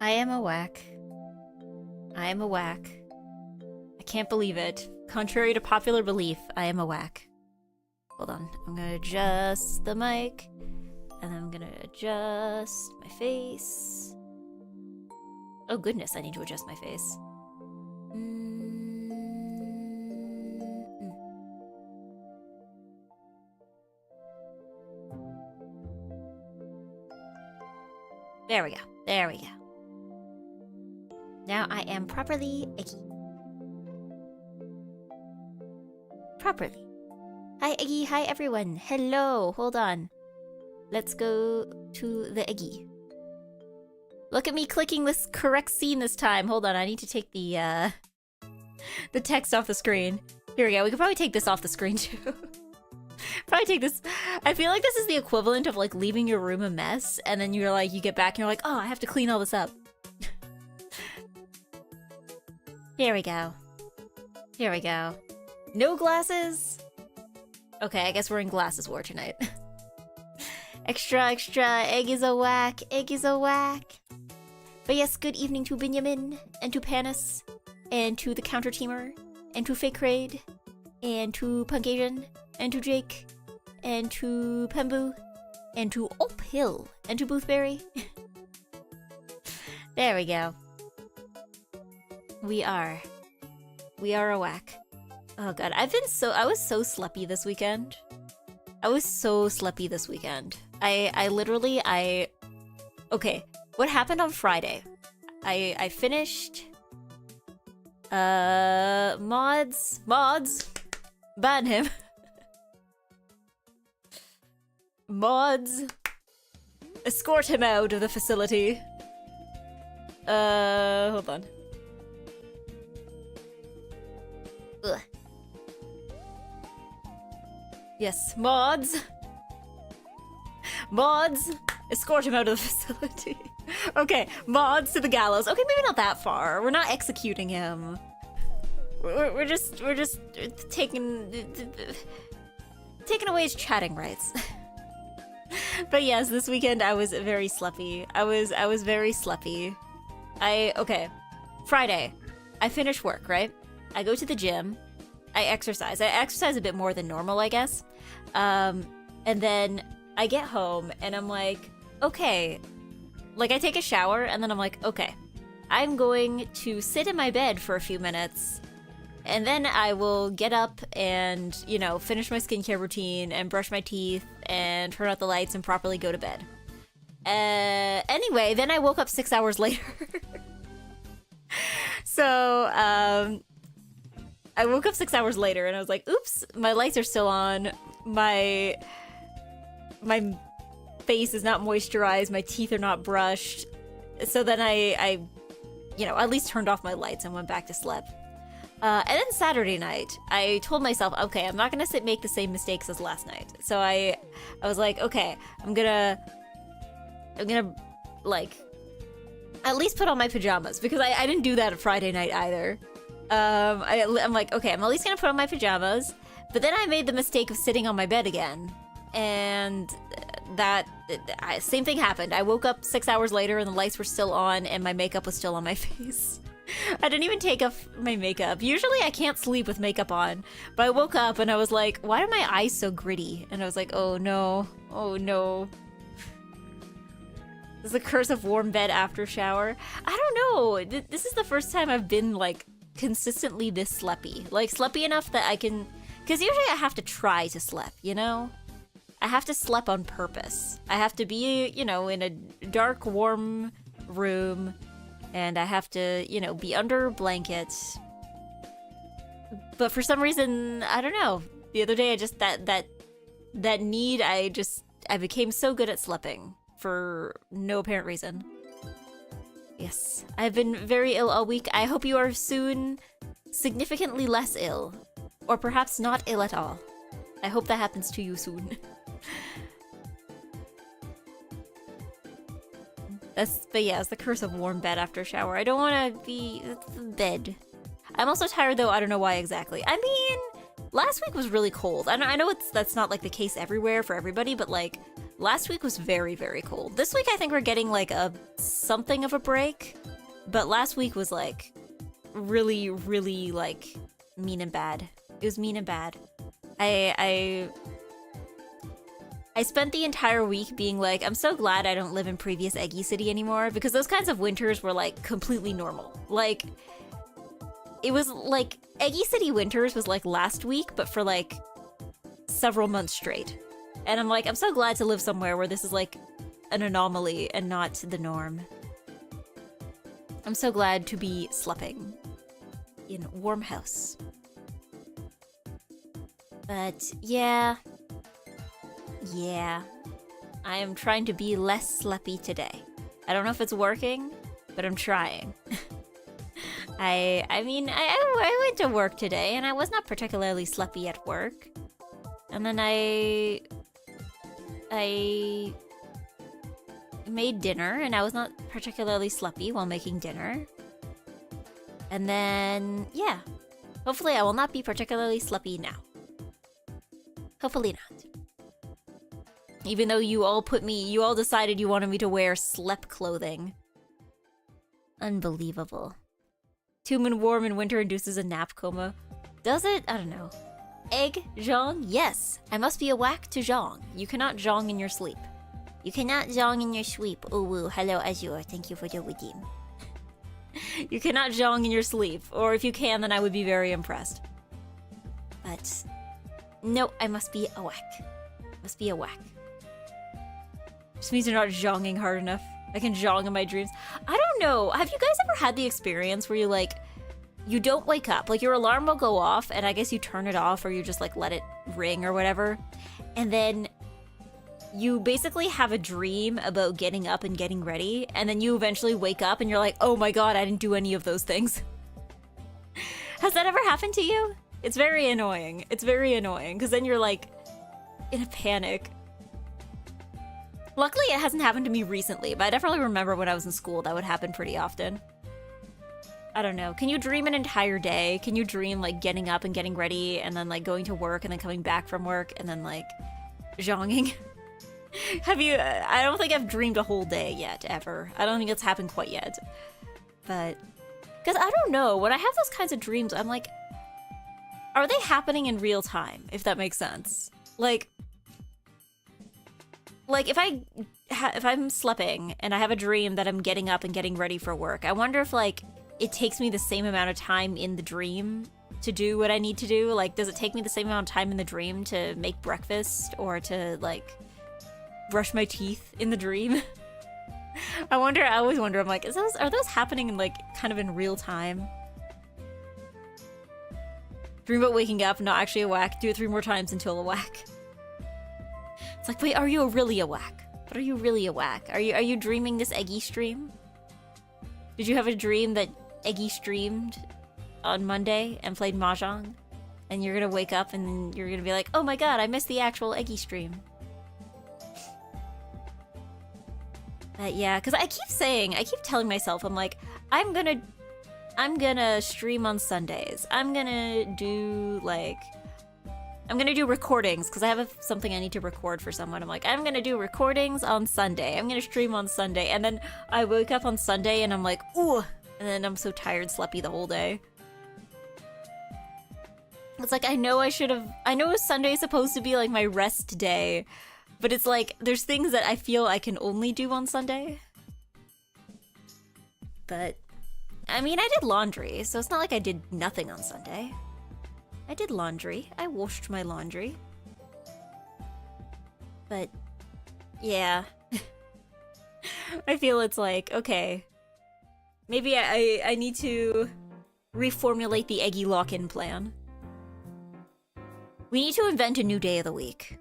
I am a whack. I am a whack. I can't believe it. Contrary to popular belief, I am a whack. Hold on. I'm gonna adjust the mic. And then I'm gonna adjust my face. Oh goodness, I need to adjust my face. There we go. There we go. Now I am properly Eggy. Properly. Hi Eggy, hi everyone. Hello, hold on. Let's go to the Eggy. Look at me clicking this correct scene this time. Hold on, I need to take the text off the screen. Here we go, we could probably take this off the screen too. Probably take this. I feel like this is the equivalent of like leaving your room a mess and then you're like, you get back and you're like, oh, I have to clean all this up. Here we go. Here we go. No glasses? Okay, I guess we're in glasses war tonight. Extra, extra, egg is a whack, egg is a whack. But yes, good evening to Benjamin, and to Panis, and to the counter teamer, and to Fake Raid, and to Punk Asian, and to Jake, and to Pembu, and to Uphill, and to Boothberry. There we go. We are a whack. Oh god, I was so sleepy this weekend. I was so sleepy this weekend. Okay, what happened on Friday? I finished mods ban him. Mods escort him out of the facility. Hold on. Ugh. Yes, mods. Mods, escort him out of the facility. Okay, mods to the gallows. Okay, maybe not that far. We're not executing him. We're just taking away his chatting rights. But yes, this weekend I was very sleepy. I was very sleepy. Okay, Friday, I finish work, right? I go to the gym. I exercise. I exercise a bit more than normal, I guess. And then I get home and I'm like, okay. Like I take a shower and then I'm like, okay. I'm going to sit in my bed for a few minutes and then I will get up and, you know, finish my skincare routine and brush my teeth and turn out the lights and properly go to bed. Anyway, then I woke up 6 hours later. So, I woke up 6 hours later and I was like, oops, my lights are still on. My face is not moisturized. My teeth are not brushed. So then I you know, at least turned off my lights and went back to sleep. And then Saturday night, I told myself, okay, I'm not gonna make the same mistakes as last night. So I was like, okay, I'm gonna like at least put on my pajamas, because I didn't do that Friday night either. I'm like, okay, I'm at least gonna put on my pajamas. But then I made the mistake of sitting on my bed again, and same thing happened. I woke up 6 hours later and the lights were still on and my makeup was still on my face. I didn't even take off my makeup. Usually I can't sleep with makeup on, but I woke up and I was like, why are my eyes so gritty? And I was like, oh no, oh no. This is the curse of warm bed after shower. I don't know. This is the first time I've been like consistently this sleepy. Like sleepy enough that I can, because usually I have to try to sleep, you know? I have to sleep on purpose. I have to be, you know, in a dark, warm room, and I have to, you know, be under a blanket. But for some reason, I don't know. The other day, I just that need, I became so good at sleeping for no apparent reason. Yes, I've been very ill all week. I hope you are soon significantly less ill, or perhaps not ill at all. I hope that happens to you soon. But yeah, it's the curse of warm bed after shower. I don't want to be bed. I'm also tired though. I don't know why exactly. I mean, last week was really cold. I know that's not like the case everywhere for everybody, but like last week was very, very cold. This week I think we're getting like something of a break, but last week was like really, really like mean and bad. It was mean and bad. I spent the entire week being like, I'm so glad I don't live in previous Eggy City anymore, because those kinds of winters were like completely normal. Like, it was like, Eggy City winters was like last week, but for like several months straight. And I'm like, I'm so glad to live somewhere where this is like an anomaly and not the norm. I'm so glad to be sleeping in a warm house. But yeah, I am trying to be less sleepy today. I don't know if it's working, but I'm trying. I mean, I went to work today and I was not particularly sleepy at work. And then I made dinner and I was not particularly sleepy while making dinner. And then, yeah, hopefully I will not be particularly sleepy now. Hopefully not. Even though you all decided you wanted me to wear sleep clothing. Unbelievable. Too warm in winter induces a nap coma. Does it? I don't know. Egg, jong? Yes. I must be awake to jong. You cannot jong in your sleep. You cannot jong in your sleep. Oh woo. Hello Azure. Thank you for the redeem. You cannot jong in your sleep. Or if you can, then I would be very impressed. But no, I must be awake. Must be awake. Just means you're not jonging hard enough. I can jong in my dreams. I don't know. Have you guys ever had the experience where you like, you don't wake up? Like your alarm will go off and I guess you turn it off or you just like let it ring or whatever. And then you basically have a dream about getting up and getting ready. And then you eventually wake up and you're like, oh my god, I didn't do any of those things. Has that ever happened to you? It's very annoying. It's very annoying because then you're like in a panic. Luckily, it hasn't happened to me recently, but I definitely remember when I was in school that would happen pretty often. I don't know. Can you dream an entire day? Can you dream like getting up and getting ready and then like going to work and then coming back from work and then like jonging? Have you? I don't think I've dreamed a whole day yet, ever. I don't think it's happened quite yet. But, because I don't know, when I have those kinds of dreams, I'm like, are they happening in real time, if that makes sense? Like if I'm sleeping and I have a dream that I'm getting up and getting ready for work, I wonder if like it takes me the same amount of time in the dream to do what I need to do. Like, does it take me the same amount of time in the dream to make breakfast or to like brush my teeth in the dream? I always wonder, I'm like, are those happening in like kind of in real time? Dream about waking up, not actually a whack. Do it 3 more times until a whack. It's like, wait, are you really a whack? But are you really a whack? Are you dreaming this Eggy stream? Did you have a dream that Eggy streamed on Monday and played Mahjong? And you're gonna wake up and then you're gonna be like, oh my god, I missed the actual Eggy stream. Yeah, because I keep telling myself, I'm like, I'm gonna stream on Sundays. I'm gonna do recordings because I have something I need to record for someone. I'm like, I'm gonna do recordings on Sunday. I'm gonna stream on Sunday. And then I wake up on Sunday and I'm like, ooh. And then I'm so tired, sleepy the whole day. It's like, I know Sunday is supposed to be like my rest day. But it's like, there's things that I feel I can only do on Sunday. But, I mean, I did laundry, so it's not like I did nothing on Sunday. I did laundry. I washed my laundry. But, yeah. I feel it's like, okay. Maybe I need to reformulate the Eggy lock-in plan. We need to invent a new day of the week.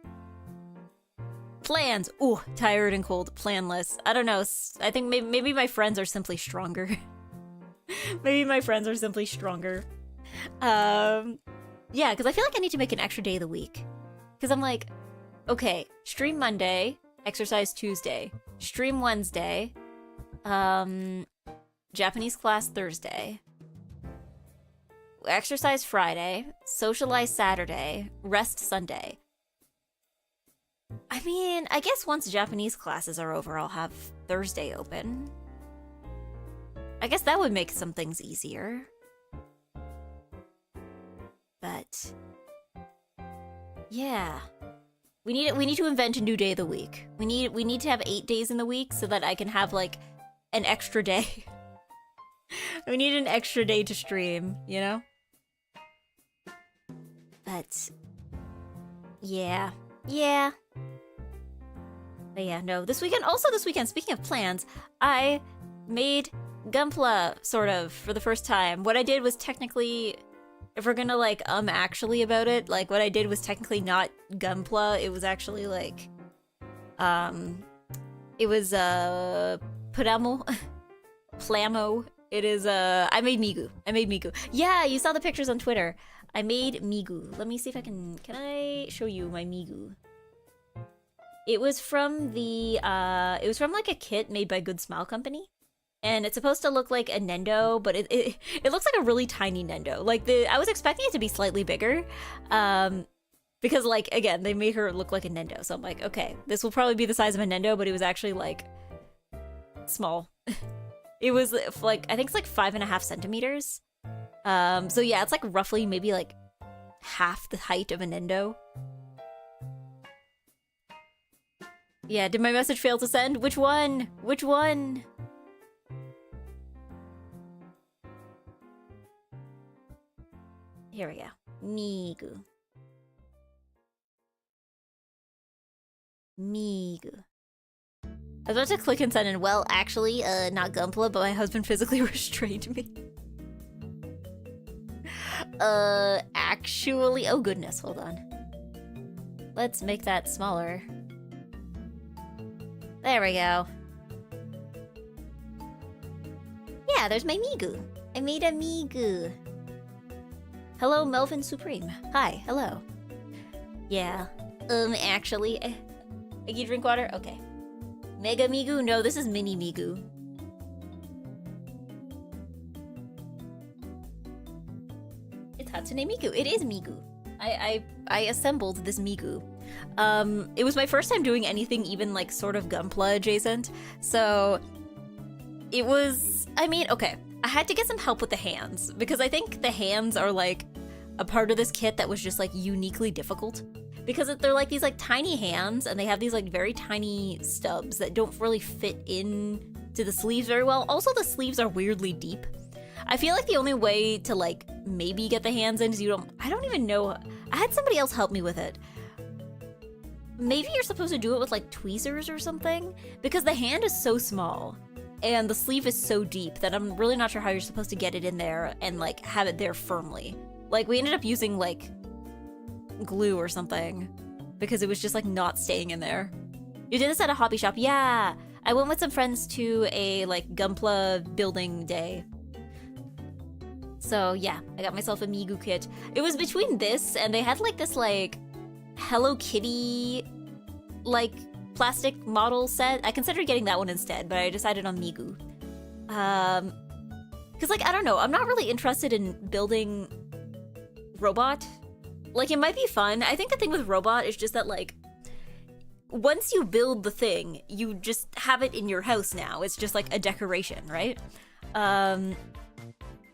Plans! Ooh, tired and cold. Planless. I don't know. I think maybe my friends are simply stronger. Maybe my friends are simply stronger. Yeah, because I feel like I need to make an extra day of the week. Because I'm like, okay, stream Monday, exercise Tuesday, stream Wednesday, Japanese class Thursday, exercise Friday, socialize Saturday, rest Sunday. I mean, I guess once Japanese classes are over, I'll have Thursday open. I guess that would make some things easier. But yeah. We need to invent a new day of the week. We need to have 8 days in the week so that I can have like an extra day. We need an extra day to stream, you know? But yeah. Yeah. But yeah, no. This weekend, speaking of plans, I made Gunpla, sort of, for the first time. What I did was technically, if we're gonna like, actually about it, like, what I did was technically not Gunpla, it was actually like, it was, Plamo. Plamo. It is, I made Migu. Yeah, you saw the pictures on Twitter. I made Migu. Let me see if I can I show you my Migu? It was from like a kit made by Good Smile Company. And it's supposed to look like a Nendo, but it looks like a really tiny Nendo. Like, I was expecting it to be slightly bigger. Because, like, again, they made her look like a Nendo. So I'm like, okay, this will probably be the size of a Nendo, but it was actually, like, small. It was, like, I think it's, like, 5.5 centimeters. So yeah, it's, like, roughly maybe, like, half the height of a Nendo. Yeah, did my message fail to send? Which one? Which one? Here we go. Migu. Migu. I was about to click and send in, well, actually, not Gunpla, but my husband physically restrained me. Actually, oh goodness, hold on. Let's make that smaller. There we go. Yeah, there's my Migu. I made a Migu. Hello, Melvin Supreme. Hi, hello. Yeah. Actually, Eggy, drink water? Okay. Mega Migu? No, this is Mini Migu. It's Hatsune Migu. It is Migu. I assembled this Migu. It was my first time doing anything even like sort of Gunpla adjacent. So it was, I mean, okay. I had to get some help with the hands because I think the hands are like a part of this kit that was just like uniquely difficult because they're like these like tiny hands and they have these like very tiny stubs that don't really fit in to the sleeves very well. Also, the sleeves are weirdly deep. I feel like the only way to like maybe get the hands in is I don't even know. I had somebody else help me with it. Maybe you're supposed to do it with like tweezers or something because the hand is so small. and the sleeve is so deep that I'm really not sure how you're supposed to get it in there and like have it there firmly. Like we ended up using like glue or something because it was just like not staying in there. You did this at a hobby shop? Yeah, I went with some friends to a like Gunpla building day. So yeah, I got myself a Migu kit. It was between this and they had like this like Hello Kitty like plastic model set. I considered getting that one instead, but I decided on Migu. Cause like, I don't know, I'm not really interested in building robot. Like, it might be fun. I think the thing with robot is just that like, once you build the thing, you just have it in your house now. It's just like a decoration, right?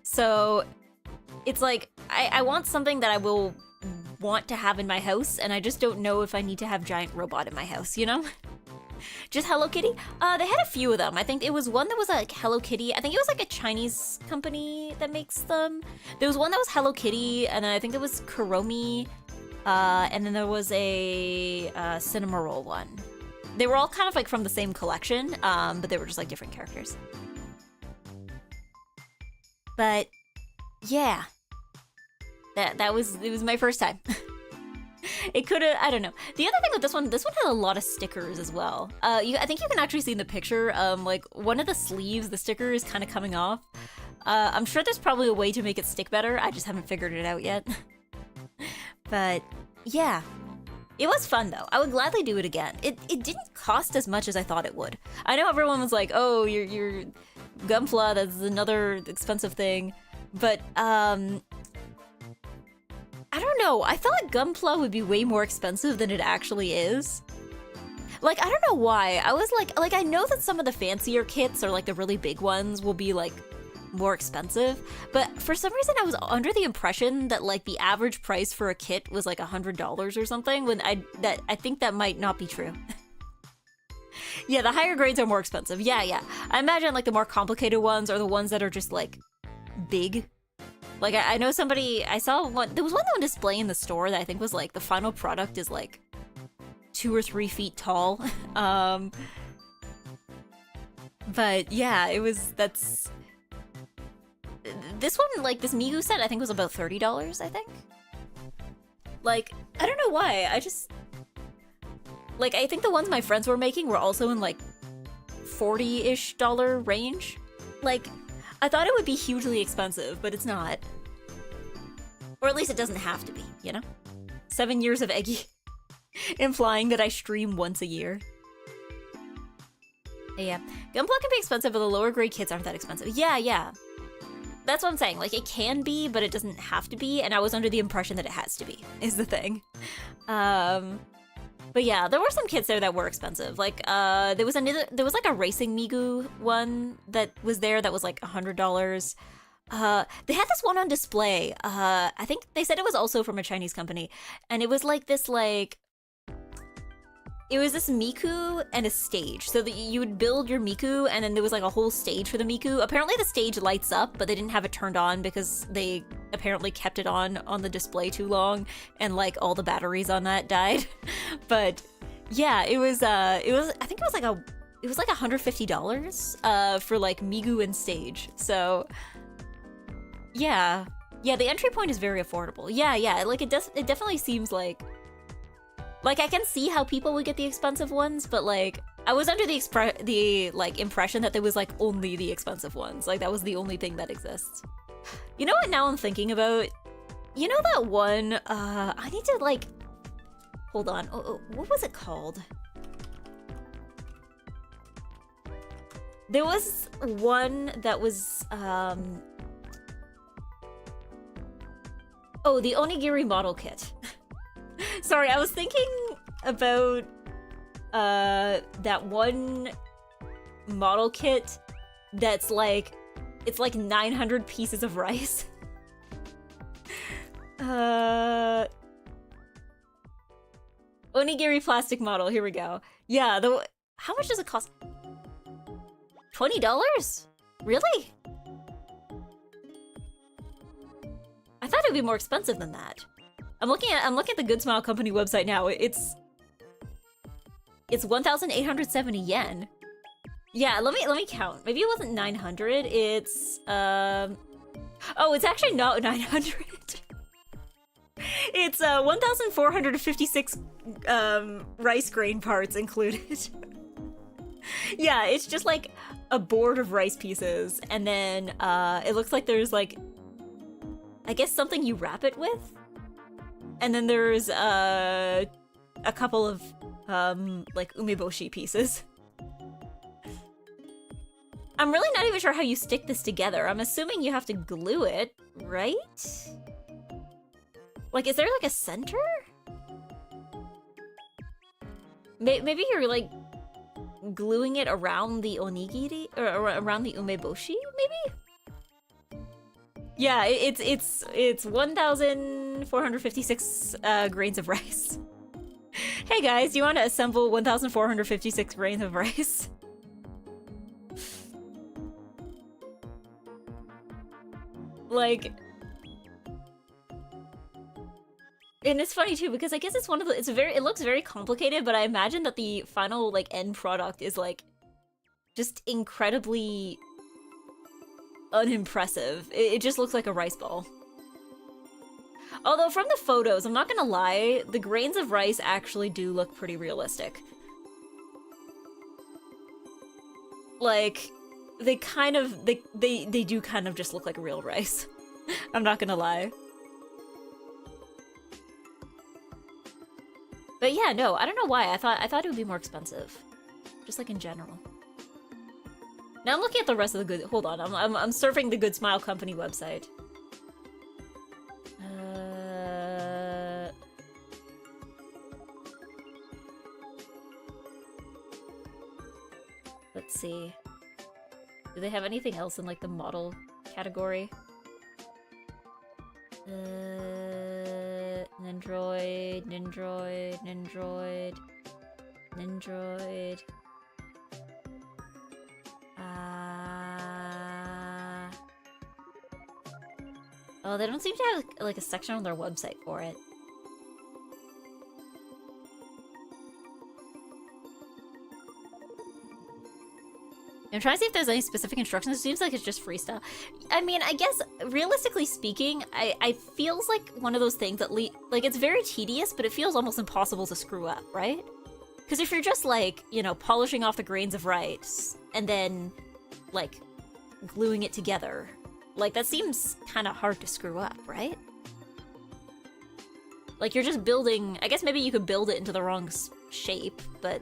So it's like, I want something that I will want to have in my house, and I just don't know if I need to have giant robot in my house, you know? Just Hello Kitty? They had a few of them. I think it was one that was like Hello Kitty. I think it was like a Chinese company that makes them. There was one that was Hello Kitty, and then I think there was Kuromi, and then there was a Cinema Roll one. They were all kind of like from the same collection, but they were just like different characters. But yeah, it was my first time. It could have, I don't know. The other thing with this one had a lot of stickers as well. I think you can actually see in the picture, like one of the sleeves, the sticker is kind of coming off. I'm sure there's probably a way to make it stick better. I just haven't figured it out yet. But yeah, it was fun though. I would gladly do it again. It didn't cost as much as I thought it would. I know everyone was like, oh, you're Gunpla, that's another expensive thing. But, I don't know, I felt like Gunpla would be way more expensive than it actually is. Like, I don't know why. I was like I know that some of the fancier kits or like the really big ones will be like more expensive, but for some reason I was under the impression that like the average price for a kit was like $100 or something, when I think that might not be true. Yeah, the higher grades are more expensive. Yeah. I imagine like the more complicated ones are the ones that are just like big. Like, I know somebody, I saw one, there was one on display in the store that I think was like, the final product is like 2 or 3 feet tall. But yeah, this one, like this Migu set, I think was about $30, I think. Like, I don't know why, I think the ones my friends were making were also in like $40-ish range. Like, I thought it would be hugely expensive, but it's not. Or at least it doesn't have to be, you know? 7 years of Eggy. Implying that I stream once a year. Yeah. Gunpla can be expensive, but the lower grade kits aren't that expensive. Yeah. That's what I'm saying. Like, it can be, but it doesn't have to be, and I was under the impression that it has to be, is the thing. But yeah, there were some kits there that were expensive. Like, there was like a racing Migu one that was there that was like $100. They had this one on display. I think they said it was also from a Chinese company, and it was like this it was this Miku and a stage. So that you would build your Miku, and then there was like a whole stage for the Miku. Apparently the stage lights up, but they didn't have it turned on because they apparently kept it on the display too long, and like all the batteries on that died. But yeah, it was I think it was like $150 for like Migu and stage. So yeah, the entry point is very affordable. Yeah, like it definitely seems like I can see how people would get the expensive ones, but like I was under the impression that there was like only the expensive ones. Like that was the only thing that exists. You know what now I'm thinking about? You know that one, I need to like, hold on, what was it called? There was one that was, oh, the Onigiri model kit. Sorry, I was thinking about that one model kit that's like, it's like 900 pieces of rice. Onigiri plastic model, here we go. Yeah, how much does it cost? $20? Really? I thought it would be more expensive than that. I'm looking at the Good Smile Company website now. It's 1,870 yen. Yeah, let me count. Maybe it wasn't 900. It's oh, it's actually not 900. It's 1,456 rice grain parts included. Yeah, it's just like a board of rice pieces, and then it looks like there's like, I guess something you wrap it with, and then there's a couple of like umeboshi pieces. I'm really not even sure how you stick this together. I'm assuming you have to glue it, right? Like, is there like a center? Maybe you're like gluing it around the onigiri or around the umeboshi, maybe? Yeah, it's 1,456 grains of rice. Hey guys, do you want to assemble 1,456 grains of rice? Like, and it's funny too because I guess it's one of the, it looks very complicated, but I imagine that the final like end product is like just incredibly unimpressive. It just looks like a rice ball. Although from the photos, I'm not gonna lie, the grains of rice actually do look pretty realistic. Like, they kind of, they do kind of just look like real rice. I'm not gonna lie. But yeah, no, I don't know why. I thought it would be more expensive. Just like in general. Now I'm looking at the rest of the good, hold on, I'm surfing the Good Smile Company website. Let's see. Do they have anything else in like the model category? Nendroid, Nendroid, Nendroid, Nendroid. Oh, they don't seem to have like a section on their website for it. I'm trying to see if there's any specific instructions. It seems like it's just freestyle. I mean, I guess, realistically speaking, I feels like one of those things that, like, it's very tedious, but it feels almost impossible to screw up, right? Because if you're just, like, you know, polishing off the grains of rice, and then, like, gluing it together, like, that seems kind of hard to screw up, right? Like, you're just building... I guess maybe you could build it into the wrong shape, but...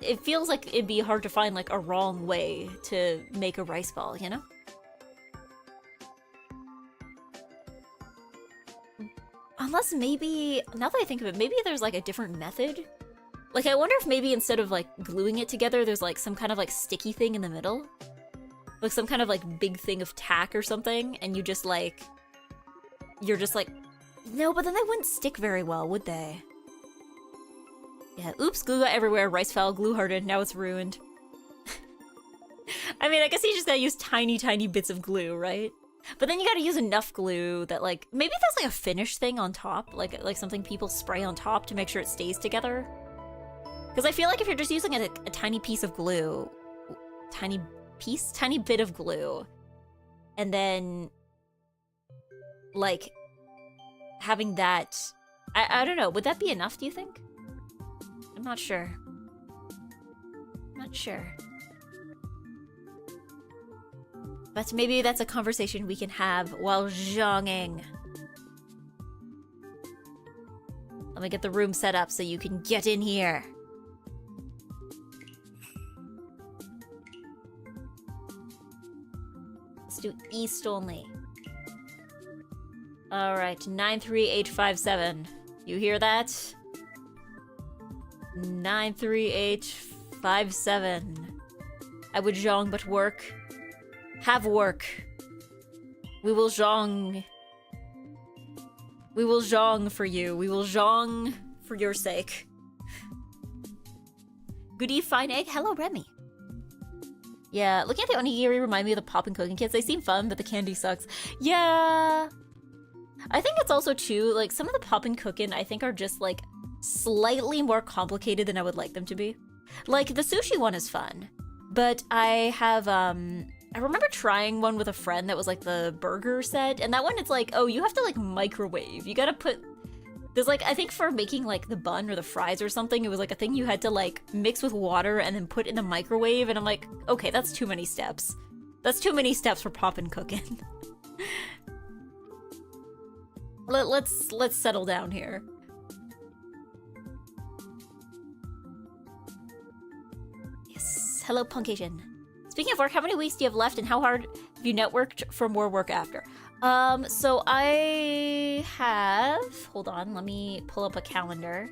it feels like it'd be hard to find, like, a wrong way to make a rice ball, you know? Unless maybe, now that I think of it, maybe there's, like, a different method? Like, I wonder if maybe instead of, like, gluing it together, there's, like, some kind of, like, sticky thing in the middle? Like, some kind of, like, big thing of tack or something, and you just, like... you're just, like... No, but then they wouldn't stick very well, would they? Yeah, oops, glue got everywhere, rice fell, glue hardened, now it's ruined. I mean, I guess you just gotta use tiny, tiny bits of glue, right? But then you gotta use enough glue that, like, maybe there's, like, a finish thing on top, like something people spray on top to make sure it stays together. Because I feel like if you're just using a tiny piece of glue, tiny bit of glue, and then, like, having that, I don't know, would that be enough, do you think? I'm not sure. Not sure. But maybe that's a conversation we can have while zhonging. Let me get the room set up so you can get in here. Let's do east only. Alright, 93857. You hear that? 93857. I would zhong but work. Have work. We will zhong. We will zhong for you. We will zhong for your sake. Good eve, fine egg. Hello, Remy. Yeah, looking at the onigiri remind me of the pop and cooking kits. They seem fun, but the candy sucks. Yeah. I think it's also too, like, some of the pop and cooking I think are just, like, slightly more complicated than I would like them to be. Like, the sushi one is fun, but I have, I remember trying one with a friend that was like the burger set, and that one it's like, oh, you have to like microwave. You gotta put, there's like, I think for making like the bun or the fries or something, it was like a thing you had to like mix with water and then put in the microwave, and I'm like, okay, that's too many steps. That's too many steps for poppin' cooking. Let's settle down here. Yes, hello Punk Asian. Speaking of work, how many weeks do you have left and how hard have you networked for more work after? So I have, hold on, let me pull up a calendar.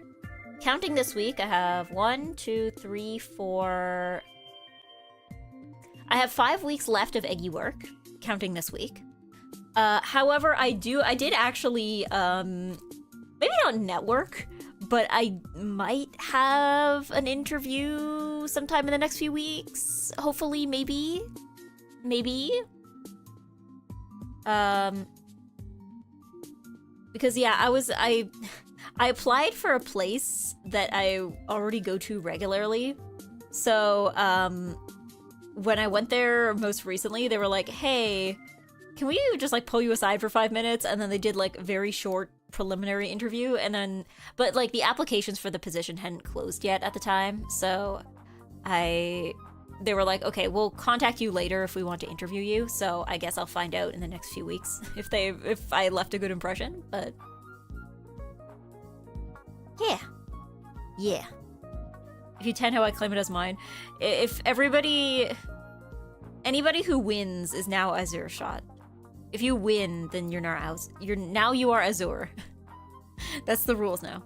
Counting this week, I have 1, 2, 3, 4. I have 5 weeks left of EGGY work, counting this week. However, I did actually, maybe not network, but I might have an interview sometime in the next few weeks. Hopefully, maybe. Because yeah, I applied for a place that I already go to regularly. So, when I went there most recently, they were like, hey, can we just like pull you aside for 5 minutes? And then they did like a very short preliminary interview, and then, but like the applications for the position hadn't closed yet at the time, so they were like, okay, we'll contact you later if we want to interview you. So I guess I'll find out in the next few weeks if I left a good impression. But yeah. If you 10 how I claim it as mine. If anybody who wins is now Azure shot. If you win, then you are Azure. That's the rules now.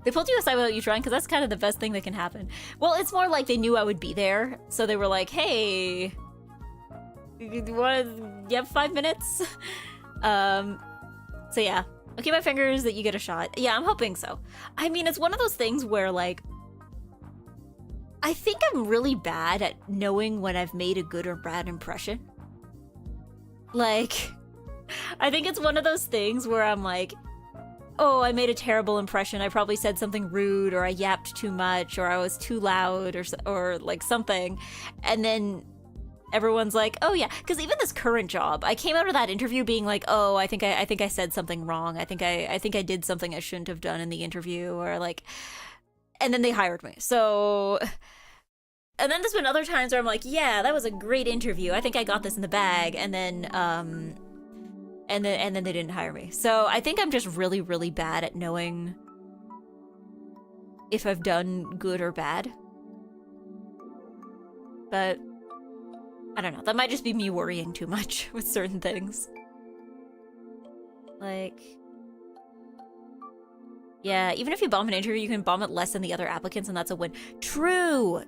They pulled you aside without you trying, because that's kind of the best thing that can happen. Well, it's more like they knew I would be there, so they were like, hey, you have 5 minutes? So yeah, I'll keep my fingers that you get a shot. Yeah, I'm hoping so. I mean, it's one of those things where, like, I think I'm really bad at knowing when I've made a good or bad impression. Like, I think it's one of those things where I'm like, oh, I made a terrible impression. I probably said something rude, or I yapped too much, or I was too loud, or like something. And then everyone's like, oh yeah, because even this current job, I came out of that interview being like, oh, I think I said something wrong. I think I did something I shouldn't have done in the interview, or like, and then they hired me. So, and then there's been other times where I'm like, yeah, that was a great interview. I think I got this in the bag, and then they didn't hire me. So I think I'm just really, really bad at knowing if I've done good or bad. But I don't know. That might just be me worrying too much with certain things. Like, yeah, even if you bomb an interview, you can bomb it less than the other applicants, and that's a win. True.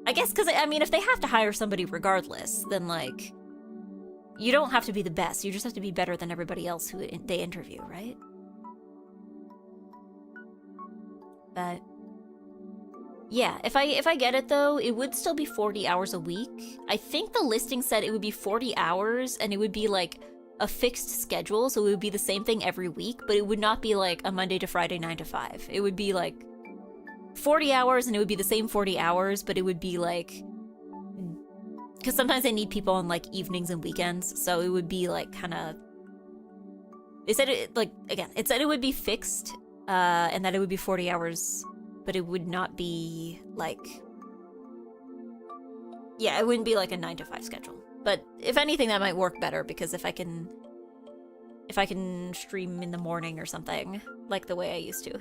I guess because, I mean, if they have to hire somebody regardless, then, like, you don't have to be the best. You just have to be better than everybody else who they interview, right? But yeah, if I get it, though, it would still be 40 hours a week. I think the listing said it would be 40 hours, and it would be, like, a fixed schedule, so it would be the same thing every week, but it would not be, like, a Monday to Friday 9 to 5. It would be, like, 40 hours, and it would be the same 40 hours, but it would be, like, because sometimes they need people on, like, evenings and weekends, so it would be, like, kind of, they said it, like, again, it said it would be fixed, and that it would be 40 hours, but it would not be, like, yeah, it wouldn't be, like, a 9 to 5 schedule. But if anything, that might work better, because if I can stream in the morning or something, like the way I used to.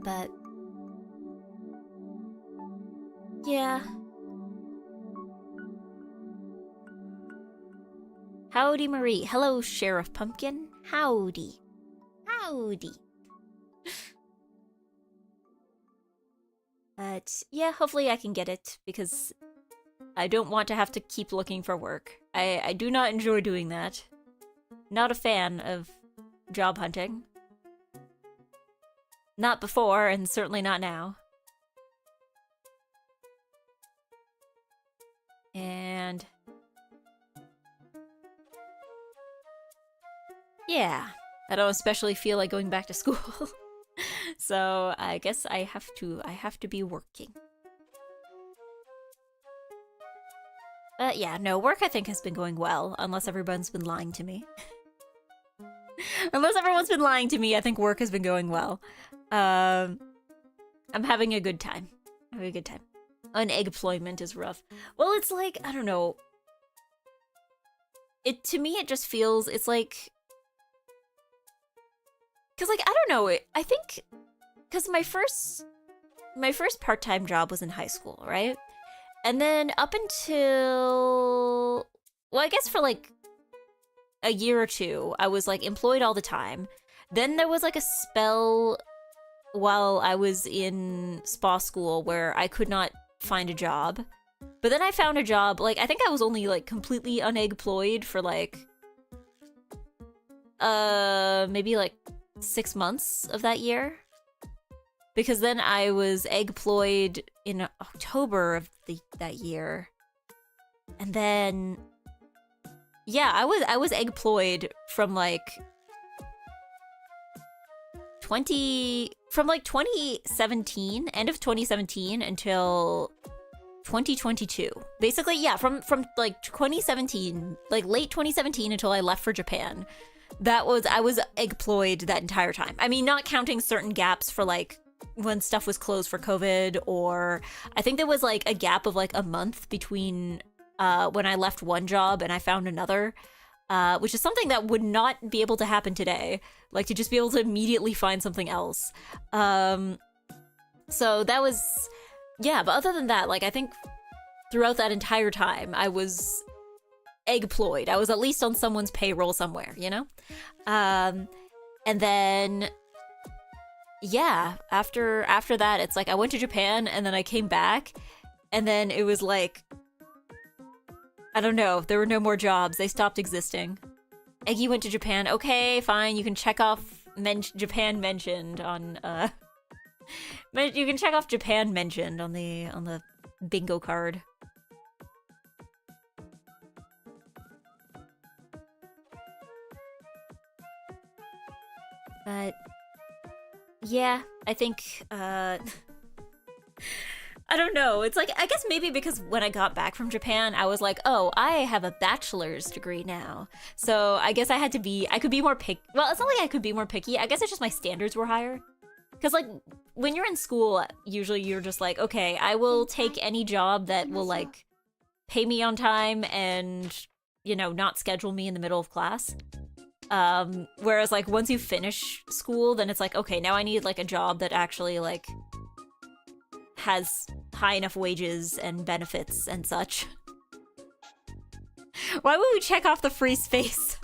But yeah. Howdy, Marie. Hello, Sheriff Pumpkin. Howdy. But yeah, hopefully I can get it, because I don't want to have to keep looking for work. I do not enjoy doing that. Not a fan of job hunting. Not before, and certainly not now. And yeah. I don't especially feel like going back to school. So I guess I have to be working. But yeah, no, work I think has been going well, unless everyone's been lying to me. Unless everyone's been lying to me, I think work has been going well. I'm having a good time. Having a good time. Uneggployment is rough. Well, it's like, I don't know. To me, it just feels, it's like... Cause like, I don't know, I think... Cause my first part-time job was in high school, right? And then up until... Well, I guess for like a year or two, I was like employed all the time. Then there was like a spell while I was in spa school where I could not find a job. But then I found a job, like, I think I was only like completely unemployed for like, maybe like 6 months of that year. Because then I was eggployed in October of that year. And then, yeah, I was eggployed from like 2017, end of 2017 until 2022. Basically, yeah, from like 2017, like late 2017 until I left for Japan. I was eggployed that entire time. I mean, not counting certain gaps for like when stuff was closed for COVID, or I think there was like a gap of like a month between when I left one job and I found another, which is something that would not be able to happen today. Like to just be able to immediately find something else. So that was, yeah, but other than that, like I think throughout that entire time I was eggployed. I was at least on someone's payroll somewhere, you know? And then, yeah, after that, it's like I went to Japan and then I came back and then it was like, I don't know, there were no more jobs. They stopped existing. Eggy went to Japan. Okay, fine, you can check off Japan mentioned on, you can check off Japan mentioned on the bingo card. But yeah, I think I don't know. It's like, I guess maybe because when I got back from Japan, I was like, oh, I have a bachelor's degree now. So I guess I could be more picky. Well, it's not like I could be more picky. I guess it's just my standards were higher. Because like when you're in school, usually you're just like, okay, I will take any job that will like pay me on time and, you know, not schedule me in the middle of class. Whereas like once you finish school, then it's like, okay, now I need like a job that actually like has high enough wages and benefits and such. Why would we check off the free space?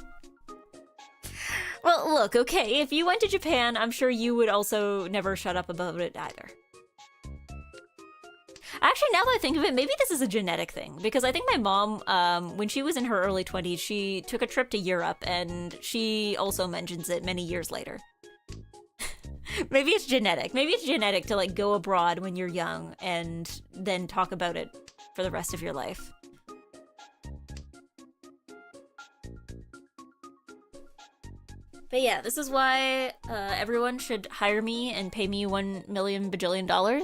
Well, look, okay, if you went to Japan, I'm sure you would also never shut up about it either. Actually, now that I think of it, maybe this is a genetic thing, because I think my mom, when she was in her early 20s, she took a trip to Europe, and she also mentions it many years later. Maybe it's genetic. Maybe it's genetic to, like, go abroad when you're young, and then talk about it for the rest of your life. But yeah, this is why everyone should hire me and pay me $1 million bajillion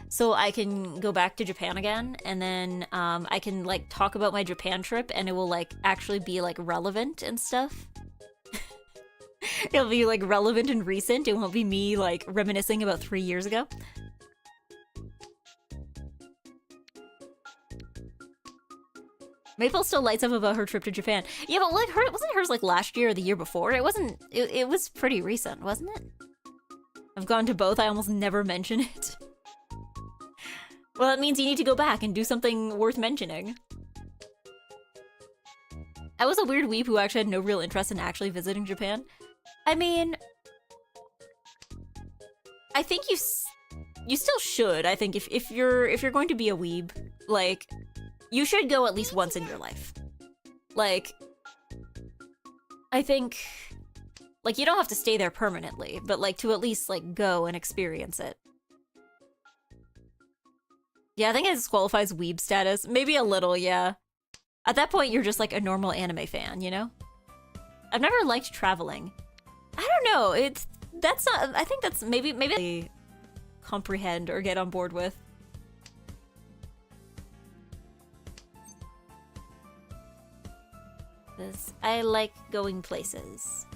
so I can go back to Japan again, and then I can like talk about my Japan trip and it will like actually be like relevant and stuff. It'll be like relevant and recent. It won't be me like reminiscing about 3 years ago. Maple still lights up about her trip to Japan. Yeah, but like wasn't hers like last year or the year before? It wasn't. It was pretty recent, wasn't it? I've gone to both. I almost never mention it. Well, that means you need to go back and do something worth mentioning. I was a weird weeb who actually had no real interest in actually visiting Japan. I mean, I think you still should. I think if you're going to be a weeb, like, you should go at least once in your life. Like, I think, like, you don't have to stay there permanently, but like to at least like go and experience it. Yeah, I think it disqualifies weeb status. Maybe a little, yeah. At that point, you're just like a normal anime fan, you know? I've never liked traveling. I don't know. That's not. I think that's maybe comprehend or get on board with. This I like going places.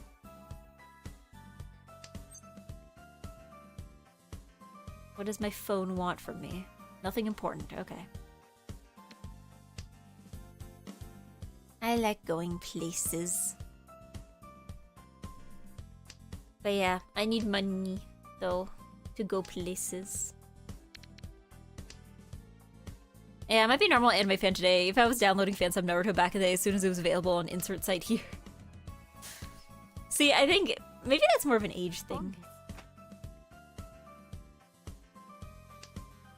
What does my phone want from me? Nothing important. Okay. I like going places. But yeah, I need money, though, to go places. Yeah, I might be a normal anime fan today. If I was downloading Fansub Naruto back in the day, as soon as it was available on insert site here. See, I think maybe that's more of an age thing.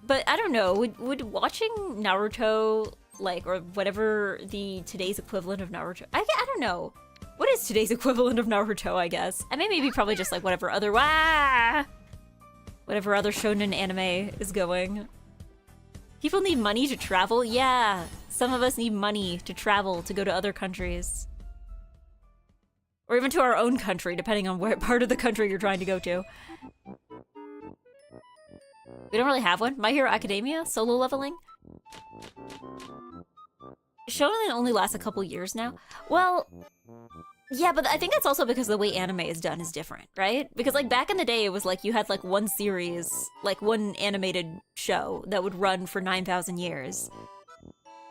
But I don't know, would watching Naruto, like, or whatever the today's equivalent of Naruto... I don't know. What is today's equivalent of Naruto, I guess? I mean, maybe probably just like whatever other whatever other shonen anime is going. People need money to travel? Yeah, some of us need money to travel, to go to other countries. Or even to our own country, depending on where part of the country you're trying to go to. We don't really have one. My Hero Academia? Solo leveling? Shonen only lasts a couple years now. Well, yeah, but I think that's also because the way anime is done is different, right? Because like back in the day, it was like you had like one series, like one animated show that would run for 9,000 years.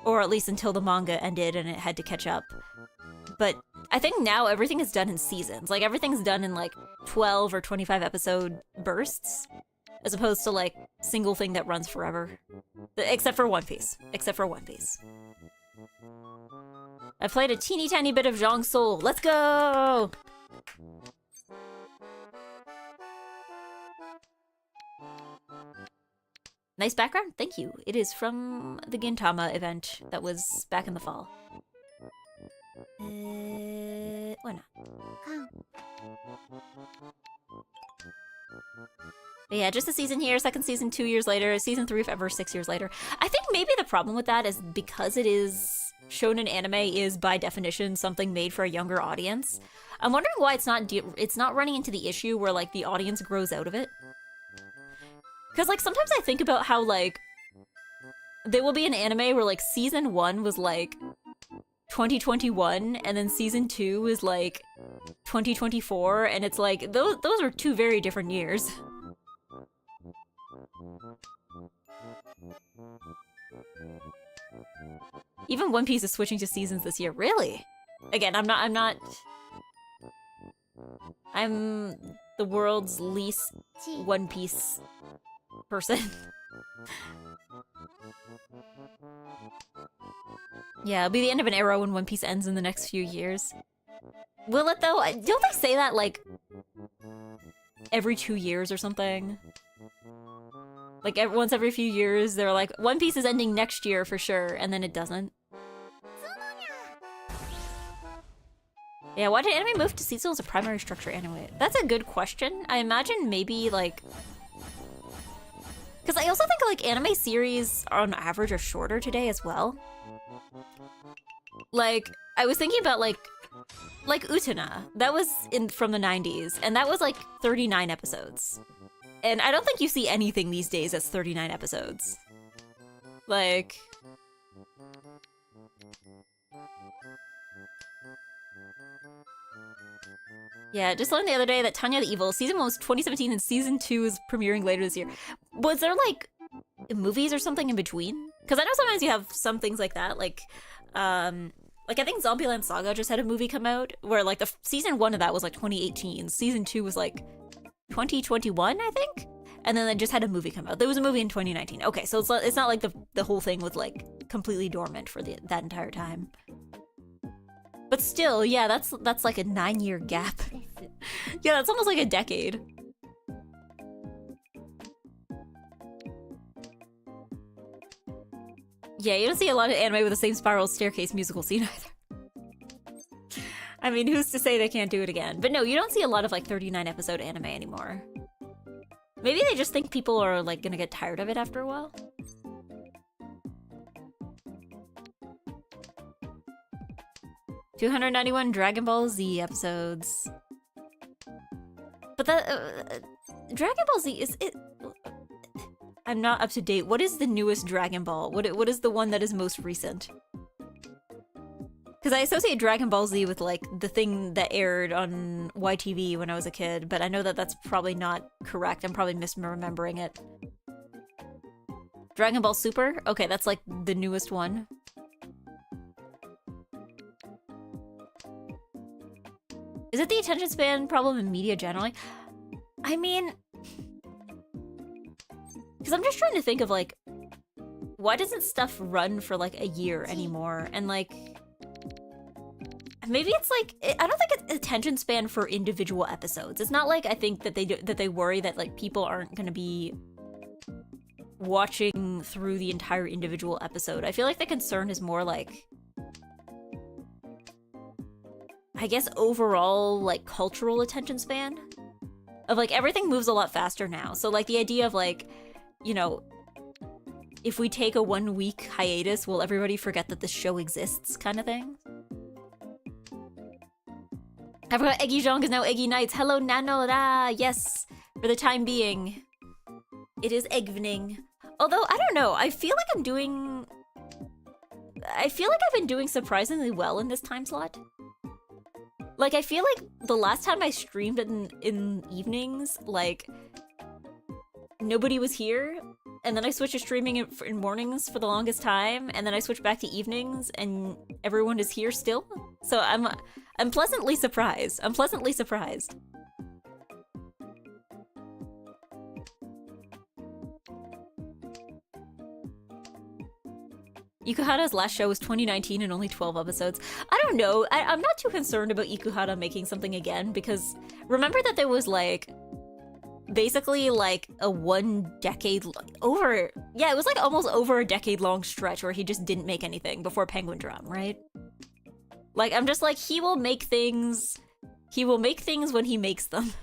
Or at least until the manga ended and it had to catch up. But I think now everything is done in seasons. Like everything's done in like 12 or 25 episode bursts. As opposed to like single thing that runs forever. Except for One Piece. Except for One Piece. I played a teeny tiny bit of Mahjong Soul. Let's go! Nice background? Thank you. It is from the Gintama event that was back in the fall. Why not? But yeah, just a season here, second season 2 years later, season 3 if ever 6 years later. I think maybe the problem with that is because it is shonen anime is by definition something made for a younger audience. I'm wondering why it's not running into the issue where like the audience grows out of it. Because like sometimes I think about how like there will be an anime where like season 1 was like 2021 and then season 2 is like 2024 and it's like those are 2 very different years. Even One Piece is switching to seasons this year. Really? Again, I'm the world's least One Piece person. Yeah, it'll be the end of an era when One Piece ends in the next few years. Will it though? Don't they say that like every 2 years or something? Like once every few years, they're like, One Piece is ending next year for sure, and then it doesn't. Yeah, why did anime move to seasonal as a primary structure anyway? That's a good question. I imagine maybe like... Because I also think like anime series on average are shorter today as well. Like, I was thinking about like Utena. That was from the 90s, and that was like 39 episodes. And I don't think you see anything these days that's 39 episodes. Like... Yeah, just learned the other day that Tanya the Evil, season 1 was 2017 and season 2 is premiering later this year. Was there like movies or something in between? Because I know sometimes you have some things like that, like I think Zombieland Saga just had a movie come out where like the season 1 of that was like 2018, season 2 was like 2021, I think? And then they just had a movie come out. There was a movie in 2019. Okay, so it's not like the whole thing was like completely dormant for that entire time. But still, yeah, that's like a 9-year gap. Yeah, that's almost like a decade. Yeah, you don't see a lot of anime with the same spiral staircase musical scene either. I mean, who's to say they can't do it again? But no, you don't see a lot of like 39 episode anime anymore. Maybe they just think people are like gonna get tired of it after a while. $291 Dragon Ball Z episodes. Dragon Ball Z is it. I'm not up to date. What is the newest Dragon Ball? What is the one that is most recent? Because I associate Dragon Ball Z with like the thing that aired on YTV when I was a kid, but I know that that's probably not correct. I'm probably misremembering it. Dragon Ball Super? Okay, that's like the newest one. Is it the attention span problem in media generally? I mean, because I'm just trying to think of like, why doesn't stuff run for like a year anymore? And like, maybe it's like, I don't think it's attention span for individual episodes. It's not like I think that they worry that like people aren't going to be watching through the entire individual episode. I feel like the concern is more like, I guess overall like cultural attention span of like everything moves a lot faster now. So like the idea of like, you know, if we take a 1 week hiatus, will everybody forget that this show exists kind of thing? I forgot Eggy Jong is now Eggy Nights. Hello Nano da, yes, for the time being. It is evening. Although I don't know, I feel like I've been doing surprisingly well in this time slot. Like, I feel like the last time I streamed in evenings, like, nobody was here, and then I switched to streaming in mornings for the longest time, and then I switched back to evenings, and everyone is here still. So I'm pleasantly surprised. I'm pleasantly surprised. Ikuhara's last show was 2019 and only 12 episodes. I don't know. I'm not too concerned about Ikuhara making something again because remember that there was like basically like a 1 decade over. Yeah, it was like almost over a decade long stretch where he just didn't make anything before Penguin Drum, right? Like I'm just like he will make things. He will make things when he makes them.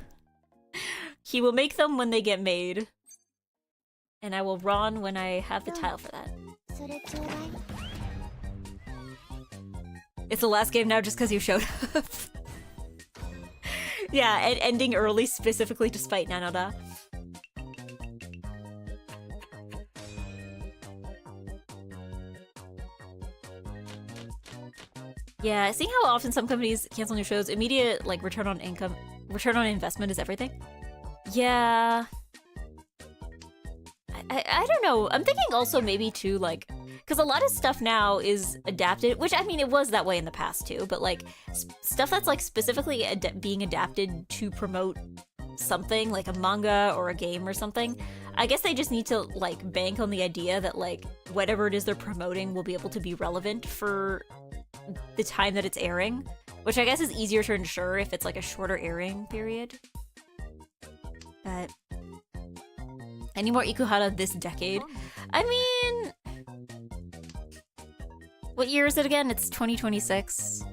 He will make them when they get made. And I will run when I have the tile for that. It's the last game now just because you showed up. Yeah, and ending early specifically to spite Nanoda. Yeah, seeing how often some companies cancel new shows, immediate like return on investment is everything. Yeah. I don't know. I'm thinking also maybe too, like, because a lot of stuff now is adapted, which I mean, it was that way in the past too, but like stuff that's like specifically being adapted to promote something like a manga or a game or something. I guess they just need to like bank on the idea that like whatever it is they're promoting will be able to be relevant for the time that it's airing, which I guess is easier to ensure if it's like a shorter airing period. But any more Ikuhara this decade? I mean, what year is it again? It's 2026.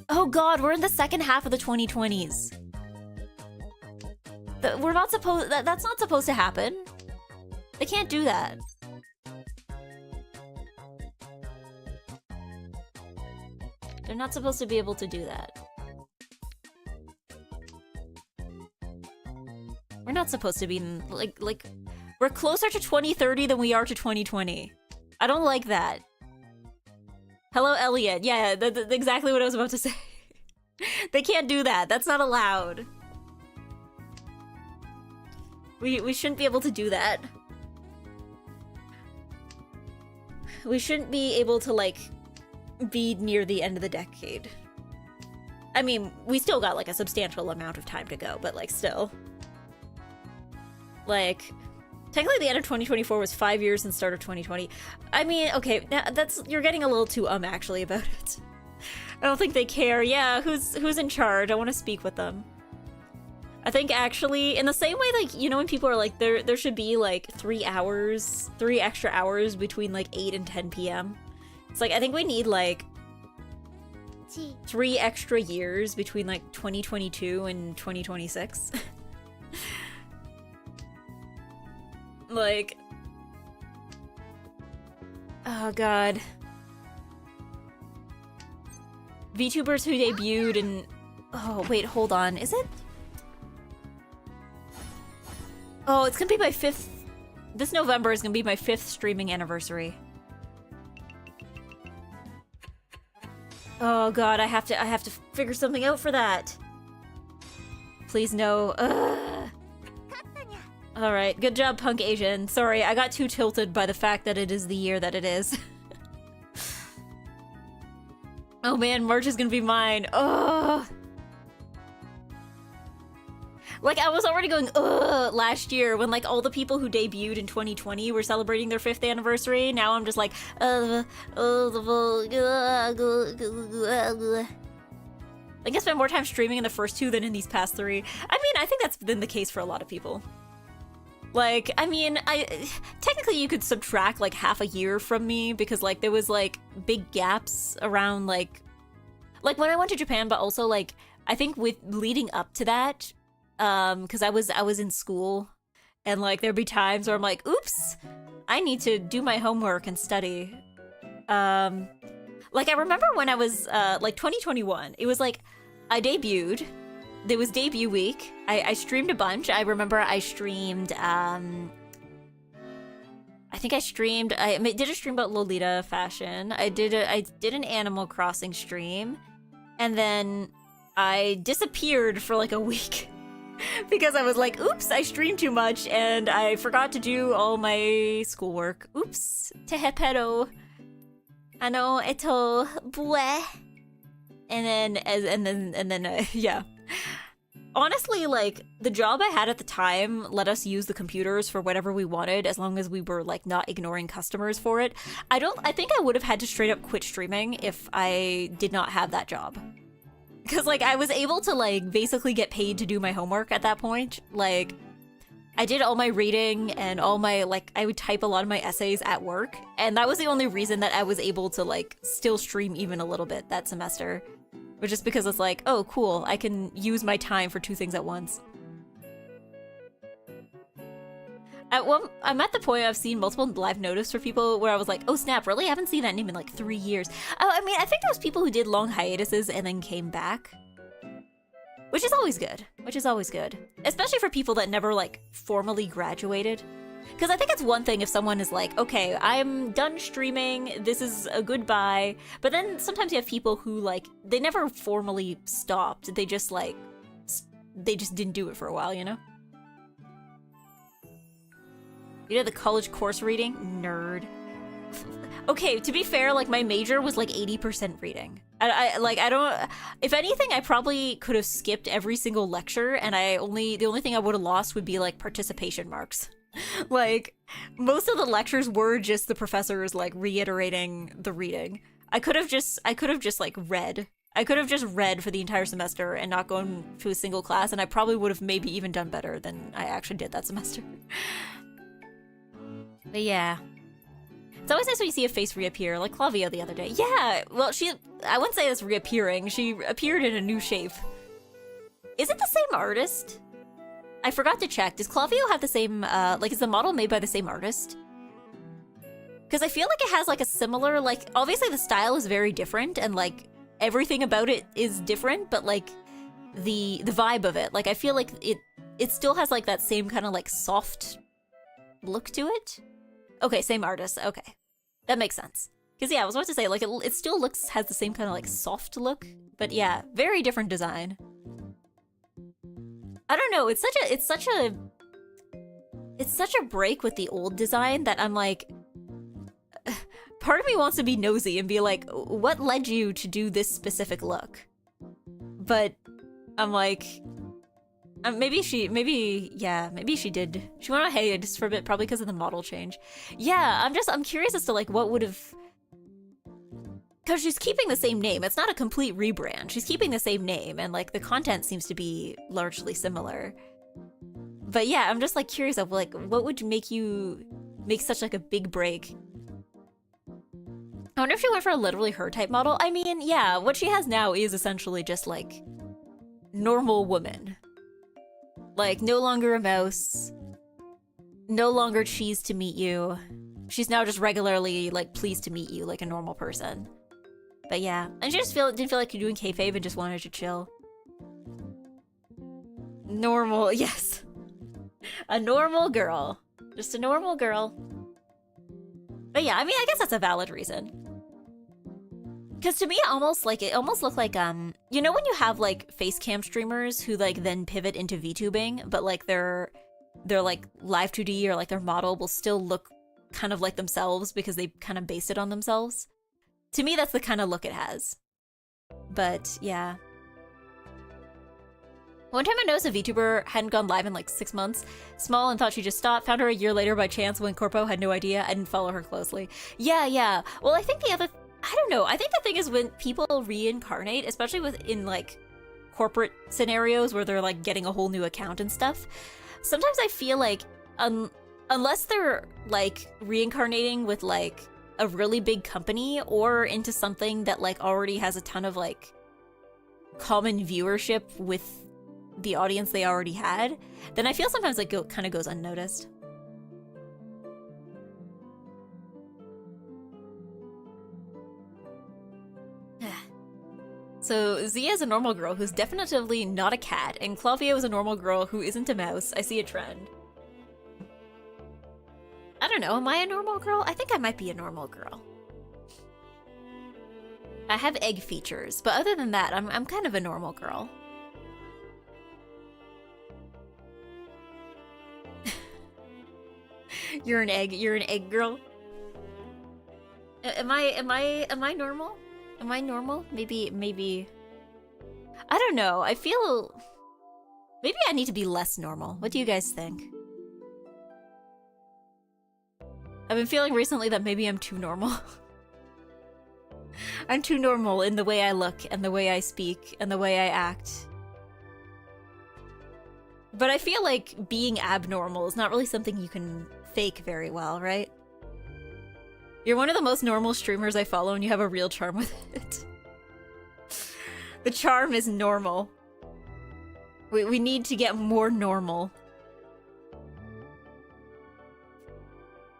Oh god, we're in the second half of the 2020s. We're not supposed. That's not supposed to happen. They can't do that. They're not supposed to be able to do that. We're not supposed to be in, like we're closer to 2030 than we are to 2020. I don't like that. Hello, Elliot. Yeah, that's exactly what I was about to say. They can't do that. That's not allowed. We shouldn't be able to do that. We shouldn't be able to, like, be near the end of the decade. I mean, we still got, like, a substantial amount of time to go, but, like, still. Like, technically the end of 2024 was 5 years since start of 2020. I mean, okay, now you're getting a little too actually about it. I don't think they care. Yeah, who's in charge? I want to speak with them. I think actually, in the same way, like, you know, when people are like, there should be like 3 extra hours between like 8 and 10 p.m. It's like, I think we need like 3 extra years between like 2022 and 2026. Like, oh god. VTubers who debuted and, oh wait, hold on, is it? Oh, it's gonna be my 5th. This November is gonna be my 5th streaming anniversary. Oh god, I have to figure something out for that. Please no. Ugh. Alright, good job, Punk Asian. Sorry, I got too tilted by the fact that it is the year that it is. Oh man, March is gonna be mine. Ugh. Like, I was already going, ugh, last year when, like, all the people who debuted in 2020 were celebrating their 5th anniversary. Now I'm just like, I think I spent more time streaming in the first 2 than in these past 3. I mean, I think that's been the case for a lot of people. Like, I mean, technically you could subtract, like, half a year from me because, like, there was, like, big gaps around, like when I went to Japan, but also, like, I think with leading up to that, because I was in school, and, like, there'd be times where I'm like, oops, I need to do my homework and study. Like, I remember when I was, like, 2021, it was, like, I debuted, there was debut week, I streamed a bunch. I remember I streamed, I think I did a stream about Lolita fashion. I did an Animal Crossing stream, and then I disappeared for, like, a week. Because I was like, oops, I streamed too much and I forgot to do all my schoolwork. Oops, tehepero. Ano, eto, bleh. And then, yeah. Honestly, like, the job I had at the time let us use the computers for whatever we wanted as long as we were, like, not ignoring customers for it. I think I would have had to straight up quit streaming if I did not have that job. Because, like, I was able to, like, basically get paid to do my homework at that point. Like, I did all my reading and all my, like, I would type a lot of my essays at work. And that was the only reason that I was able to, like, still stream even a little bit that semester. But just because it's like, oh, cool, I can use my time for 2 things at once. I'm at the point I've seen multiple live notice for people where I was like, oh snap, really? I haven't seen that name in like 3 years. Oh, I mean, I think there was people who did long hiatuses and then came back. Which is always good. Especially for people that never, like, formally graduated. Because I think it's one thing if someone is like, okay, I'm done streaming, this is a goodbye. But then sometimes you have people who, like, they never formally stopped. They just, like, they just didn't do it for a while, you know? You did the college course reading? Nerd. Okay, to be fair, like, my major was like 80% reading. I don't, if anything, I probably could have skipped every single lecture and the only thing I would have lost would be, like, participation marks. Like, most of the lectures were just the professors, like, reiterating the reading. I could have just like read. I could have just read for the entire semester and not gone to a single class, and I probably would have maybe even done better than I actually did that semester. But yeah. It's always nice when you see a face reappear, like Clavio the other day. Yeah, well, I wouldn't say it's reappearing. She appeared in a new shape. Is it the same artist? I forgot to check. Does Clavio have the same, like, is the model made by the same artist? Because I feel like it has, like, a similar, like, obviously the style is very different, and, like, everything about it is different, but, like, the vibe of it, like, I feel like it still has, like, that same kind of, like, soft look to it. Okay, same artist. Okay, that makes sense. Because, yeah, I was about to say, like, it still has the same kind of, like, soft look, but yeah, very different design. I don't know, it's such a break with the old design that I'm like, part of me wants to be nosy and be like, what led you to do this specific look? But I'm like, maybe she did. She went on hiatus for a bit, probably because of the model change. Yeah, I'm curious as to, like, what would have, because she's keeping the same name. It's not a complete rebrand. She's keeping the same name, and, like, the content seems to be largely similar. But yeah, I'm just, like, curious of, like, what would make you make such, like, a big break? I wonder if she went for a literally her type model. I mean, yeah, what she has now is essentially just, like, normal woman. Like, no longer a mouse. No longer cheese to meet you. She's now just regularly, like, pleased to meet you like a normal person. But yeah, and she just didn't feel like doing kayfabe and just wanted to chill. Normal, yes. A normal girl. Just a normal girl. But yeah, I mean, I guess that's a valid reason. Because to me, it almost looked like, you know when you have, like, face cam streamers who, like, then pivot into VTubing, but, like, their like, live 2D or, like, their model will still look kind of like themselves because they kind of base it on themselves? To me, that's the kind of look it has. But, yeah. One time I noticed a VTuber hadn't gone live in like 6 months. Small and thought she just stopped. Found her a year later by chance when Corpo had no idea. I didn't follow her closely. Yeah. Well, I think the other... I don't know. I think the thing is when people reincarnate, especially within like corporate scenarios where they're like getting a whole new account and stuff, sometimes I feel like unless they're like reincarnating with like a really big company or into something that like already has a ton of like common viewership with the audience they already had, then I feel sometimes like it kind of goes unnoticed. So Zia is a normal girl who's definitively not a cat, and Clavia is a normal girl who isn't a mouse. I see a trend. I don't know, am I a normal girl? I think I might be a normal girl. I have egg features, but other than that, I'm kind of a normal girl. You're an egg girl? Am I normal? Am I normal? Maybe. I don't know. I feel... Maybe I need to be less normal. What do you guys think? I've been feeling recently that maybe I'm too normal. I'm too normal in the way I look, and the way I speak, and the way I act. But I feel like being abnormal is not really something you can fake very well, right? You're one of the most normal streamers I follow and you have a real charm with it. The charm is normal. We need to get more normal.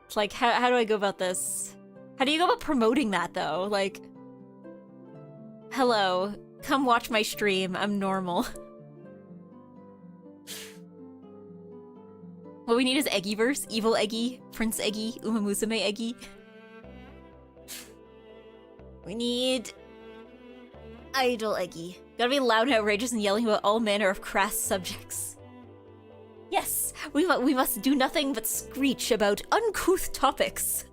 It's like, how do I go about this? How do you go about promoting that, though? Like, hello, come watch my stream, I'm normal. What we need is Eggyverse, Evil Eggy, Prince Eggy, Umamusume Eggy. We need... Idol Eggy. Gotta be loud and outrageous and yelling about all manner of crass subjects. Yes, we must do nothing but screech about uncouth topics.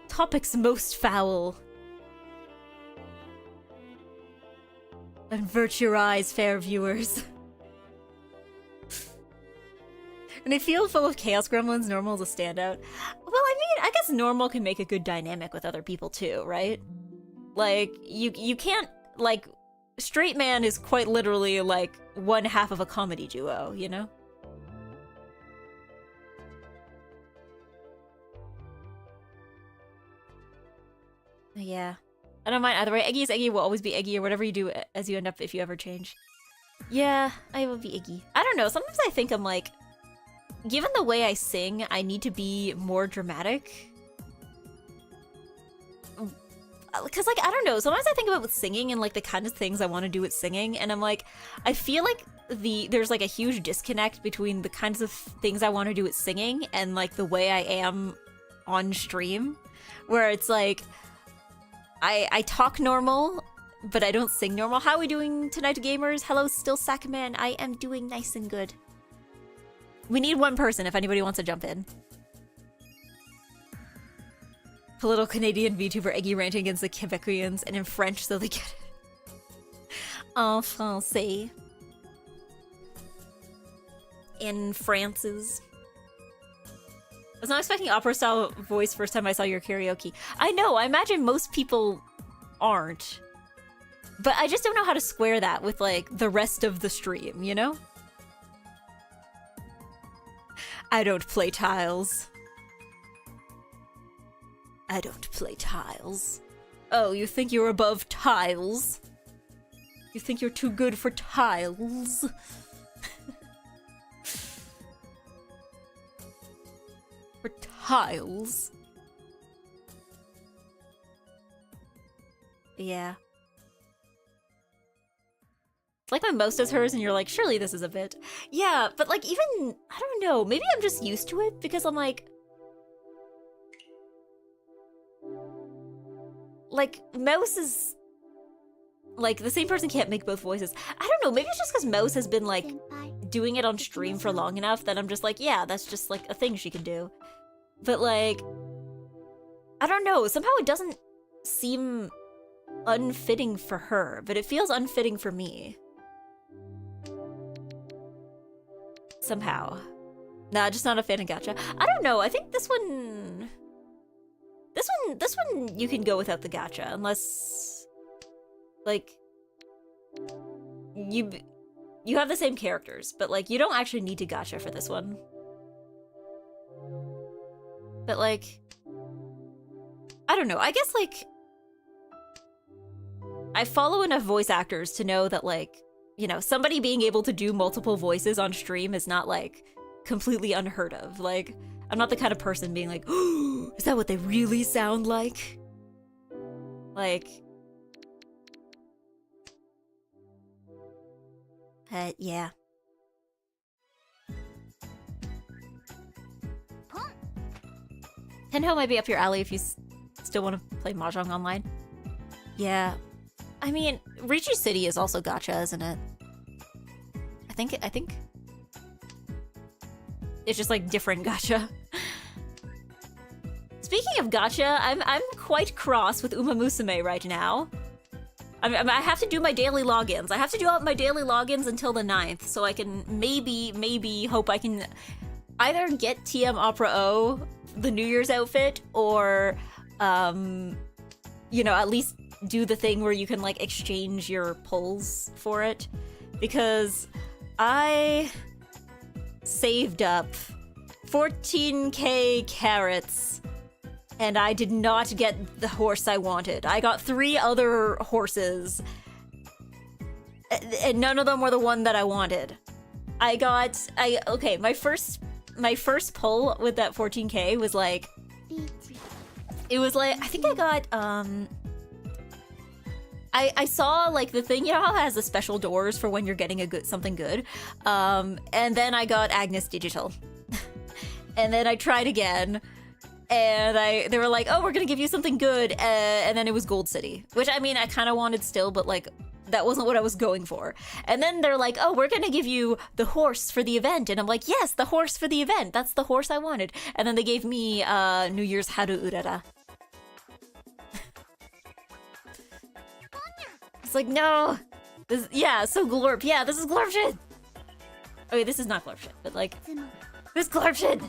Topics most foul. Avert your eyes, fair viewers. And I feel full of chaos gremlins, normal is a standout. Well, I mean, I guess normal can make a good dynamic with other people too, right? Like, you can't, like, straight man is quite literally, like, one half of a comedy duo, you know? Yeah. I don't mind either way. Eggy is Eggy, will always be Eggy, or whatever you do as you end up if you ever change. Yeah, I will be Eggy. I don't know, sometimes I think I'm like, given the way I sing, I need to be more dramatic. Because, like, I don't know, sometimes I think about with singing and, like, the kind of things I want to do with singing, and I'm like, I feel like there's, like, a huge disconnect between the kinds of things I want to do with singing and, like, the way I am on stream, where it's like, I talk normal, but I don't sing normal. How are we doing tonight, gamers? Hello, still Sackman. I am doing nice and good. We need one person if anybody wants to jump in. Political Canadian VTuber Eggy ranting against the Quebecians and in French so they get it. En français. In France's. I was not expecting opera-style voice first time I saw your karaoke. I know, I imagine most people aren't. But I just don't know how to square that with, like, the rest of the stream, you know? I don't play tiles. I don't play tiles. Oh, you think you're above tiles? You think you're too good for tiles? For tiles? Yeah. It's like when Mouse does hers and you're like, surely this is a bit. Yeah, but like even, I don't know, maybe I'm just used to it because I'm like Mouse is like the same person can't make both voices. I don't know, maybe it's just because Mouse has been like doing it on stream for long enough that I'm just like, yeah, that's just like a thing she can do. But like, I don't know, somehow it doesn't seem unfitting for her, but it feels unfitting for me. Somehow. Nah, just not a fan of gacha. I don't know, I think this one you can go without the gacha, unless like you have the same characters, but like you don't actually need to gacha for this one. But like, I don't know, I guess like I follow enough voice actors to know that like, you know, somebody being able to do multiple voices on stream is not like completely unheard of. Like, I'm not the kind of person being like, oh, is that what they really sound like? Like, yeah. Tenho might be up your alley if you still want to play Mahjong online. Yeah. I mean, Richi City is also gacha, isn't it? I think it's just like different gacha. Speaking of gacha, I'm quite cross with Uma Musume right now. I have to do my daily logins. I have to do all my daily logins until the 9th, so I can maybe hope I can either get TM Opera O, the New Year's outfit, or you know, at least do the thing where you can like exchange your pulls for it, because I saved up 14k carrots and I did not get the horse I wanted. I got 3 other horses and none of them were the one that I wanted. Okay, my first pull with that 14k was like, it was like, I think I got I saw like the thing, you know how it has the special doors for when you're getting something good, and then I got Agnes Digital. And then I tried again, and they were like, oh, we're gonna give you something good, and then it was Gold City, which I mean I kind of wanted still, but like that wasn't what I was going for. And then they're like, oh, we're gonna give you the horse for the event, and I'm like, yes, the horse for the event, that's the horse I wanted. And then they gave me New Year's Haru Urara. It's like, no, this, yeah, so glorp, yeah, this is glorp shit. Okay, this is not glorp shit, but like, this is glorp shit.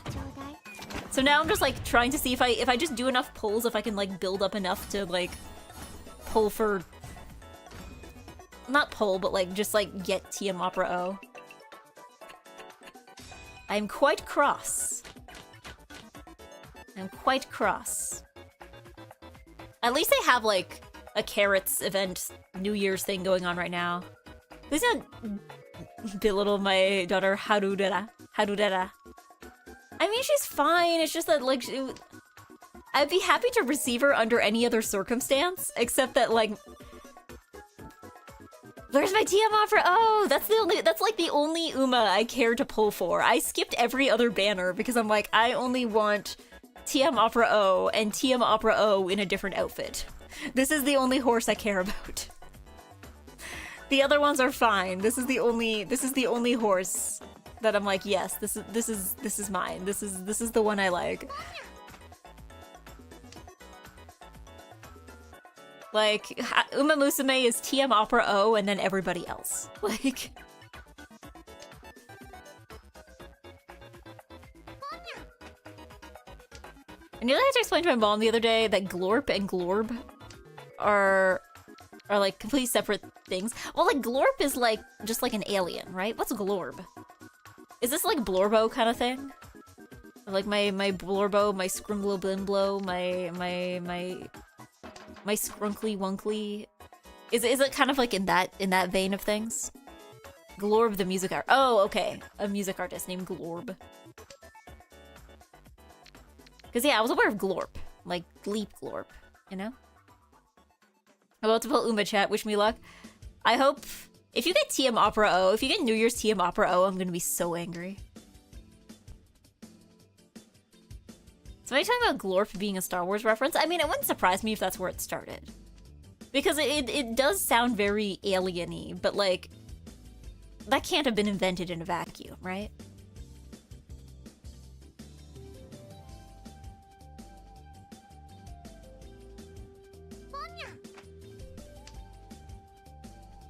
So now I'm just like trying to see if I just do enough pulls, if I can like build up enough to like pull for, not pull, but like just like get TM Opera O. I'm quite cross. I'm quite cross. At least they have like a carrots event New Year's thing going on right now. Please don't belittle my daughter Harurera. I mean, she's fine, it's just that like I'd be happy to receive her under any other circumstance, except that like, where's my TM Opera? Oh, that's like the only Uma I care to pull for. I skipped every other banner because I'm like, I only want TM Opera O and TM Opera O in a different outfit. This is the only horse I care about. The other ones are fine. This is the only horse that I'm like, yes, this is mine. This is the one I like. Like, Uma Musume is TM Opera O and then everybody else. Like, I nearly had to explain to my mom the other day that glorp and glorb are like completely separate things. Well, like glorp is like just like an alien, right? What's glorb? Is this like blorbo kind of thing? Like my blorbo, my scrumblo blimblo, my scrunkly wunkly. Is it kind of like in that vein of things? Glorb the music art. Oh, okay, a music artist named Glorb. Because yeah, I was aware of glorp, like Gleep glorp, you know. About to pull Uma chat. Wish me luck. I hope If you get TM Opera O, if you get New Year's TM Opera O, I'm gonna be so angry. Somebody talking about Glorp being a Star Wars reference? I mean, it wouldn't surprise me if that's where it started. Because it does sound very alien-y, but like, that can't have been invented in a vacuum, right?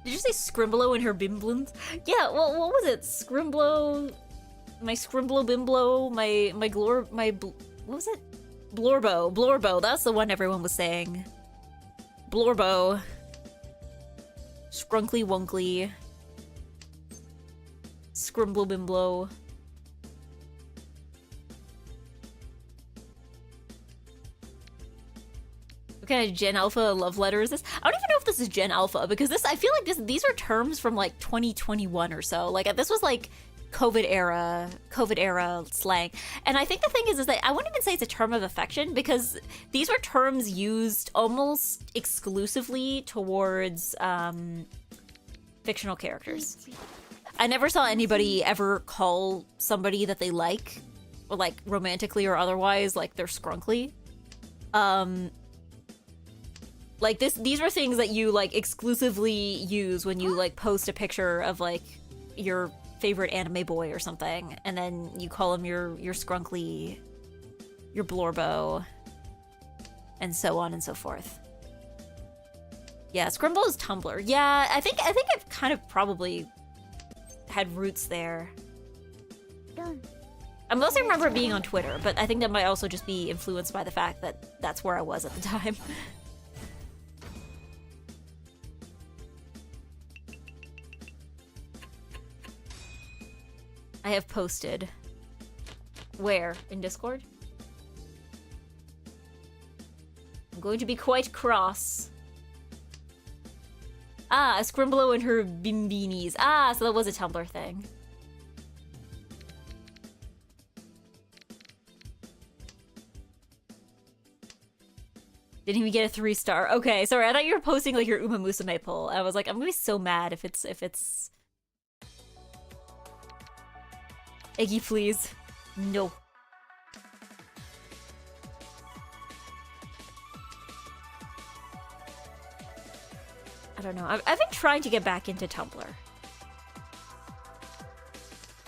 Did you say Scrimblow and her Bimblins? Yeah, well, what was it? Scrimblow, my Scrimblow Bimblow, what was it? Blorbo, that's the one everyone was saying. Blorbo. Scrunkly Wunkly. Scrimblow Bimblow. What kind of Gen Alpha love letter is this? I don't even know if this is Gen Alpha, because I feel like these are terms from like 2021 or so. Like, this was like COVID era slang. And I think the thing is that I wouldn't even say it's a term of affection, because these were terms used almost exclusively towards fictional characters. I never saw anybody ever call somebody that they like, or like romantically or otherwise, like they're scrunkly. Like these were things that you like exclusively use when you like post a picture of like your favorite anime boy or something, and then you call him your scrunkly, your blorbo, and so on and so forth. Yeah, Scrimble is Tumblr. Yeah, I think I've kind of probably had roots there. Done. I mostly remember it being on Twitter, but I think that might also just be influenced by the fact that that's where I was at the time. I have posted. Where? In Discord? I'm going to be quite cross. Ah, Scrimblow and her bimbinis. Ah, so that was a Tumblr thing. Didn't even get a 3-star. Okay, sorry, I thought you were posting like your Uma Musume poll. I was like, I'm gonna be so mad if it's Eggy, please. No. I don't know. I've been trying to get back into Tumblr.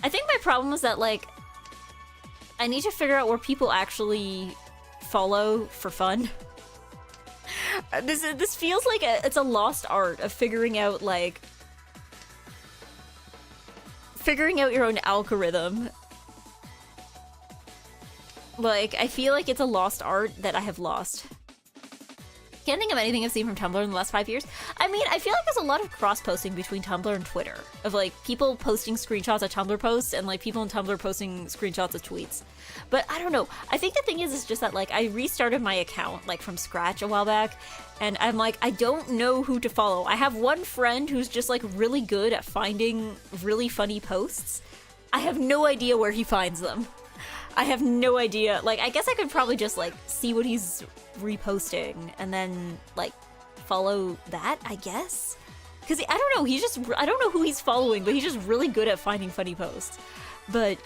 I think my problem is that, like, I need to figure out where people actually follow for fun. This feels like it's a lost art of figuring out, like, figuring out your own algorithm. Like, I feel like it's a lost art that I have lost. Can't think of anything I've seen from Tumblr in the last 5 years. I mean, I feel like there's a lot of cross-posting between Tumblr and Twitter. Of, like, people posting screenshots of Tumblr posts and, like, people on Tumblr posting screenshots of tweets. But I don't know. I think the thing is just that, like, I restarted my account, like, from scratch a while back. And I'm like, I don't know who to follow. I have one friend who's just, like, really good at finding really funny posts. I have no idea where he finds them. I have no idea. Like, I guess I could probably just, like, see what he's reposting and then, like, follow that, I guess? Because, I don't know, I don't know who he's following, but he's just really good at finding funny posts. But,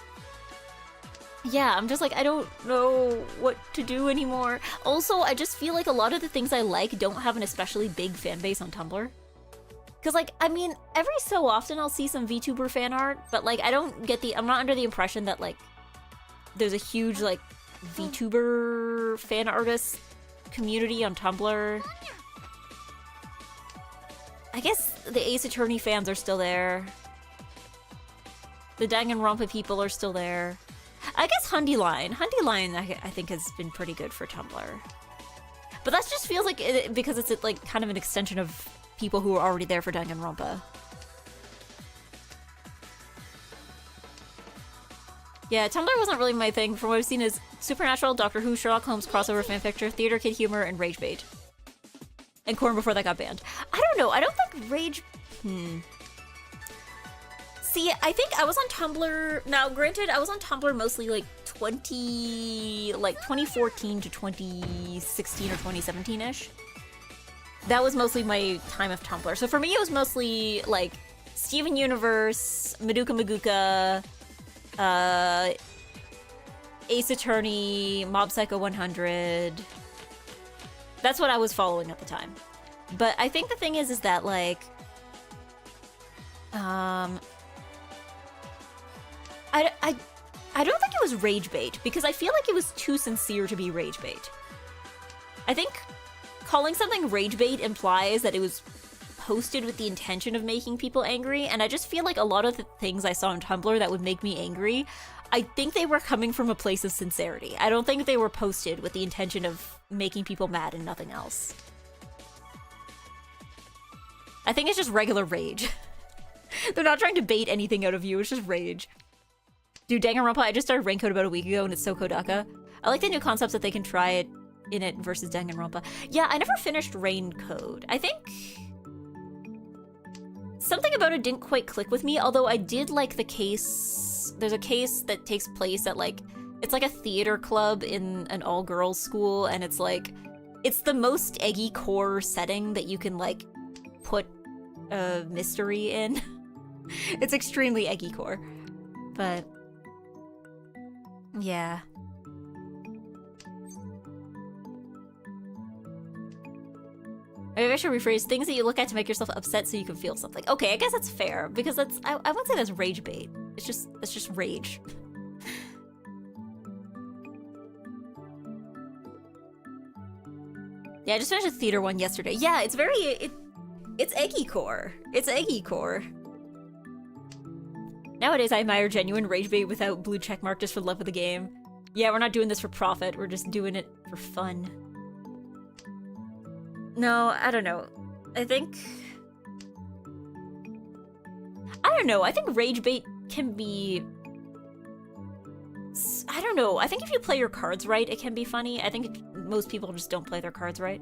yeah, I'm just like, I don't know what to do anymore. Also, I just feel like a lot of the things I like don't have an especially big fan base on Tumblr. Because, like, I mean, every so often I'll see some VTuber fan art, but, like, I'm not under the impression that, like, there's a huge, like, VTuber fan artist community on Tumblr. I guess the Ace Attorney fans are still there. The Danganronpa people are still there. I guess Hundyline, I think has been pretty good for Tumblr. But that just feels like, because it's like kind of an extension of people who are already there for Danganronpa. Yeah, Tumblr wasn't really my thing. From what I've seen is Supernatural, Doctor Who, Sherlock Holmes, crossover fanfiction, theater kid humor, and rage bait. And Korn before that got banned. I don't know, I don't think rage... See, I think I was on Tumblr... Now, granted, I was on Tumblr mostly, like, 2014 to 2016 or 2017-ish. That was mostly my time of Tumblr. So for me, it was mostly, like, Steven Universe, Madoka Maguka, Ace Attorney, Mob Psycho 100. That's what I was following at the time. But I think the thing is that, like, I don't think it was rage bait, because I feel like it was too sincere to be rage bait. I think calling something rage bait implies that it was posted with the intention of making people angry, and I just feel like a lot of the things I saw on Tumblr that would make me angry, I think they were coming from a place of sincerity. I don't think they were posted with the intention of making people mad and nothing else. I think it's just regular rage. They're not trying to bait anything out of you, it's just rage. Dude, Danganronpa, I just started Raincoat about a week ago and it's so Kodaka. I like the new concepts that they can try it in it versus Danganronpa. Yeah, I never finished Raincoat. I think something about it didn't quite click with me, although I did like the case. There's a case that takes place at, like, it's like a theater club in an all-girls school, and it's like, it's the most eggy core setting that you can, like, put a mystery in. It's extremely eggy core. But yeah. Maybe I should rephrase things that you look at to make yourself upset so you can feel something. Okay, I guess that's fair, because that's I wouldn't say that's rage bait. It's just rage. Yeah, I just finished a theater one yesterday. Yeah, it's very it's eggy core. It's eggy core. Nowadays I admire genuine rage bait without blue checkmark just for love of the game. Yeah, we're not doing this for profit, we're just doing it for fun. No, I don't know. I don't know. I think rage bait can be... I don't know. I think if you play your cards right, it can be funny. I think most people just don't play their cards right.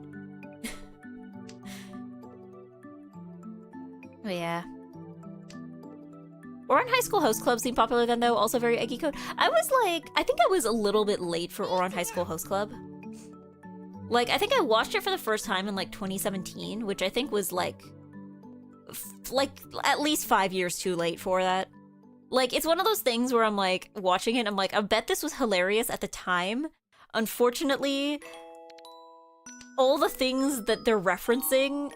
Oh, yeah. Ouran High School Host Club seemed popular then, though. Also very eggy code. I think I was a little bit late for Ouran High School Host Club. Like, I think I watched it for the first time in, like, 2017, which I think was, like, at least 5 years too late for that. Like, it's one of those things where I'm, like, watching it, and I'm like, I bet this was hilarious at the time. Unfortunately, all the things that they're referencing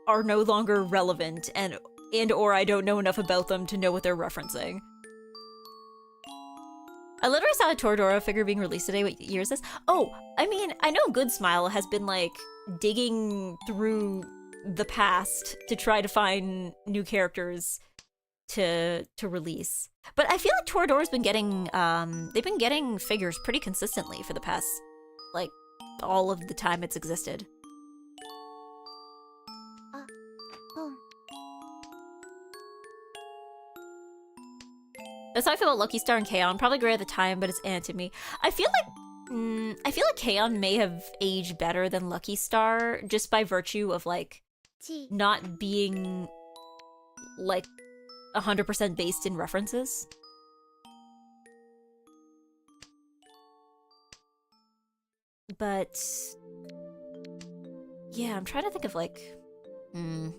are no longer relevant, and or I don't know enough about them to know what they're referencing. I literally saw a Toradora figure being released today. What year is this? Oh, I mean, I know Good Smile has been, like, digging through the past to try to find new characters to release. But I feel like Toradora's been getting, they've been getting figures pretty consistently for the past, like, all of the time it's existed. That's how I feel about Lucky Star and K-On! Probably great at the time, but it's to me. I feel like K-On! May have aged better than Lucky Star just by virtue of, like, not being, like, 100% based in references. But yeah, I'm trying to think of, like, trying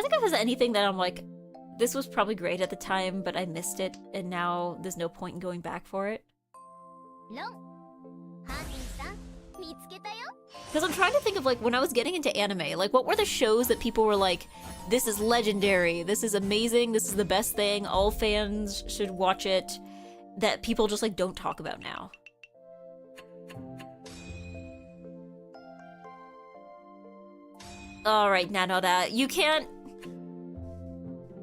to think if there's anything that I'm like, this was probably great at the time, but I missed it, and now there's no point in going back for it. Because I'm trying to think of, like, when I was getting into anime, like, what were the shows that people were like, this is legendary, this is amazing, this is the best thing, all fans should watch it, that people just, like, don't talk about now? Alright, Nano, that you can't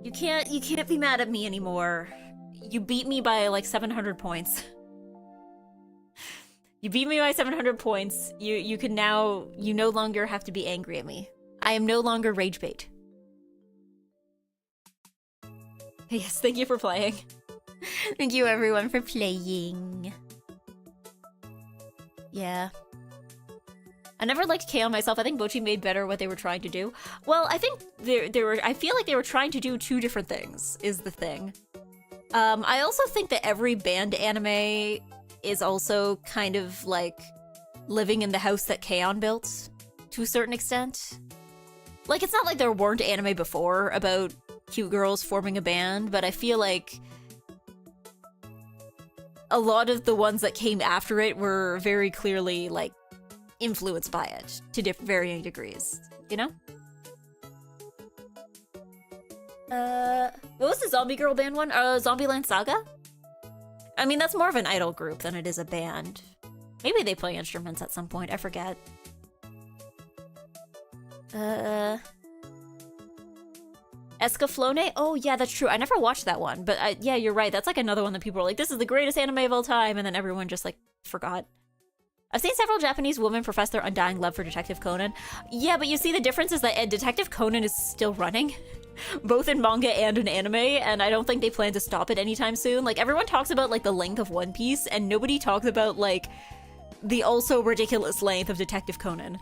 be mad at me anymore. You beat me by, like, 700 points. You beat me by 700 points. You can now, you no longer have to be angry at me. I am no longer rage bait. Yes, thank you for playing. Thank you everyone for playing. Yeah. I never liked K-On! Myself. I think Bochi made better what they were trying to do. Well, I think I feel like they were trying to do two different things, is the thing. I also think that every banned anime is also kind of like living in the house that K-On! Built, to a certain extent. Like, it's not like there weren't anime before about cute girls forming a band, but I feel like a lot of the ones that came after it were very clearly, like, influenced by it to varying degrees, you know? What was the Zombie Girl band one? Zombieland Saga? I mean, that's more of an idol group than it is a band. Maybe they play instruments at some point, I forget. Escaflowne? Oh, yeah, that's true. I never watched that one, but yeah, you're right. That's like another one that people are like, this is the greatest anime of all time, and then everyone just, like, forgot. I've seen several Japanese women profess their undying love for Detective Conan. Yeah, but you see the difference is that Detective Conan is still running, both in manga and in anime, and I don't think they plan to stop it anytime soon. Like, everyone talks about, like, the length of One Piece, and nobody talks about, like, the also ridiculous length of Detective Conan.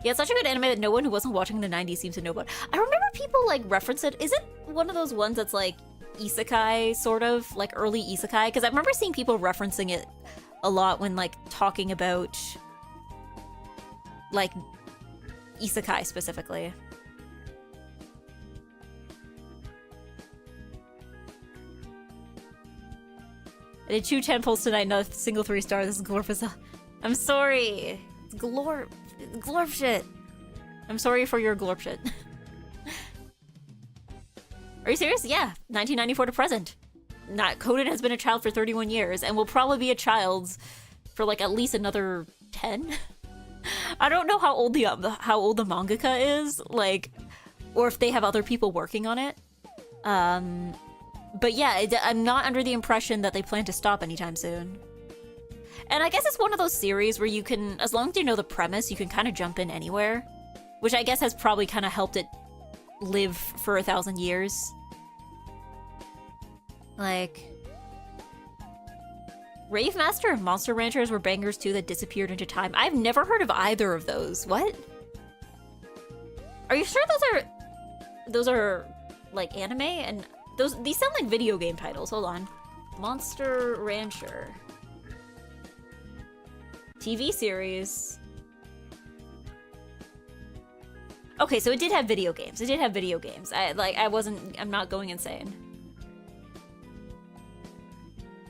Yeah, it's such a good anime that no one who wasn't watching in the 90s seems to know about. I remember people, like, reference it. Is it one of those ones that's, like, isekai, sort of? Like, early isekai? Because I remember seeing people referencing it a lot when, like, talking about, like, isekai specifically. I did 2 temples tonight, not a single 3 star. This is glorp. I'm sorry. It's glorp shit. I'm sorry for your glorp shit. Are you serious? Yeah, 1994 to present. Conan has been a child for 31 years and will probably be a child for like at least another 10. I don't know how old the mangaka is, like, or if they have other people working on it. But yeah, I'm not under the impression that they plan to stop anytime soon. And I guess it's one of those series where you can, as long as you know the premise, you can kind of jump in anywhere. Which I guess has probably kind of helped it live for 1,000 years. Like, Rave Master and Monster Ranchers were bangers too that disappeared into time. I've never heard of either of those. What? Are you sure those are like anime? And these sound like video game titles. Hold on. Monster Rancher. TV series. Okay, so it did have video games. I'm not going insane.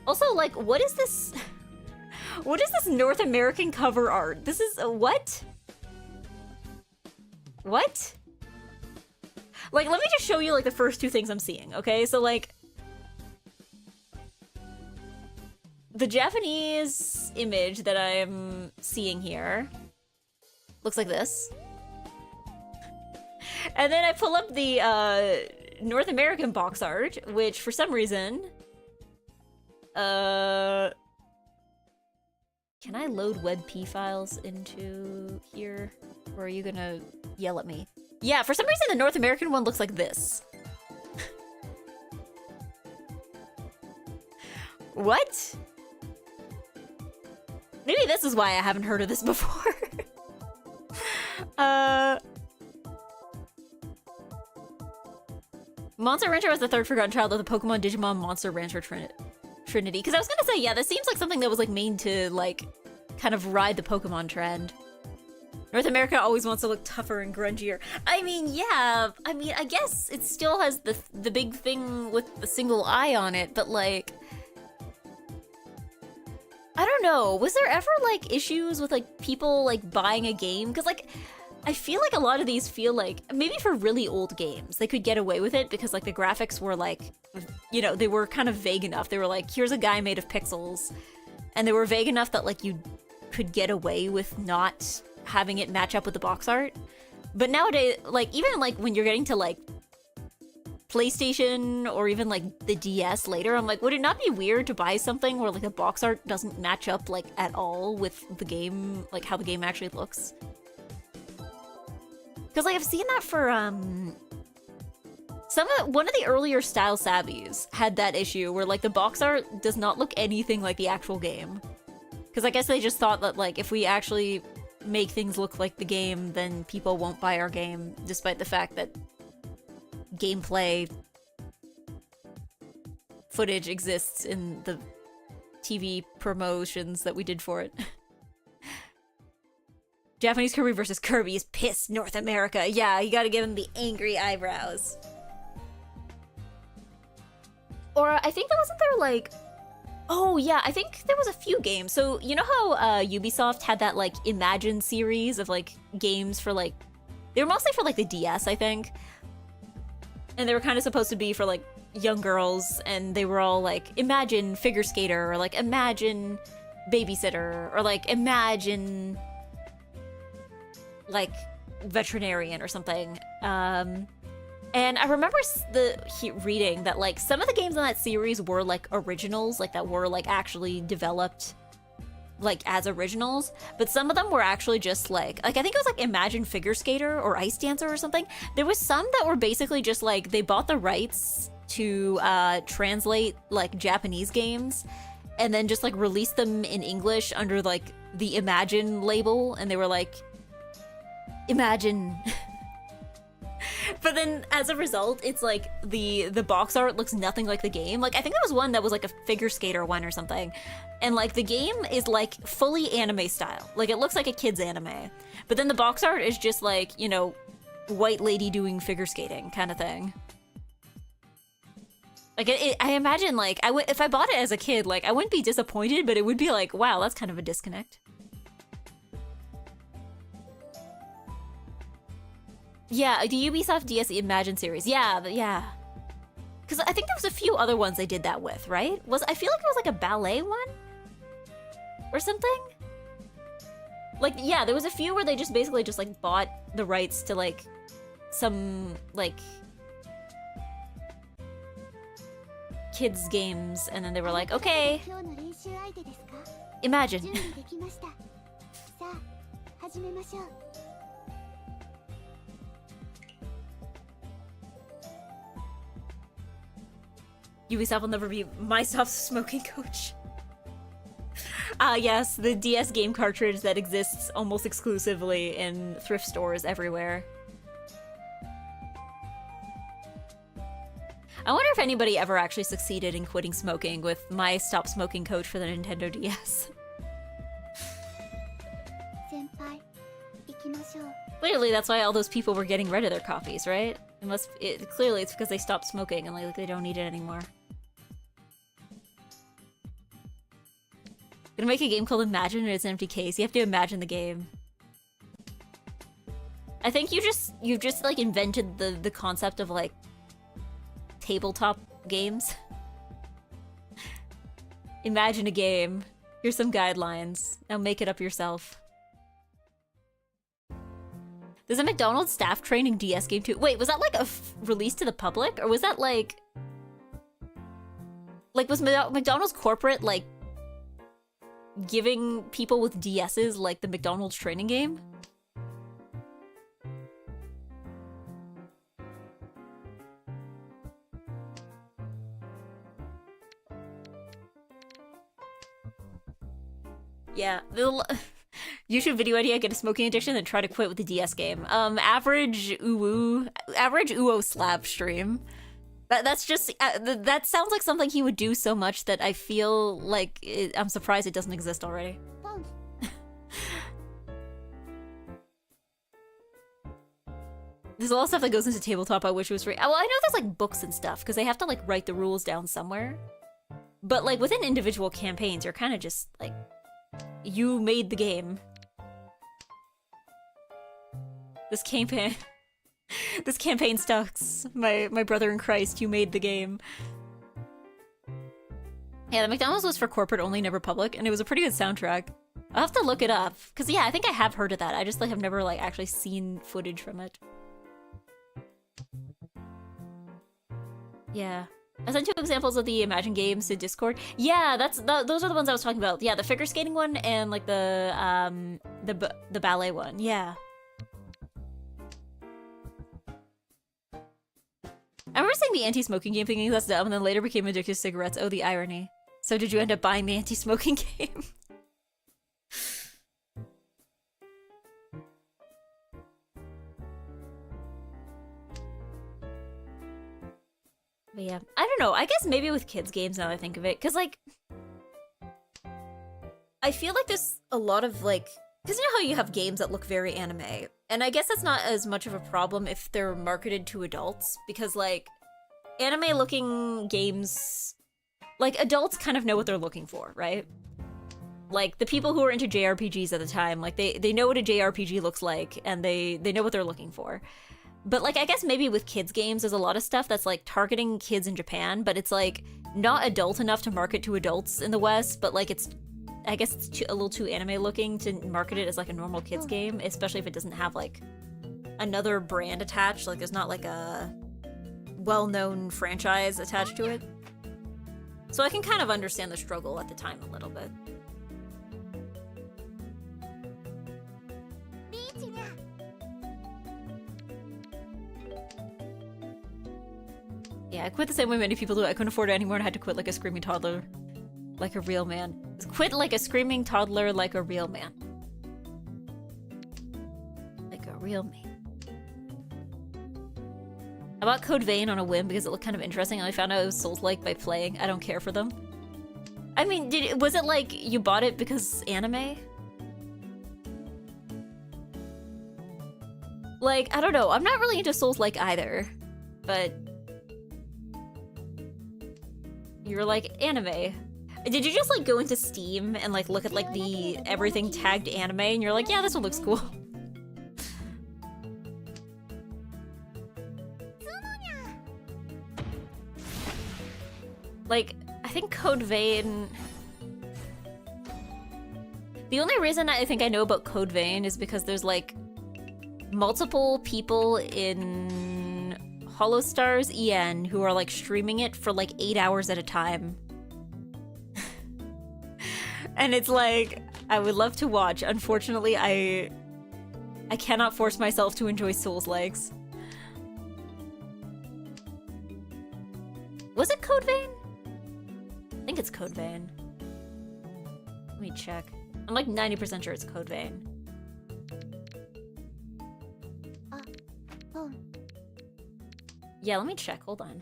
Also, like, what is this? What is this North American cover art? This is what? What? Like, let me just show you like the first 2 things I'm seeing, okay? So like, the Japanese image that I'm seeing here looks like this. And then I pull up the North American box art, which for some reason, can I load WebP files into here? Or are you gonna yell at me? Yeah, for some reason the North American one looks like this. What? Maybe this is why I haven't heard of this before. Monster Rancher was the 3rd forgotten child of the Pokemon Digimon Monster Rancher Trinity. Because I was gonna say, yeah, this seems like something that was like made to like kind of ride the Pokemon trend. North America always wants to look tougher and grungier. I mean, yeah, I guess it still has the big thing with the single eye on it, but like, I don't know. Was there ever like issues with like people like buying a game? Because like, I feel like a lot of these feel like, maybe for really old games, they could get away with it because like the graphics were like, you know, they were kind of vague enough. They were like, here's a guy made of pixels. And they were vague enough that like you could get away with not having it match up with the box art. But nowadays, like even like when you're getting to like PlayStation or even like the DS later, I'm like, would it not be weird to buy something where like the box art doesn't match up like at all with the game, like how the game actually looks? Because like I've seen that for one of the earlier Style Savvies had that issue where like the box art does not look anything like the actual game. Because I guess they just thought that like if we actually make things look like the game, then people won't buy our game, despite the fact that gameplay footage exists in the TV promotions that we did for it. Japanese Kirby versus Kirby is pissed North America. Yeah, you gotta give him the angry eyebrows. Or I think there wasn't there like... Oh yeah, I think there was a few games. So you know how Ubisoft had that like Imagine series of like games for like... They were mostly for like the DS, I think. And they were kind of supposed to be for like young girls, and they were all like Imagine Figure Skater, or like Imagine Babysitter, or like Imagine like Veterinarian or something. And I remember reading that like some of the games on that series were like originals, like that were like actually developed like as originals, but some of them were actually just like I think it was like Imagine Figure Skater or Ice Dancer or something. There was some that were basically just like they bought the rights to translate like Japanese games and then just like release them in English under like the Imagine label, and they were like Imagine. But then as a result, it's like the box art looks nothing like the game. Like I think there was one that was like a figure skater one or something, and like the game is like fully anime style, like it looks like a kid's anime, but then the box art is just like, you know, white lady doing figure skating kind of thing. Like I imagine like if I bought it as a kid, like I wouldn't be disappointed, but it would be like, wow, that's kind of a disconnect. Yeah, the Ubisoft DS Imagine series. Yeah, yeah. Because I think there was a few other ones they did that with, right? I feel like it was like a ballet one? Or something? Like, yeah, there was a few where they just basically just like bought the rights to like some like kids games, and then they were like, okay, Imagine. Ubisoft will never be my soft smoking coach. Yes, the DS game cartridge that exists almost exclusively in thrift stores everywhere. I wonder if anybody ever actually succeeded in quitting smoking with my stop smoking coach for the Nintendo DS. Clearly, that's why all those people were getting rid of their copies, right? Clearly, it's because they stopped smoking and like they don't need it anymore. Gonna make a game called Imagine, and it's an empty case. You have to imagine the game. I think you've just like invented the concept of like tabletop games. Imagine a game. Here's some guidelines. Now make it up yourself. There's a McDonald's staff training DS game too. Wait, was that like release to the public, or was that like was McDonald's corporate like giving people with DS's like the McDonald's training game? Yeah, YouTube video idea: get a smoking addiction and try to quit with the DS game. Average uwo slab stream. That's just that sounds like something he would do so much that I feel like I'm surprised it doesn't exist already. There's a lot of stuff that goes into tabletop I wish was free. Well, I know there's like books and stuff because they have to like write the rules down somewhere. But like within individual campaigns, you're kind of just like, you made the game. This campaign sucks. My brother in Christ, you made the game. Yeah, the McDonald's was for corporate only, never public, and it was a pretty good soundtrack. I'll have to look it up, because yeah, I think I have heard of that. I just like have never like actually seen footage from it. Yeah. I sent 2 examples of the Imagine games to Discord. Yeah, those are the ones I was talking about. Yeah, the figure skating one and like the ballet one. Yeah. I remember saying the anti-smoking game thinking that's dumb, and then later became addicted to cigarettes. Oh, the irony. So did you end up buying the anti-smoking game? But yeah, I don't know. I guess maybe with kids games now that I think of it, because like I feel like there's a lot of like Because you know how you have games that look very anime, and I guess that's not as much of a problem if they're marketed to adults, because like anime looking games, like adults kind of know what they're looking for, right? Like the people who were into JRPGs at the time, like they know what a JRPG looks like, and they know what they're looking for. But like I guess maybe with kids games, there's a lot of stuff that's like targeting kids in Japan, but it's like not adult enough to market to adults in the West, but like I guess it's a little too anime looking to market it as like a normal kids game, especially if it doesn't have like another brand attached. Like there's not like a well-known franchise attached to it. So I can kind of understand the struggle at the time a little bit. Yeah, I quit the same way many people do. I couldn't afford it anymore and I had to quit like a screaming toddler. Like a real man. Quit like a screaming toddler like a real man. Like a real man. I bought Code Vein on a whim because it looked kind of interesting and I found out it was Souls-like by playing. I don't care for them. I mean, was it like you bought it because anime? Like, I don't know. I'm not really into Souls-like either. But you're like, anime. Did you just like go into Steam and like look at like the everything tagged anime and you're like, yeah, this one looks cool? Like, I think Code Vein... The only reason I think I know about Code Vein is because there's like multiple people in Hollow Stars EN who are like streaming it for like 8 hours at a time. And it's like, I would love to watch. Unfortunately, I cannot force myself to enjoy Souls-likes. Was it Code Vein? I think it's Code Vein. Let me check. I'm like 90% sure it's Code Vein. Yeah, let me check. Hold on.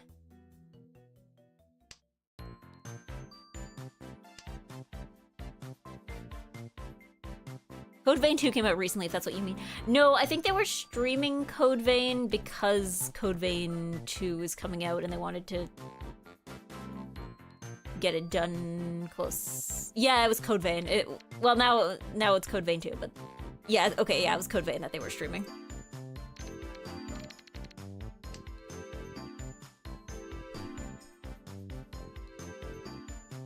Code Vein 2 came out recently, if that's what you mean. No, I think they were streaming Code Vein because Code Vein 2 is coming out and they wanted to get it done close. Yeah, it was Code Vein. Well, now it's Code Vein 2, but yeah, okay, yeah, it was Code Vein that they were streaming.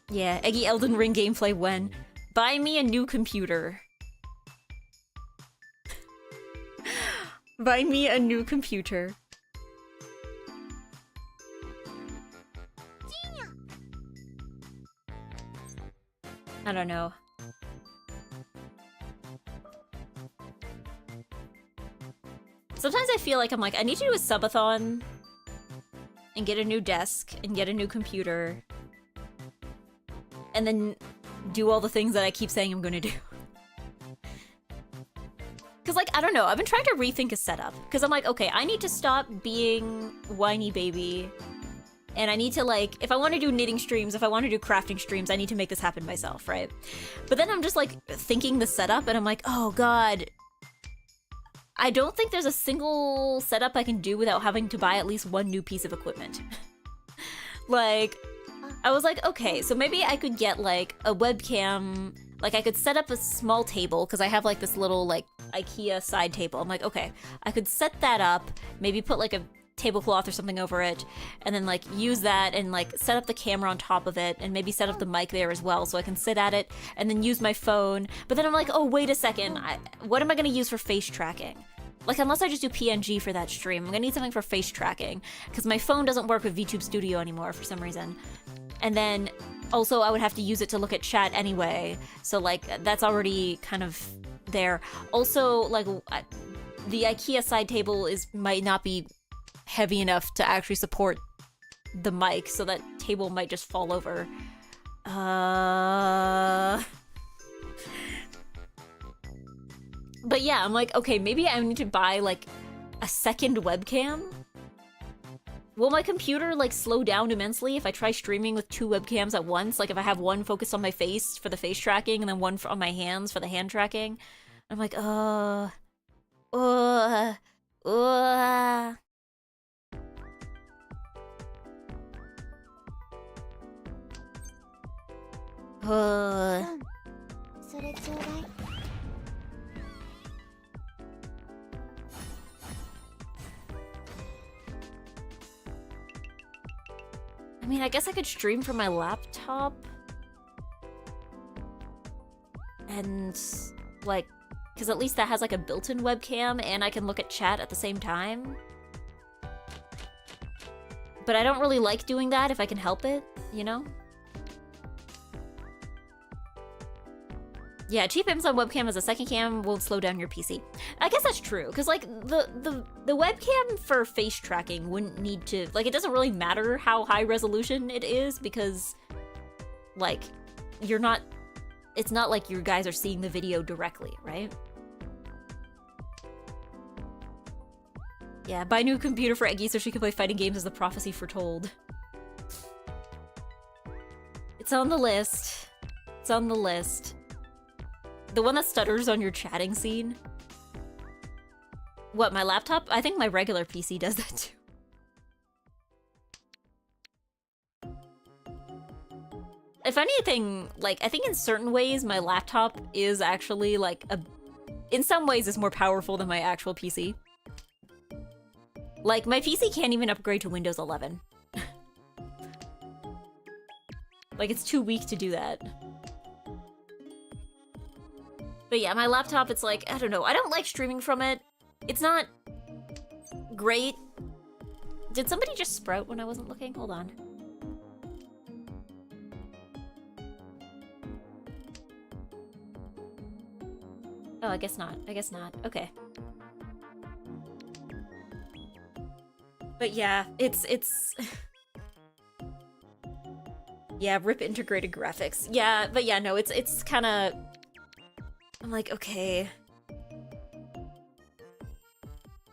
Yeah, Eggy Elden Ring gameplay when? Buy me a new computer. Buy me a new computer. I don't know. Sometimes I feel like I'm like, I need to do a subathon and get a new desk and get a new computer and then do all the things that I keep saying I'm gonna do. Because, like, I don't know, I've been trying to rethink a setup. Because I'm like, okay, I need to stop being whiny baby. And I need to, like, if I want to do knitting streams, if I want to do crafting streams, I need to make this happen myself, right? But then I'm just, like, thinking the setup, and I'm like, oh, God. I don't think there's a single setup I can do without having to buy at least one new piece of equipment. Like, I was like, okay, so maybe I could get, like, a webcam. Like, I could set up a small table, because I have, like, this little, like, IKEA side table. I'm like, okay, I could set that up, maybe put, like, a tablecloth or something over it, and then, like, use that and, like, set up the camera on top of it, and maybe set up the mic there as well, so I can sit at it, and then use my phone. But then I'm like, oh, wait a second, what am I gonna use for face tracking? Like, unless I just do PNG for that stream, I'm gonna need something for face tracking, because my phone doesn't work with VTube Studio anymore for some reason. And then, also, I would have to use it to look at chat anyway, so, like, that's already kind of there. Also, like, the IKEA side table might not be heavy enough to actually support the mic, so that table might just fall over. But yeah, I'm like, okay, maybe I need to buy, like, a second webcam? Will my computer, like, slow down immensely if I try streaming with two webcams at once? Like, if I have one focused on my face for the face tracking and then one on my hands for the hand tracking? I'm like, uh, uh. それちょうだい。 I mean, I guess I could stream from my laptop. And, like, because at least that has, like, a built-in webcam, and I can look at chat at the same time. But I don't really like doing that if I can help it, you know? Yeah, cheap Amazon webcam as a second cam won't slow down your PC. I guess that's true, because, like, the webcam for face tracking wouldn't need to... Like, it doesn't really matter how high resolution it is, because, like, you're not... It's not like you guys are seeing the video directly, right? Yeah, buy a new computer for Eggy so she can play fighting games as the prophecy foretold. It's on the list. It's on the list. The one that stutters on your chatting scene? What, my laptop? I think my regular PC does that too. If anything, like, I think in certain ways my laptop is actually, like, in some ways it's more powerful than my actual PC. Like, my PC can't even upgrade to Windows 11. Like, it's too weak to do that. But yeah, my laptop, it's like, I don't know. I don't like streaming from it. It's not great. Did somebody just sprout when I wasn't looking? Hold on. Oh, I guess not. I guess not. Okay. But yeah, it's... Yeah, rip integrated graphics. Yeah, but yeah, no, it's kind of... I'm like, okay.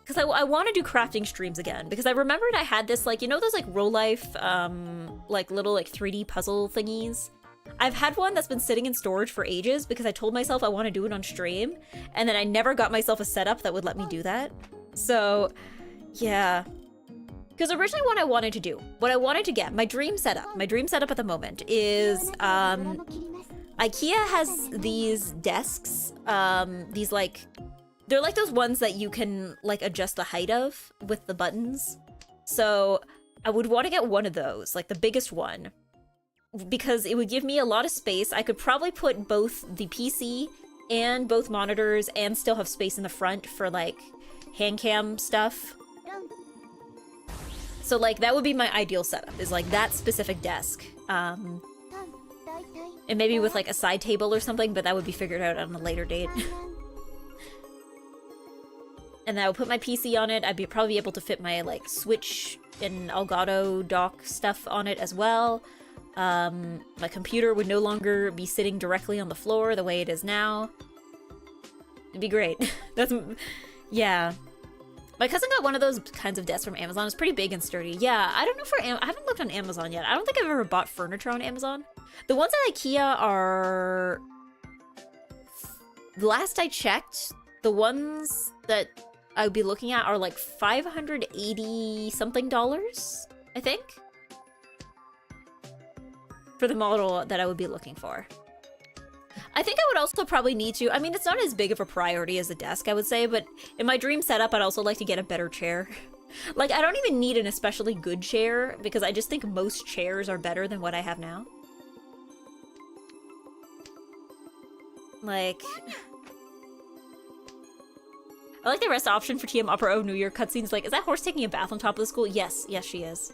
Because I want to do crafting streams again, because I remembered I had this, like, you know those, like, row-life, like, little, like, 3D puzzle thingies? I've had one that's been sitting in storage for ages because I told myself I want to do it on stream, and then I never got myself a setup that would let me do that. So, yeah. Because originally what I wanted to get, my dream setup at the moment is, IKEA has these desks, these like, they're like those ones that you can like adjust the height of with the buttons. So I would want to get one of those, like the biggest one, because it would give me a lot of space. I could probably put both the PC and both monitors and still have space in the front for like hand cam stuff. So like that would be my ideal setup, is like that specific desk. And maybe with like a side table or something, but that would be figured out on a later date. And then I would put my PC on it. I'd probably be able to fit my like Switch and Elgato dock stuff on it as well. My computer would no longer be sitting directly on the floor the way it is now. It'd be great. That's... Yeah. My cousin got one of those kinds of desks from Amazon. It's pretty big and sturdy. Yeah, I don't know I haven't looked on Amazon yet. I don't think I've ever bought furniture on Amazon. The ones at IKEA are... Last I checked, the ones that I would be looking at are like $580 something, I think? For the model that I would be looking for. I think I would also probably need to... I mean, it's not as big of a priority as a desk, I would say, but in my dream setup, I'd also like to get a better chair. Like, I don't even need an especially good chair, because I just think most chairs are better than what I have now. Like... I like the rest option for TM Opera O New Year cutscenes. Like, is that horse taking a bath on top of the school? Yes. Yes, she is.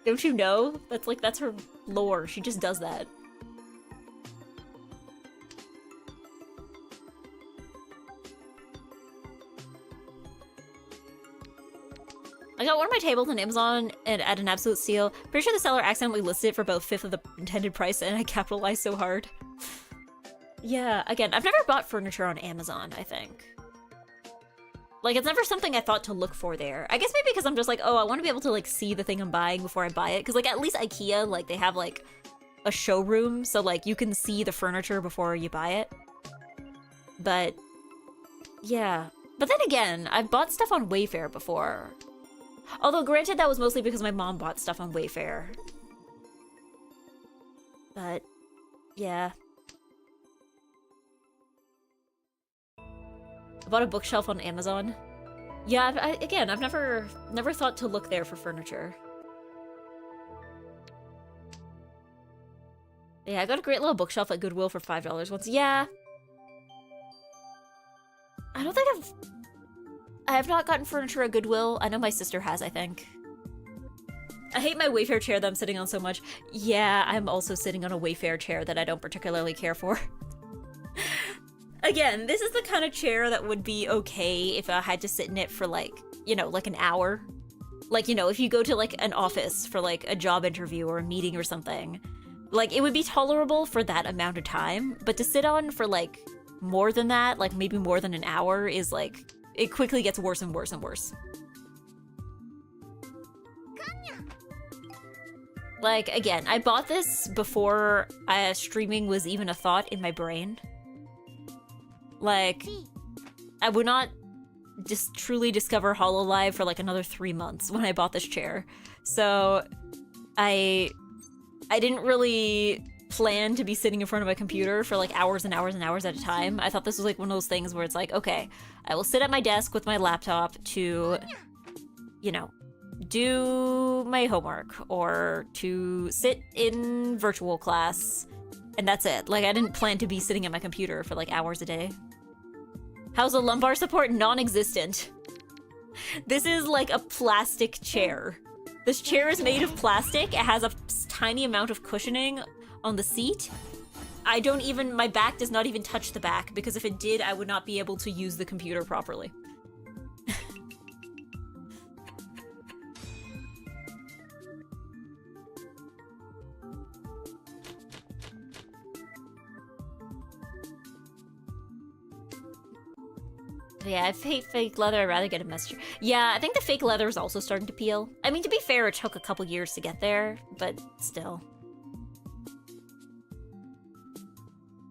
Don't you know? That's her lore. She just does that. I got one of my tables on Amazon and at an absolute steal. Pretty sure the seller accidentally listed it for about 1/5 of the intended price, and I capitalized so hard. Yeah, again, I've never bought furniture on Amazon, I think. Like, it's never something I thought to look for there. I guess maybe because I'm just like, oh, I want to be able to, like, see the thing I'm buying before I buy it. Because, like, at least IKEA, like, they have, like, a showroom, so like you can see the furniture before you buy it. But yeah. But then again, I've bought stuff on Wayfair before. Although granted, that was mostly because my mom bought stuff on Wayfair. But yeah. I bought a bookshelf on Amazon. Yeah, again, I've never thought to look there for furniture. Yeah, I got a great little bookshelf at Goodwill for $5 once. Yeah. I don't think I have not gotten furniture at Goodwill. I know my sister has, I think. I hate my Wayfair chair that I'm sitting on so much. Yeah, I'm also sitting on a Wayfair chair that I don't particularly care for. Again, this is the kind of chair that would be okay if I had to sit in it for like, you know, like an hour. Like, you know, if you go to like an office for like a job interview or a meeting or something. Like, it would be tolerable for that amount of time, but to sit on for like more than that, like maybe more than an hour, is like, it quickly gets worse and worse and worse. Like, again, I bought this before streaming was even a thought in my brain. Like, I would not just truly discover HoloLive for like another 3 months when I bought this chair. So, I didn't really plan to be sitting in front of my computer for like hours and hours and hours at a time. I thought this was like one of those things where it's like, okay, I will sit at my desk with my laptop to, you know, do my homework or to sit in virtual class, and that's it. Like, I didn't plan to be sitting at my computer for like hours a day. How's the lumbar support? Non-existent. This is like a plastic chair. This chair is made of plastic. It has a tiny amount of cushioning on the seat. My back does not even touch the back, because if it did, I would not be able to use the computer properly. Yeah, I hate fake leather. I'd rather get a mesh. Yeah, I think the fake leather is also starting to peel. I mean, to be fair, it took a couple years to get there, but still.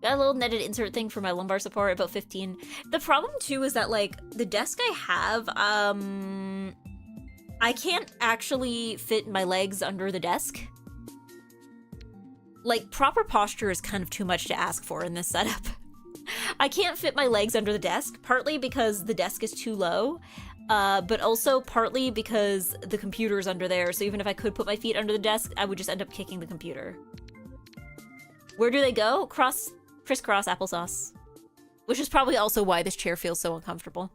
Got a little netted insert thing for my lumbar support, about 15. The problem, too, is that, like, the desk I have, I can't actually fit my legs under the desk. Like, proper posture is kind of too much to ask for in this setup. I can't fit my legs under the desk, partly because the desk is too low, but also partly because the computer's under there, so even if I could put my feet under the desk, I would just end up kicking the computer. Where do they go? Crisscross applesauce. Which is probably also why this chair feels so uncomfortable.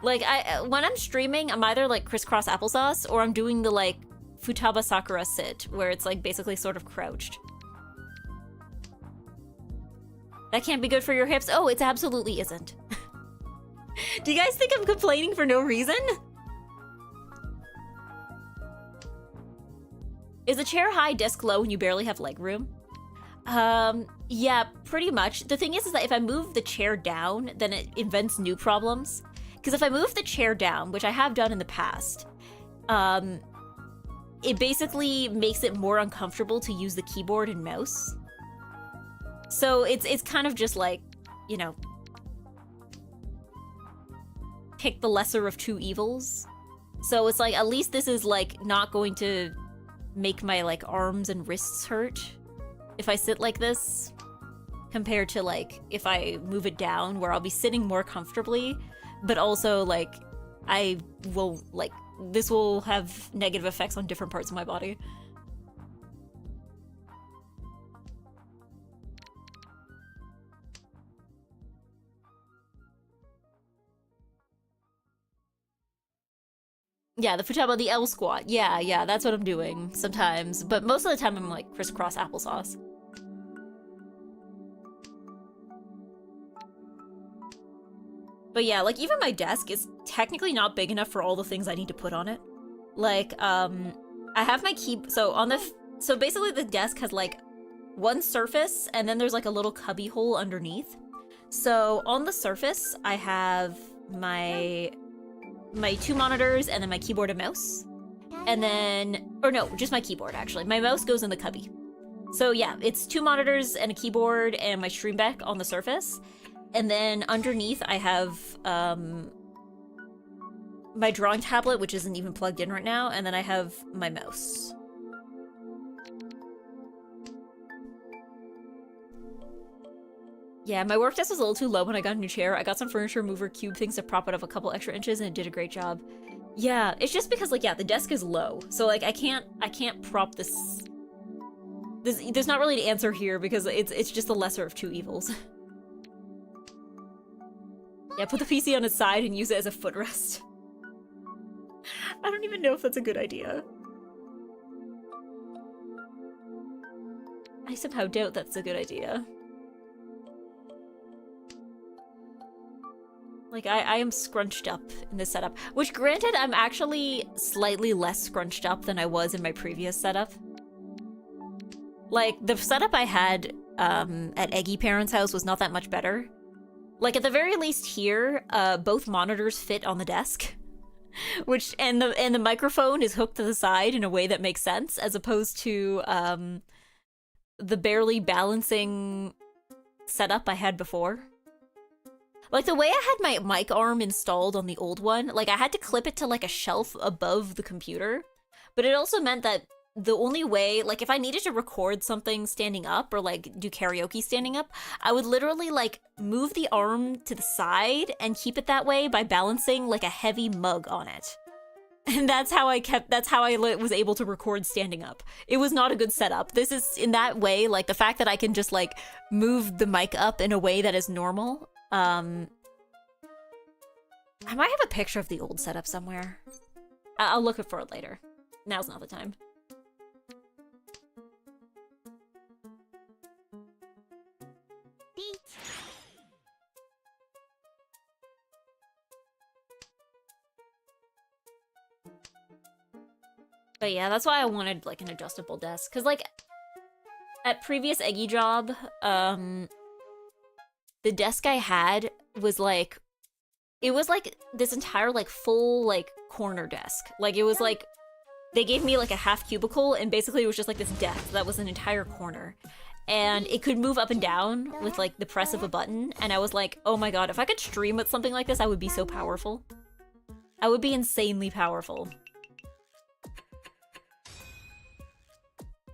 Like, when I'm streaming, I'm either like crisscross applesauce, or I'm doing the like Futaba Sakura sit, where it's like basically sort of crouched. That can't be good for your hips. Oh, it absolutely isn't. Do you guys think I'm complaining for no reason? Is the chair high, desk low, and you barely have leg room? Yeah, pretty much. The thing is that if I move the chair down, then it invents new problems. Because if I move the chair down, which I have done in the past, it basically makes it more uncomfortable to use the keyboard and mouse. So it's kind of just like, you know, pick the lesser of two evils. So it's like, at least this is like not going to make my like arms and wrists hurt if I sit like this, compared to like if I move it down, where I'll be sitting more comfortably, but also like I will like, this will have negative effects on different parts of my body. Yeah, the Futaba, the L squat. Yeah, that's what I'm doing sometimes. But most of the time I'm like crisscross applesauce. But yeah, like even my desk is technically not big enough for all the things I need to put on it. Like, I have my so basically the desk has like one surface, and then there's like a little cubby hole underneath. So on the surface, I have my two monitors and then my keyboard and mouse. And then, or no, just my keyboard actually. My mouse goes in the cubby. So yeah, it's 2 monitors and a keyboard and my stream deck on the surface. And then underneath I have my drawing tablet, which isn't even plugged in right now, and then I have my mouse. Yeah, my work desk was a little too low when I got a new chair. I got some furniture mover cube things to prop it up a couple extra inches, and it did a great job. Yeah, it's just because, like, yeah, the desk is low, so like I can't prop this. There's not really an answer here because it's just the lesser of 2 evils. Yeah, put the PC on its side and use it as a footrest. I don't even know if that's a good idea. I somehow doubt that's a good idea. Like, I am scrunched up in this setup. Which, granted, I'm actually slightly less scrunched up than I was in my previous setup. Like, the setup I had at Eggy Parents' house was not that much better. Like, at the very least here, both monitors fit on the desk. Which, and the microphone is hooked to the side in a way that makes sense, as opposed to the barely balancing setup I had before. Like, the way I had my mic arm installed on the old one, like, I had to clip it to, like, a shelf above the computer. But it also meant that the only way, like, if I needed to record something standing up or, like, do karaoke standing up, I would literally, like, move the arm to the side and keep it that way by balancing, like, a heavy mug on it. And that's how I was able to record standing up. It was not a good setup. This is, in that way, like, the fact that I can just, like, move the mic up in a way that is normal. I might have a picture of the old setup somewhere. I'll look for it later. Now's not the time. But yeah, that's why I wanted, like, an adjustable desk. Because, like, at previous Eggy job, the desk I had was, like, it was, like, this entire, like, full, like, corner desk. Like, it was, like, they gave me, like, a half cubicle, and basically it was just, like, this desk that was an entire corner. And it could move up and down with, like, the press of a button, and I was like, oh my god, if I could stream with something like this, I would be so powerful. I would be insanely powerful.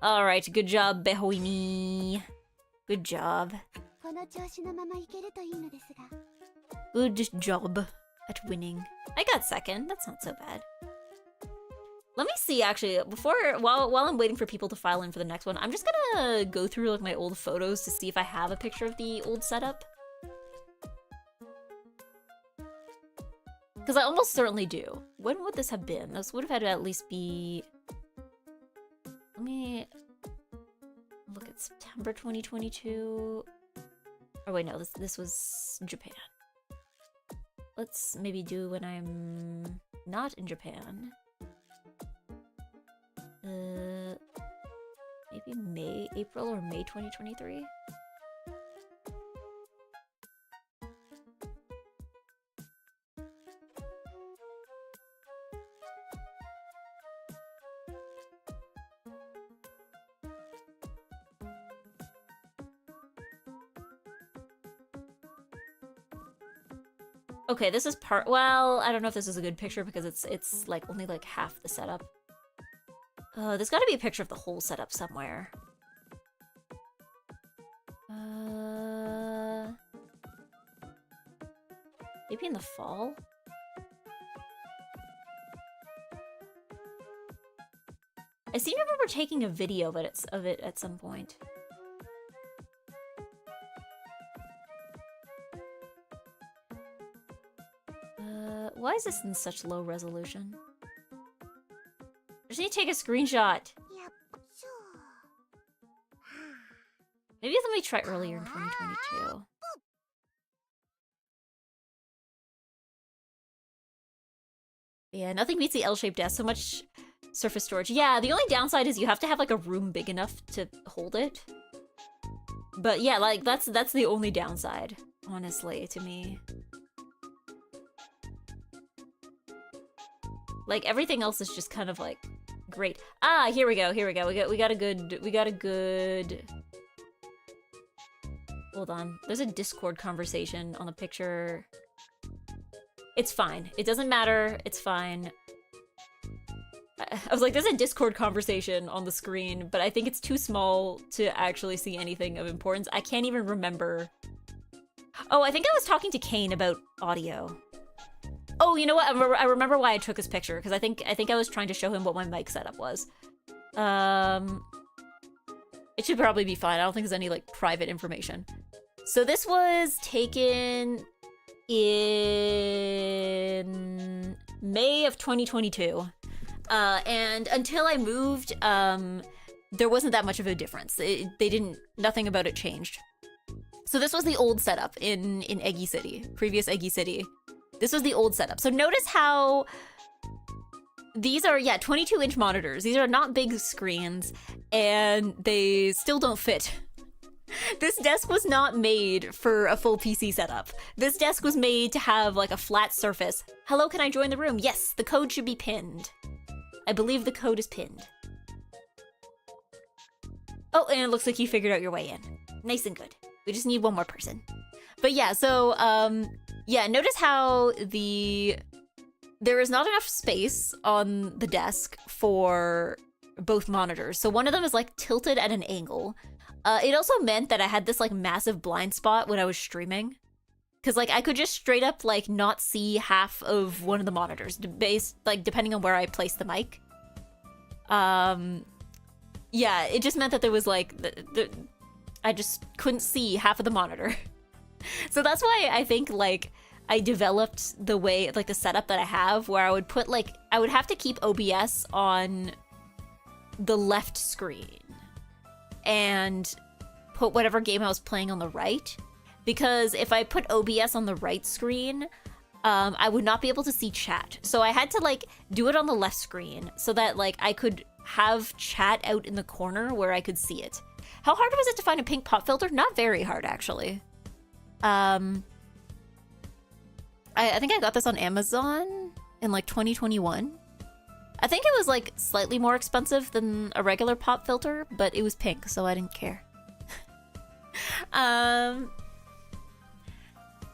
Alright, good job, Behoini. Good job. Good job at winning. I got second, that's not so bad. Let me see, actually, while I'm waiting for people to file in for the next one, I'm just gonna go through, like, my old photos to see if I have a picture of the old setup. Because I almost certainly do. When would this have been? This would have had to at least be... Let me look at September 2022. Oh wait, no, this was Japan. Let's maybe do when I'm not in Japan. Maybe April or May 2023? Okay, this is well, I don't know if this is a good picture because it's like only like half the setup. There's gotta be a picture of the whole setup somewhere. Maybe in the fall? I seem to remember taking a video of it at some point. Why is this in such low resolution? I just need to take a screenshot. Maybe let me try earlier in 2022. Yeah, nothing beats the L-shaped desk. So much surface storage. Yeah, the only downside is you have to have like a room big enough to hold it. But yeah, like that's the only downside, honestly, to me. Like, everything else is just kind of, like, great. Ah, here we go, here we go. We got a good... Hold on. There's a Discord conversation on the picture. It's fine. It doesn't matter. It's fine. I was like, there's a Discord conversation on the screen, but I think it's too small to actually see anything of importance. I can't even remember. Oh, I think I was talking to Kane about audio. Oh, you know what? I remember why I took this picture, because I think I was trying to show him what my mic setup was. It should probably be fine. I don't think there's any, like, private information. So this was taken in May of 2022. And until I moved, there wasn't that much of a difference. Nothing about it changed. So this was the old setup in EGGY City, previous EGGY City. This was the old setup. So notice how these are, 22-inch monitors. These are not big screens, and they still don't fit. This desk was not made for a full PC setup. This desk was made to have, like, a flat surface. Hello, can I join the room? Yes, the code should be pinned. I believe the code is pinned. Oh, and it looks like you figured out your way in. Nice and good. We just need one more person. But yeah, so, notice how there is not enough space on the desk for both monitors. So one of them is, like, tilted at an angle. It also meant that I had this, like, massive blind spot when I was streaming. Because, like, I could just straight up, like, not see half of one of the monitors, depending on where I placed the mic. Yeah, it just meant that there was, like, I just couldn't see half of the monitor. So that's why I think, like, I developed the way, like, the setup that I have, where I would put, like, I would have to keep OBS on the left screen and put whatever game I was playing on the right. Because if I put OBS on the right screen, I would not be able to see chat. So I had to, like, do it on the left screen so that, like, I could have chat out in the corner where I could see it. How hard was it to find a pink pop filter? Not very hard, actually. I think I got this on Amazon in, like, 2021. I think it was, like, slightly more expensive than a regular pop filter, but it was pink, so I didn't care.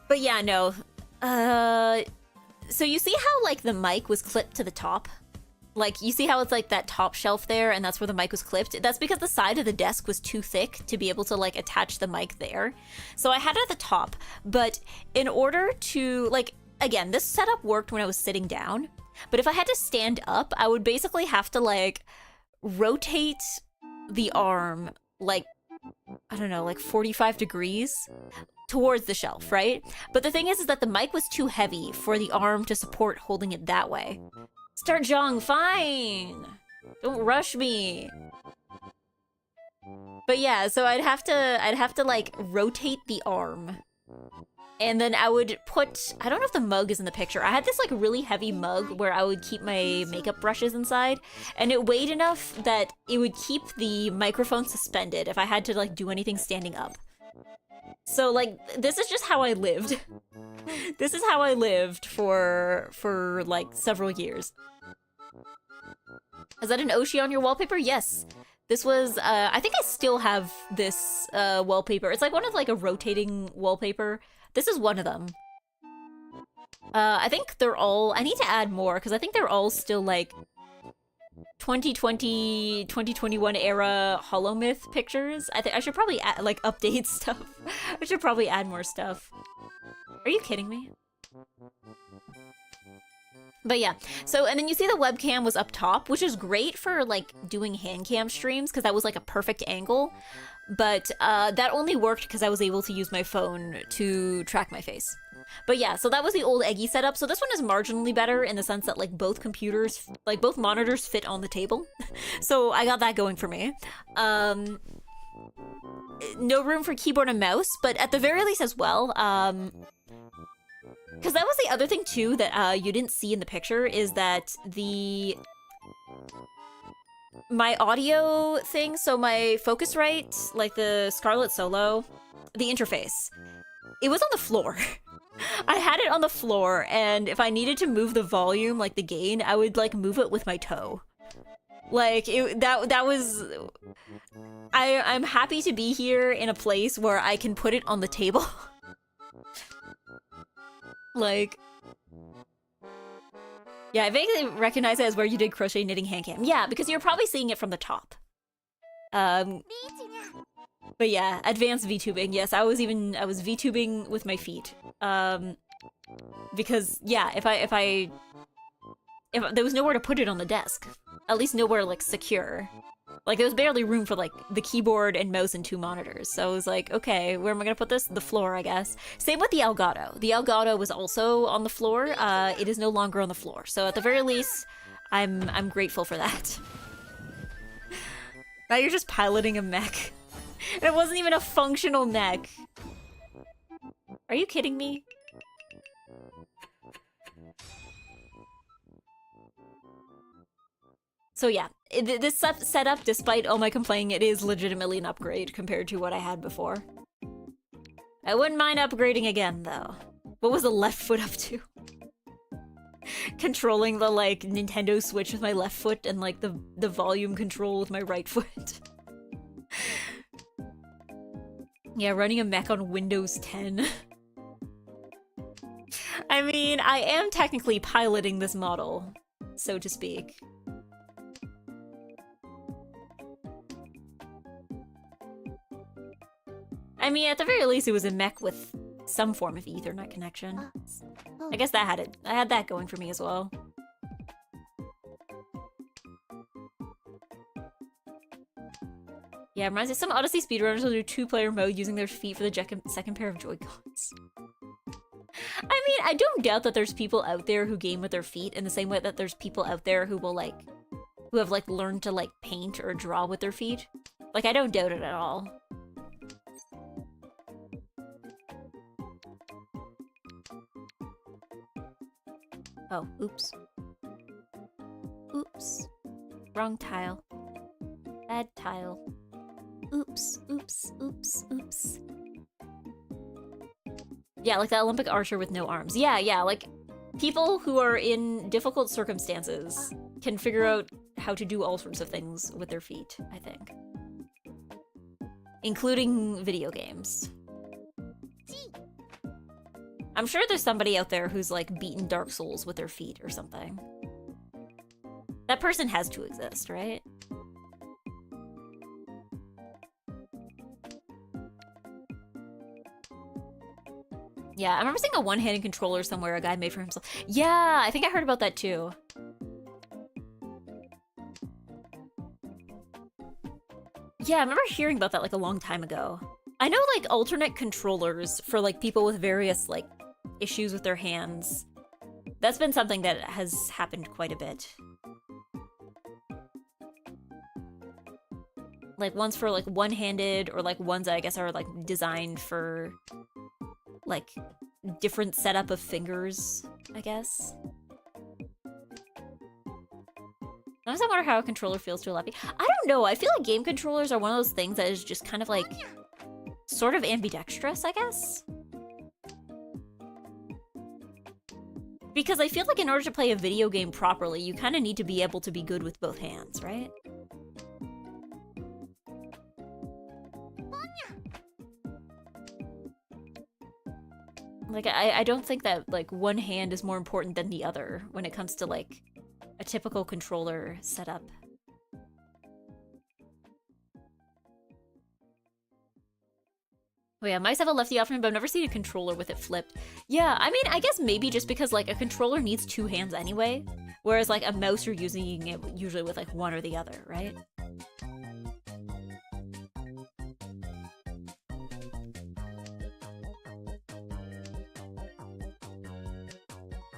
But yeah, no. So you see how, like, the mic was clipped to the top? Like, you see how it's, like, that top shelf there, and that's where the mic was clipped? That's because the side of the desk was too thick to be able to, like, attach the mic there. So I had it at the top, but in order to, like, again, this setup worked when I was sitting down, but if I had to stand up, I would basically have to, like, rotate the arm, like, I don't know, like 45 degrees towards the shelf, right? But the thing is that the mic was too heavy for the arm to support holding it that way. Start Jong, fine! Don't rush me! But yeah, so I'd have to like rotate the arm. And then I would put, I don't know if the mug is in the picture. I had this, like, really heavy mug where I would keep my makeup brushes inside, and it weighed enough that it would keep the microphone suspended if I had to, like, do anything standing up. So, like, this is just how I lived. This is how I lived for like, several years. Is that an Oshi on your wallpaper? Yes. This was, I think I still have this wallpaper. It's like one of, like, a rotating wallpaper. This is one of them. I think they're all, I need to add more, because I think they're all still, like, 2020, 2021 era HoloMyth pictures. I think I should probably add, like, update stuff. I should probably add more stuff. Are you kidding me? But yeah, so, and then you see the webcam was up top, which is great for, like, doing hand cam streams, because that was, like, a perfect angle. But that only worked because I was able to use my phone to track my face. But yeah, so that was the old EGGY setup. So this one is marginally better in the sense that, like, both computers, like, both monitors fit on the table. So I got that going for me. No room for keyboard and mouse, but at the very least as well, because that was the other thing, too, that you didn't see in the picture, is that my audio thing, so my Focusrite, like the Scarlett Solo, the interface, it was on the floor. I had it on the floor, and if I needed to move the volume, like the gain, I would like move it with my toe. Like that was. I'm happy to be here in a place where I can put it on the table. Like, yeah, I vaguely recognize it as where you did crochet knitting hand cam. Yeah, because you're probably seeing it from the top. But yeah, advanced VTubing. Yes, I was VTubing with my feet. Because yeah, if there was nowhere to put it on the desk, at least nowhere like secure. Like there was barely room for like the keyboard and mouse and 2 monitors. So I was like, okay, where am I gonna put this? The floor, I guess. Same with the Elgato. The Elgato was also on the floor. It is no longer on the floor. So at the very least, I'm grateful for that. Now you're just piloting a mech. And it wasn't even a functional mech. Are you kidding me? So yeah, this setup, despite all my complaining, it is legitimately an upgrade compared to what I had before. I wouldn't mind upgrading again, though. What was the left foot up to? Controlling the, like, Nintendo Switch with my left foot and, like, the volume control with my right foot. Yeah, running a mech on Windows 10. I mean, I am technically piloting this model, so to speak. I mean, at the very least, it was a mech with some form of Ethernet connection. I guess that had it. I had that going for me as well. Yeah, reminds me, some Odyssey speedrunners will do 2-player mode using their feet for the second pair of Joy-Cons. I mean, I don't doubt that there's people out there who game with their feet in the same way that there's people out there who will, like, who have, like, learned to, like, paint or draw with their feet. Like, I don't doubt it at all. Oh, oops. Oops. Wrong tile. Bad tile. Oops, oops, oops, oops. Yeah, like that Olympic archer with no arms. Yeah, like, people who are in difficult circumstances can figure out how to do all sorts of things with their feet, I think. Including video games. I'm sure there's somebody out there who's, like, beaten Dark Souls with their feet or something. That person has to exist, right? Yeah, I remember seeing a one-handed controller somewhere a guy made for himself. Yeah, I think I heard about that too. Yeah, I remember hearing about that like a long time ago. I know like alternate controllers for like people with various like issues with their hands. That's been something that has happened quite a bit. Like ones for like one-handed or like ones that I guess are like designed for like different setup of fingers, I guess. Sometimes I wonder how a controller feels to a lefty. I don't know, I feel like game controllers are one of those things that is just kind of like sort of ambidextrous, I guess. Because I feel like in order to play a video game properly, you kind of need to be able to be good with both hands, right? Like, I don't think that, like, one hand is more important than the other when it comes to, like, a typical controller setup. Oh yeah, mice have a lefty option, but I've never seen a controller with it flipped. Yeah, I mean, I guess maybe just because, like, a controller needs two hands anyway, whereas, like, a mouse you're using it usually with, like, one or the other, right?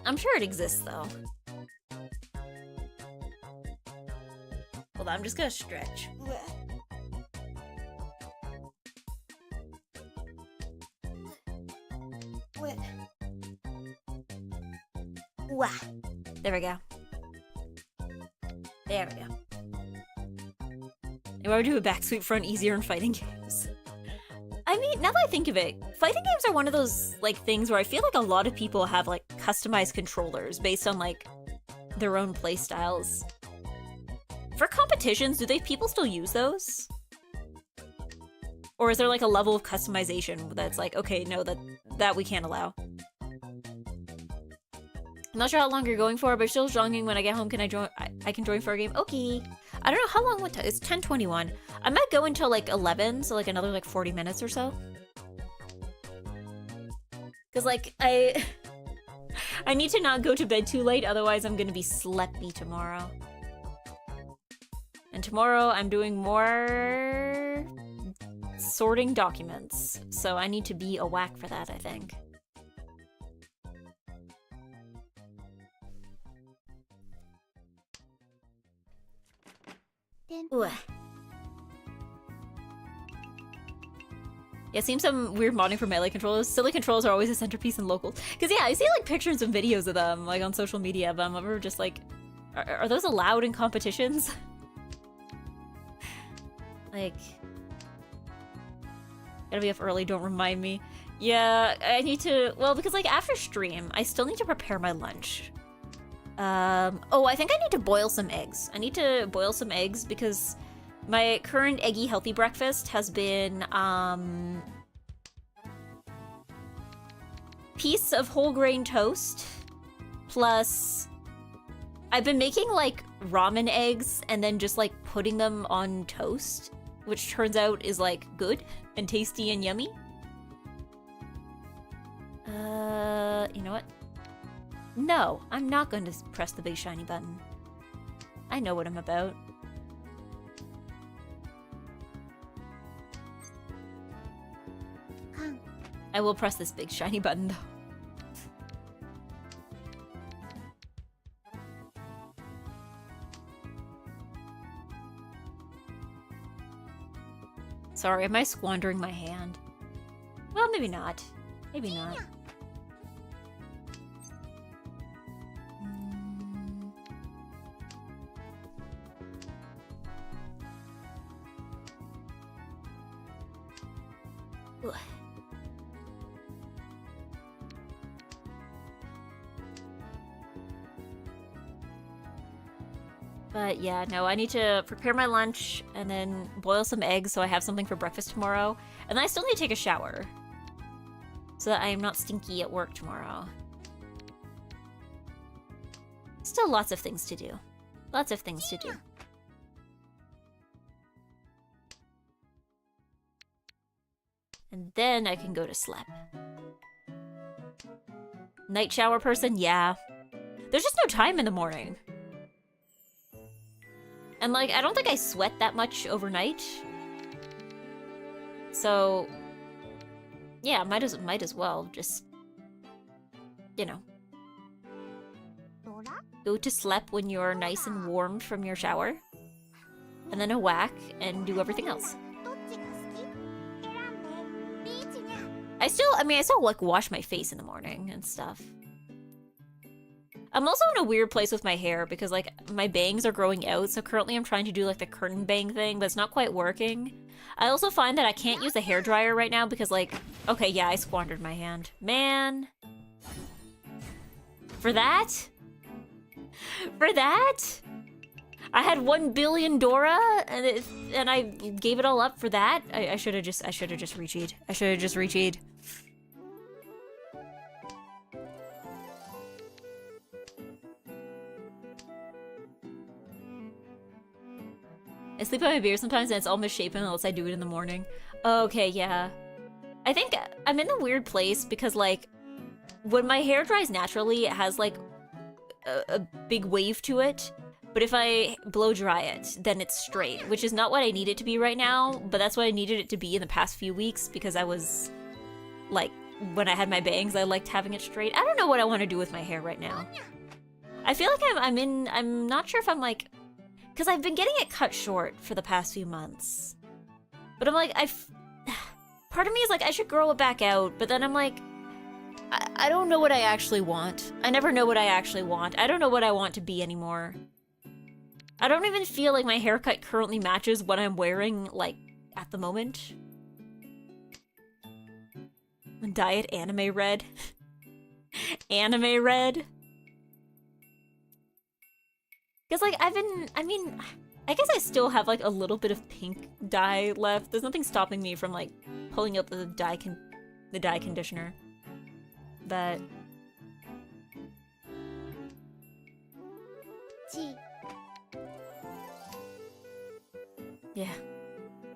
I'm sure it exists, though. Hold on, I'm just gonna stretch. There we go. There we go. You want to do a back sweep front easier in fighting games? I mean, now that I think of it, fighting games are one of those, like, things where I feel like a lot of people have, like, customized controllers based on, like, their own play styles. For competitions, do people still use those? Or is there, like, a level of customization that's like, okay, no, that we can't allow? I'm not sure how long you're going for, but still jogging. When I get home, can I join? I can join for a game. Okay. I don't know how long. It's 10:21. I might go until like 11, so like another like 40 minutes or so. Cause like I need to not go to bed too late, otherwise I'm gonna be sleepy tomorrow. And tomorrow I'm doing more sorting documents, so I need to be a whack for that, I think. Ooh. Yeah, it seems some weird modding for melee controllers. Silly controls are always a centerpiece in locals. Cause yeah, I see like pictures and videos of them like on social media, but I'm ever just like, are those allowed in competitions? Like, gotta be up early, don't remind me. Yeah, I need to, well, because like after stream, I still need to prepare my lunch. Oh, I think I need to boil some eggs. I need to boil some eggs because my current eggy healthy breakfast has been, piece of whole grain toast, plus I've been making like ramen eggs and then just like putting them on toast, which turns out is like good and tasty and yummy. You know what? No, I'm not going to press the big shiny button. I know what I'm about. I will press this big shiny button though. Sorry, am I squandering my hand? Well, maybe not. Maybe not. But yeah, no, I need to prepare my lunch and then boil some eggs so I have something for breakfast tomorrow. And then I still need to take a shower so that I am not stinky at work tomorrow. Still lots of things to do. Lots of things to do. And then I can go to sleep. Night shower person? Yeah. There's just no time in the morning. And like, I don't think I sweat that much overnight. So, yeah, might as well just, you know, go to sleep when you're nice and warmed from your shower. And then a whack and do everything else. I still like wash my face in the morning and stuff. I'm also in a weird place with my hair because like my bangs are growing out, so currently I'm trying to do like the curtain bang thing, but it's not quite working. I also find that I can't use a hairdryer right now because like, okay, yeah, I squandered my hand. Man. For that? For that? I had 1 billion Dora and I gave it all up for that? I should have just recheated. I should have just recheated. I sleep on my beer sometimes and it's all misshapen unless I do it in the morning. Okay, yeah. I think I'm in a weird place because like when my hair dries naturally, it has like a big wave to it. But if I blow dry it, then it's straight, which is not what I need it to be right now, but that's what I needed it to be in the past few weeks because I was like, when I had my bangs, I liked having it straight. I don't know what I want to do with my hair right now. I feel like I'm not sure if I'm like, because I've been getting it cut short for the past few months. But I'm like, part of me is like, I should grow it back out, but then I'm like, I don't know what I actually want. I never know what I actually want. I don't know what I want to be anymore. I don't even feel like my haircut currently matches what I'm wearing, like, at the moment. Diet anime red. Anime red. Because, like, I mean, I guess I still have, like, a little bit of pink dye left. There's nothing stopping me from, like, pulling out the dye conditioner. But... yeah.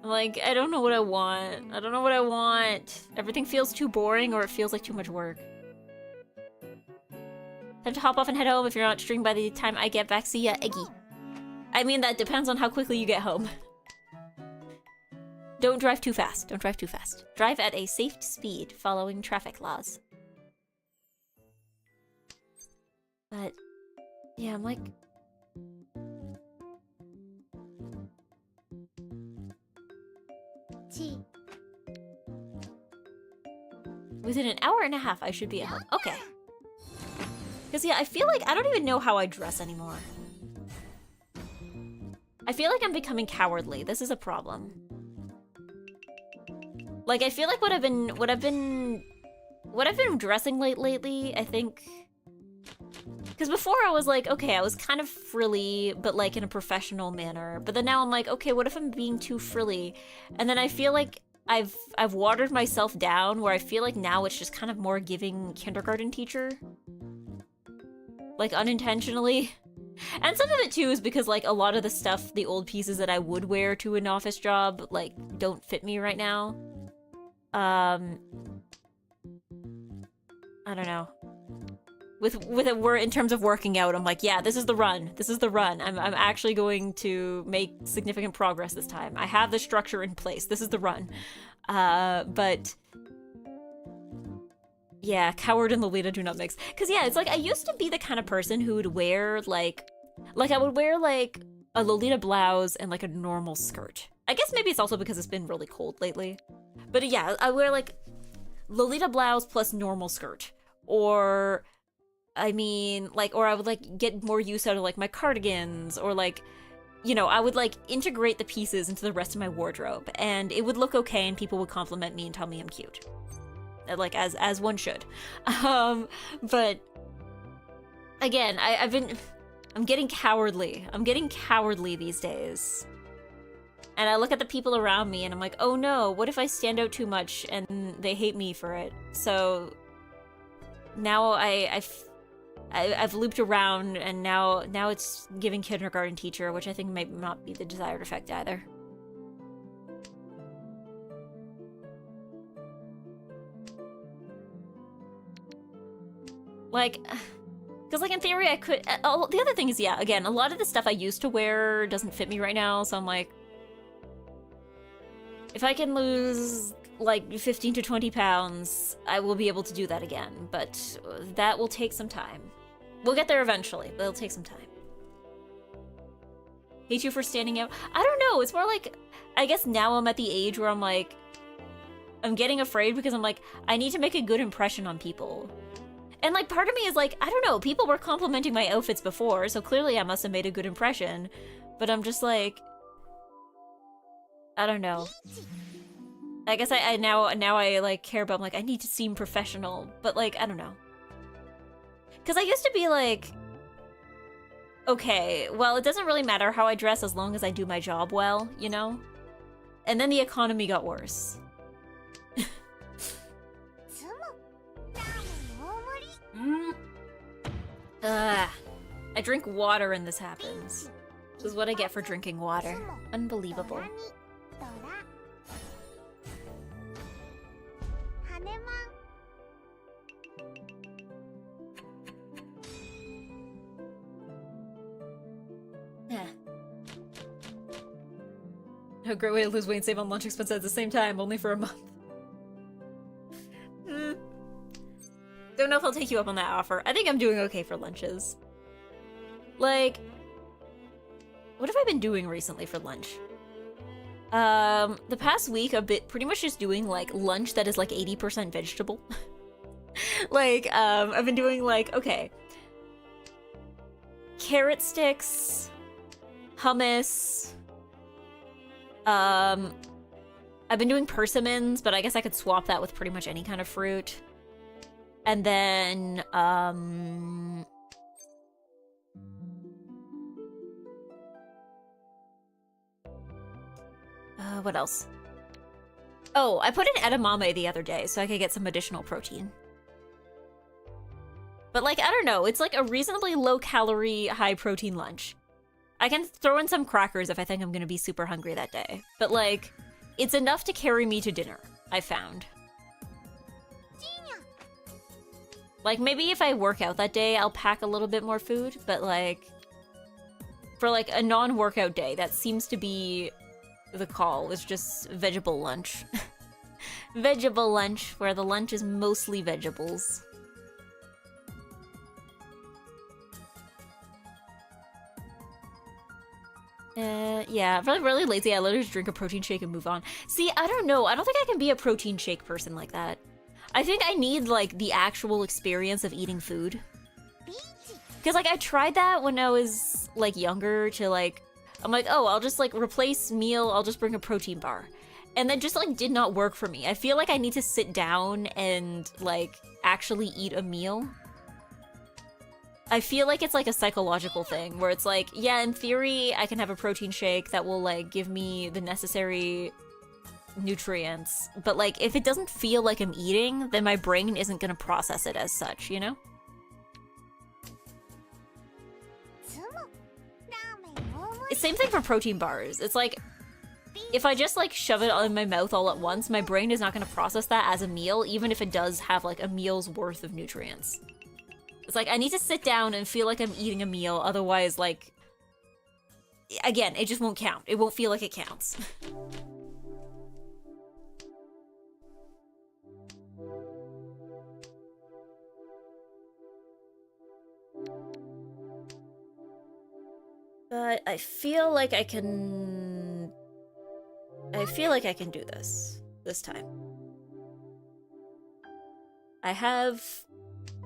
Like, I don't know what I want. I don't know what I want. Everything feels too boring or it feels like too much work. Time to hop off and head home if you're not streaming by the time I get back. See ya, Eggy. I mean, that depends on how quickly you get home. Don't drive too fast. Don't drive too fast. Drive at a safe speed, following traffic laws. But, yeah, I'm like... within an hour and a half, I should be at home. Okay. Because, yeah, I feel like I don't even know how I dress anymore. I feel like I'm becoming cowardly. This is a problem. Like, I feel like what I've been dressing lately, I think... because before I was like, okay, I was kind of frilly, but like in a professional manner. But then now I'm like, okay, what if I'm being too frilly? And then I feel like I've watered myself down, where I feel like now it's just kind of more giving kindergarten teacher. Like, unintentionally. And some of it too is because, like, a lot of the stuff, the old pieces that I would wear to an office job, like, don't fit me right now. I don't know. In terms of working out, I'm like, yeah, this is the run. This is the run. I'm actually going to make significant progress this time. I have the structure in place. This is the run. But yeah, Coward and Lolita do not mix. Cause yeah, it's like I used to be the kind of person who would wear like I would wear like a Lolita blouse and like a normal skirt. I guess maybe it's also because it's been really cold lately. But yeah, I wear like Lolita blouse plus normal skirt. Or I mean, like, or I would, like, get more use out of, like, my cardigans, or, like, you know, I would, like, integrate the pieces into the rest of my wardrobe, and it would look okay, and people would compliment me and tell me I'm cute. Like, as one should. But, again, I'm getting cowardly. I'm getting cowardly these days. And I look at the people around me, and I'm like, oh no, what if I stand out too much, and they hate me for it? So, now I've looped around, and now it's giving kindergarten teacher, which I think might not be the desired effect either. Like, because like in theory I could. The other thing is, yeah, again, a lot of the stuff I used to wear doesn't fit me right now, so I'm like, if I can lose like 15 to 20 pounds, I will be able to do that again, but that will take some time. We'll get there eventually, but it'll take some time. Hate you for standing out. I don't know, it's more like, I guess now I'm at the age where I'm like, I'm getting afraid because I'm like, I need to make a good impression on people. And like, part of me is like, I don't know, people were complimenting my outfits before, so clearly I must have made a good impression, but I'm just like, I don't know. I guess I now I like care about, like, I need to seem professional, but like, I don't know. Cause I used to be like, okay, well, it doesn't really matter how I dress as long as I do my job well, you know? And then the economy got worse. I drink water and this happens. This is what I get for drinking water. Unbelievable. A great way to lose weight and save on lunch expenses at the same time, only for a month. Don't know if I'll take you up on that offer. I think I'm doing okay for lunches. Like, what have I been doing recently for lunch? The past week I've been pretty much just doing like lunch that is like 80% vegetable. Like, I've been doing like, okay, carrot sticks, hummus, I've been doing persimmons, but I guess I could swap that with pretty much any kind of fruit. And then, what else? Oh, I put in edamame the other day so I could get some additional protein. But like, I don't know, it's like a reasonably low-calorie, high-protein lunch. I can throw in some crackers if I think I'm gonna be super hungry that day. But like, it's enough to carry me to dinner, I found. Like, maybe if I work out that day, I'll pack a little bit more food, but like, for like a non-workout day, that seems to be the call. It's just vegetable lunch. Vegetable lunch, where the lunch is mostly vegetables. Yeah, if I'm really lazy, I literally just drink a protein shake and move on. See, I don't know. I don't think I can be a protein shake person like that. I think I need, like, the actual experience of eating food. Because, like, I tried that when I was, like, younger to, like... I'm like, oh, I'll just, like, replace meal, I'll just bring a protein bar. And that just, like, did not work for me. I feel like I need to sit down and, like, actually eat a meal. I feel like it's like a psychological thing where it's like, yeah, in theory, I can have a protein shake that will like give me the necessary nutrients. But like, if it doesn't feel like I'm eating, then my brain isn't gonna process it as such, you know? It's the same thing for protein bars. It's like, if I just like shove it in my mouth all at once, my brain is not gonna process that as a meal, even if it does have like a meal's worth of nutrients. It's like, I need to sit down and feel like I'm eating a meal, otherwise, like... Again, it just won't count. It won't feel like it counts. But I feel like I can... I feel like I can do this time. I have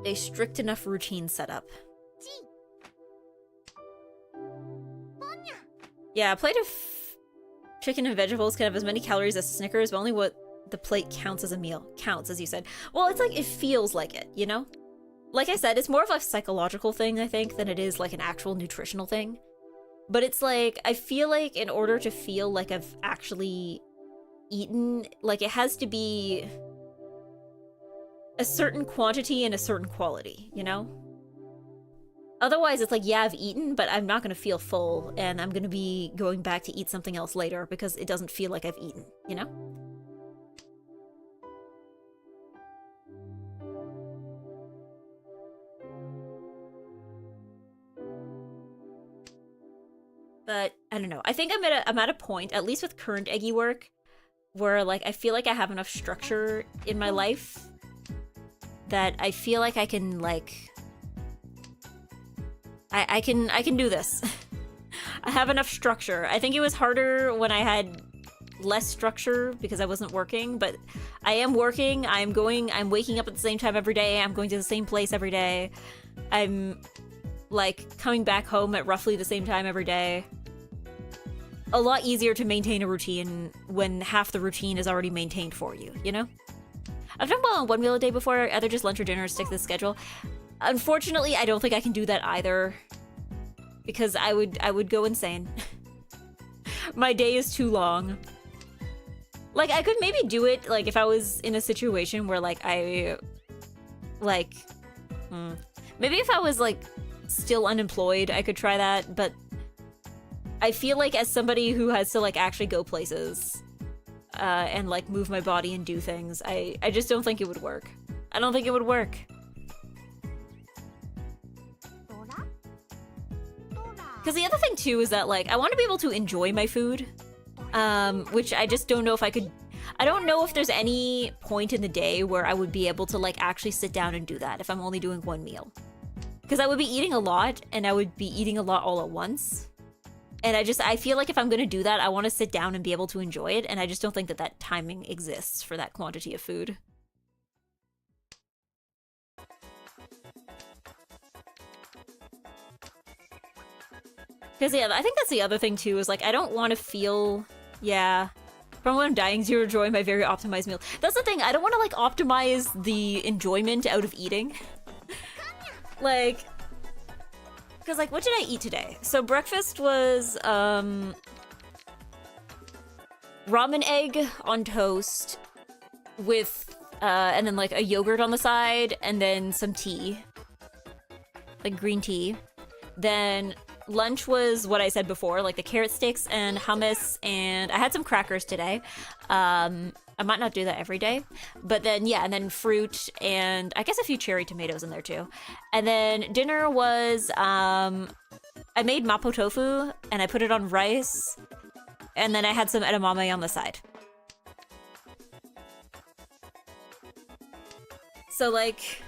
a strict enough routine set up. Yeah, a plate of chicken and vegetables can have as many calories as Snickers, but only what the plate counts as a meal. Counts, as you said. Well, it's like, it feels like it, you know? Like I said, it's more of a psychological thing, I think, than it is like an actual nutritional thing. But it's like, I feel like in order to feel like I've actually eaten, like it has to be a certain quantity and a certain quality, you know? Otherwise, it's like, yeah, I've eaten, but I'm not gonna feel full, and I'm gonna be going back to eat something else later because it doesn't feel like I've eaten, you know? But, I don't know. I think I'm at a point, at least with current EGGY work, where, like, I feel like I have enough structure in my life that I feel like I can, like... I can do this. I have enough structure. I think it was harder when I had less structure because I wasn't working, but I am working, I'm waking up at the same time every day, I'm going to the same place every day. I'm, like, coming back home at roughly the same time every day. A lot easier to maintain a routine when half the routine is already maintained for you, you know? I've done well on one meal a day before, either just lunch or dinner, stick to the schedule. Unfortunately, I don't think I can do that either, because I would go insane. My day is too long. Like, I could maybe do it, like, if I was in a situation where, like, maybe if I was, like, still unemployed, I could try that, but I feel like as somebody who has to, like, actually go places, and, like, move my body and do things, I just don't think it would work. I don't think it would work. Because the other thing, too, is that, like, I want to be able to enjoy my food, which I just don't know if I could... I don't know if there's any point in the day where I would be able to, like, actually sit down and do that if I'm only doing one meal. Because I would be eating a lot, and I would be eating a lot all at once. And I feel like if I'm gonna do that, I want to sit down and be able to enjoy it, and I just don't think that that timing exists for that quantity of food. Because, yeah, I think that's the other thing, too, is, like, I don't want to feel... Yeah. From when I'm dying, zero joy, my very optimized meal. That's the thing, I don't want to like optimize the enjoyment out of eating. Like, because like, what did I eat today? So breakfast was ramen egg on toast with and then like a yogurt on the side and then some tea, like green tea. Then lunch was what I said before, like the carrot sticks and hummus, and I had some crackers today. I might not do that every day, but then yeah, and then fruit and I guess a few cherry tomatoes in there too. And then dinner was I made mapo tofu and I put it on rice, and then I had some edamame on the side. So like,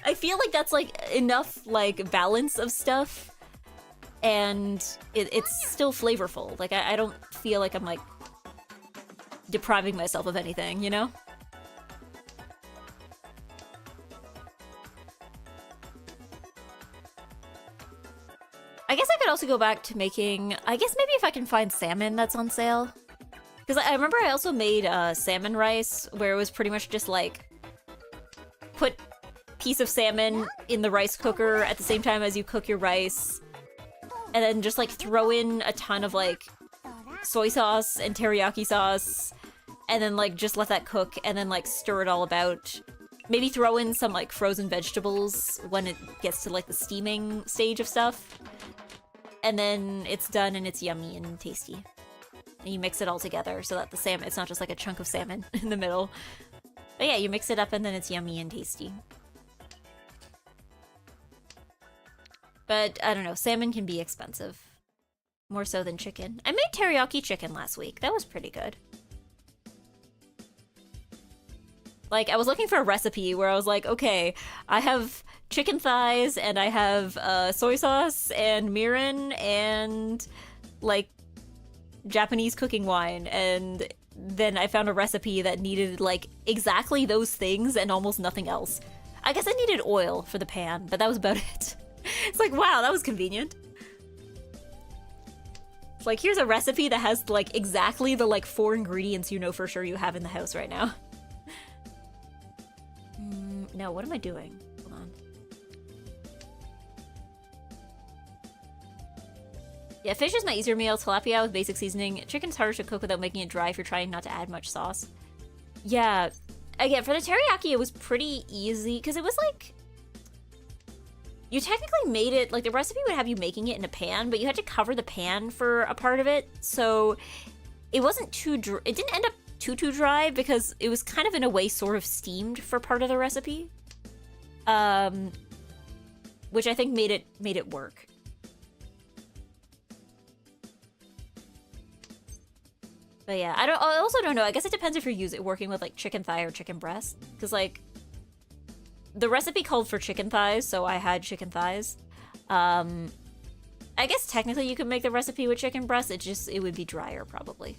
I feel like that's like enough like balance of stuff, and it's still flavorful. Like I don't feel like I'm like depriving myself of anything, you know? I guess I could also go back to making, I guess maybe if I can find salmon that's on sale. Because I remember I also made salmon rice where it was pretty much just like put piece of salmon in the rice cooker at the same time as you cook your rice, and then just like throw in a ton of like soy sauce and teriyaki sauce, and then like just let that cook and then like stir it all about. Maybe throw in some like frozen vegetables when it gets to like the steaming stage of stuff. And then it's done and it's yummy and tasty. And you mix it all together so that the salmon, it's not just like a chunk of salmon in the middle. But yeah, you mix it up and then it's yummy and tasty. But I don't know, salmon can be expensive. More so than chicken. I made teriyaki chicken last week. That was pretty good. Like, I was looking for a recipe where I was like, okay, I have chicken thighs and I have soy sauce and mirin and like Japanese cooking wine, and then I found a recipe that needed like exactly those things and almost nothing else. I guess I needed oil for the pan, but that was about it. It's like, wow, that was convenient. It's like, here's a recipe that has like exactly the like 4 ingredients you know for sure you have in the house right now. No, what am I doing? Hold on. Yeah, fish is my easier meal. Tilapia with basic seasoning. Chicken's harder to cook without making it dry if you're trying not to add much sauce. Yeah. Again, for the teriyaki, it was pretty easy because it was like, you technically made it, like the recipe would have you making it in a pan, but you had to cover the pan for a part of it. So it wasn't too dry. It didn't end up too dry because it was kind of in a way sort of steamed for part of the recipe, which I think made it work. But yeah, I also don't know. I guess it depends if you're working with like chicken thigh or chicken breast, because like the recipe called for chicken thighs, so I had chicken thighs. I guess technically you could make the recipe with chicken breast. It would be drier probably,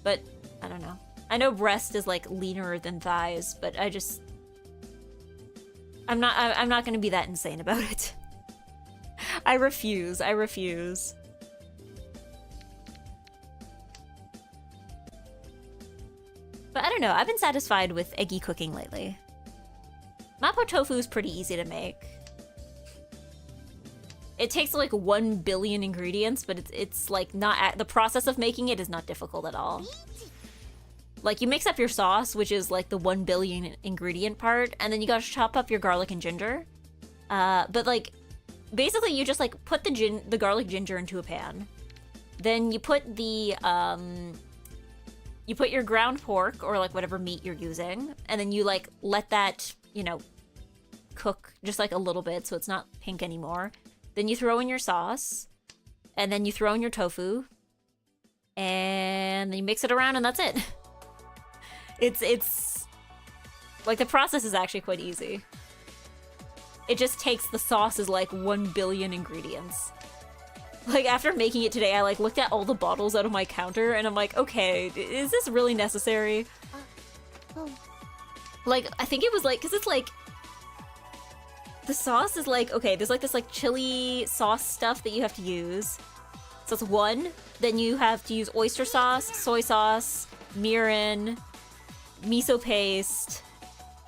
but I don't know. I know breast is like leaner than thighs, but I'm not gonna be that insane about it. I refuse. But I don't know, I've been satisfied with eggy cooking lately. Mapo tofu is pretty easy to make. It takes like 1 billion ingredients, but it's like not, the process of making it is not difficult at all. Like, you mix up your sauce, which is like the 1 billion ingredient part, and then you gotta chop up your garlic and ginger. But like, basically you just like put the garlic ginger into a pan. Then you put the, you put your ground pork, or like whatever meat you're using, and then you like let that, you know, cook just like a little bit so it's not pink anymore. Then you throw in your sauce, and then you throw in your tofu, and then you mix it around, and that's it. It's like, the process is actually quite easy. It just takes, the sauce is like 1 billion ingredients. Like, after making it today, I like looked at all the bottles out of my counter and I'm like, okay, is this really necessary? Like, I think it was like, cause it's like, the sauce is like, okay, there's like this like chili sauce stuff that you have to use. So it's 1, then you have to use oyster sauce, soy sauce, mirin, miso paste.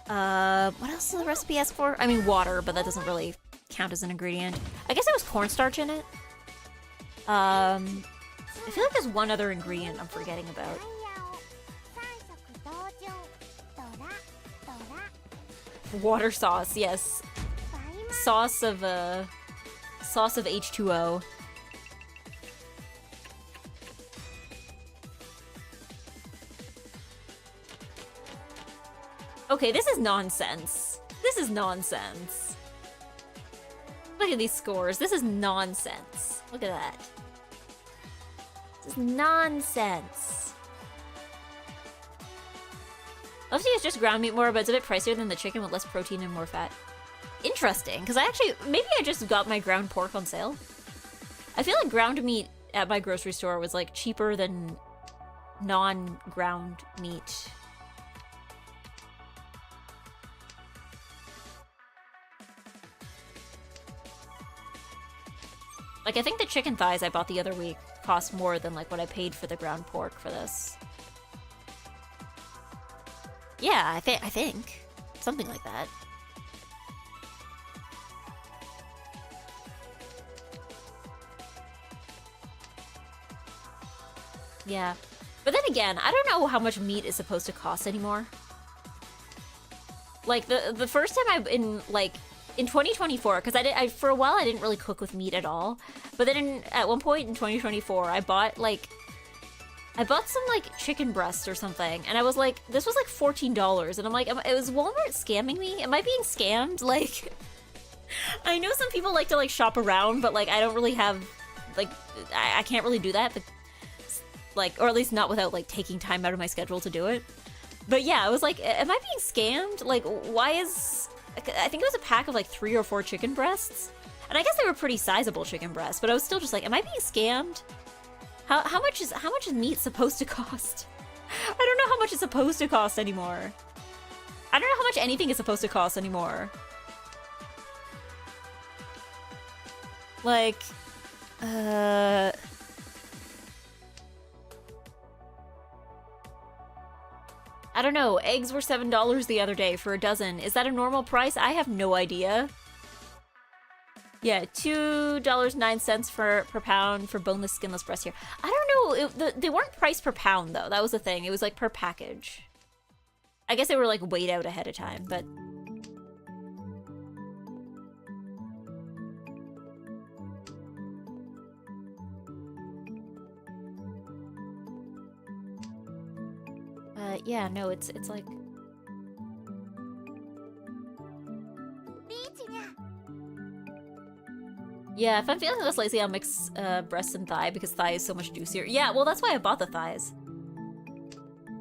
What else does the recipe ask for? I mean, water, but that doesn't really count as an ingredient. I guess there was cornstarch in it. I feel like there's one other ingredient I'm forgetting about. Water sauce, yes. Sauce of H2O. Okay, this is nonsense. This is nonsense. Look at these scores. This is nonsense. Look at that. This is nonsense. I'll use just ground meat more, but it's a bit pricier than the chicken with less protein and more fat. Interesting, because maybe I just got my ground pork on sale. I feel like ground meat at my grocery store was like cheaper than non-ground meat. Like, I think the chicken thighs I bought the other week cost more than like what I paid for the ground pork for this. Yeah, I think. Something like that. Yeah. But then again, I don't know how much meat is supposed to cost anymore. Like, the first time in 2024, because I for a while I didn't really cook with meat at all. But then at one point in 2024, I bought some like chicken breast or something, and I was like, this was like $14, and I'm like, was Walmart scamming me? Am I being scammed? Like, I know some people like to like shop around, but like I don't really have, like, I can't really do that, but, like, or at least not without like taking time out of my schedule to do it. But yeah, I was like, am I being scammed? Like, why is, I think it was a pack of like 3 or 4 chicken breasts, and I guess they were pretty sizable chicken breasts, but I was still just like, am I being scammed? How much is meat supposed to cost? I don't know how much it's supposed to cost anymore. I don't know how much anything is supposed to cost anymore. Like, I don't know. Eggs were $7 the other day for a dozen. Is that a normal price? I have no idea. Yeah, $2.09 per pound for boneless, skinless breast here. I don't know. They weren't priced per pound, though. That was the thing. It was like per package. I guess they were like weighed out ahead of time, but... yeah, no, it's like... Yeah, if I'm feeling less lazy, I'll mix breast and thigh because thigh is so much juicier. Yeah, well, that's why I bought the thighs.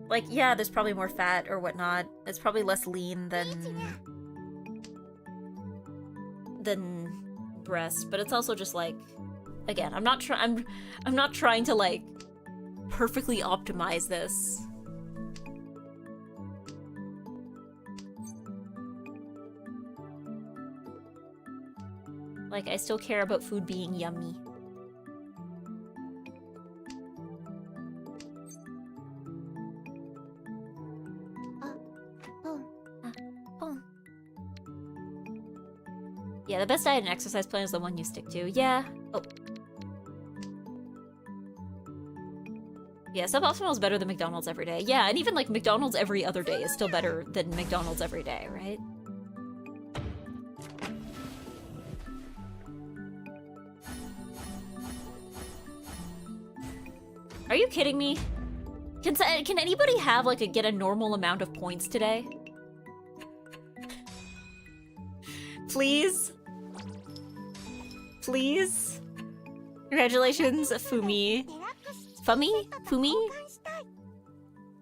Like, yeah, there's probably more fat or whatnot. It's probably less lean than breast, but it's also just like, again, I'm not trying to like perfectly optimize this. Like, I still care about food being yummy. Yeah, the best diet and exercise plan is the one you stick to. Yeah. Oh. Yeah, suboptimal is better than McDonald's every day. Yeah, and even like McDonald's every other day is still better than McDonald's every day, right? Are you kidding me? Can anybody have like get a normal amount of points today? Please? Please? Congratulations, Fumi. Fumi?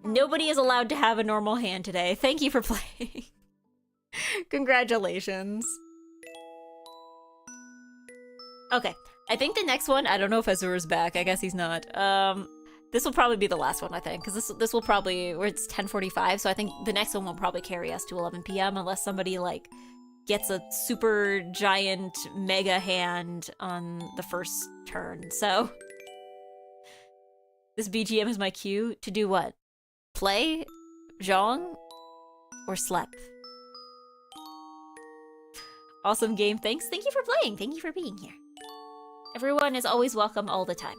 Nobody is allowed to have a normal hand today. Thank you for playing. Congratulations. Okay. I think the next one, I don't know if Azur's back. I guess he's not. This will probably be the last one, I think, because this will probably, where it's 10:45, so I think the next one will probably carry us to 11 p.m. unless somebody, like, gets a super giant mega hand on the first turn. So this BGM is my cue to do what? play jong or slep? Awesome game. Thanks. Thank you for playing. Thank you for being here. Everyone is always welcome all the time.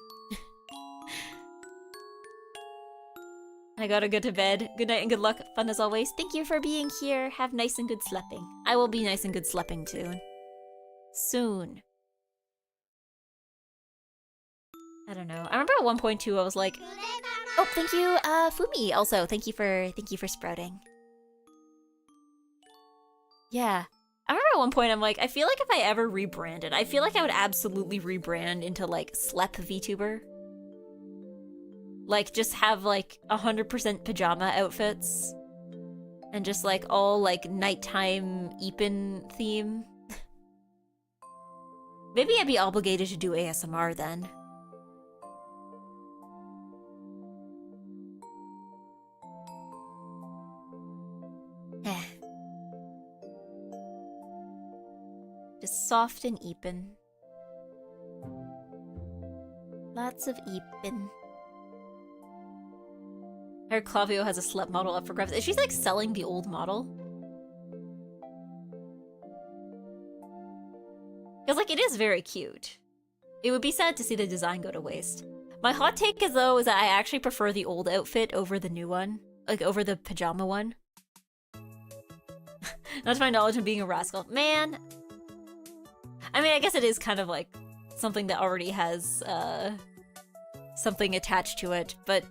I gotta go to bed. Good night and good luck. Fun as always. Thank you for being here. Have nice and good sleeping. I will be nice and good sleeping too. Soon. I don't know. I remember at 1.2 I was like, oh, thank you, Fumi. Also, thank you for sprouting. Yeah. I remember at one point I'm like, I feel like if I ever rebranded, I feel like I would absolutely rebrand into like Slep VTuber. Like just have like 100% pajama outfits. And just like all like nighttime Epin theme. Maybe I'd be obligated to do ASMR then. Just soft and Epin. Lots of Epin. I heard Clavio has a Slep model up for grabs. Is she like selling the old model? Because like it is very cute. It would be sad to see the design go to waste. My hot take is though is that I actually prefer the old outfit over the new one. Like over the pajama one. Not to my knowledge of being a rascal. Man! I mean, I guess it is kind of like something that already has something attached to it, but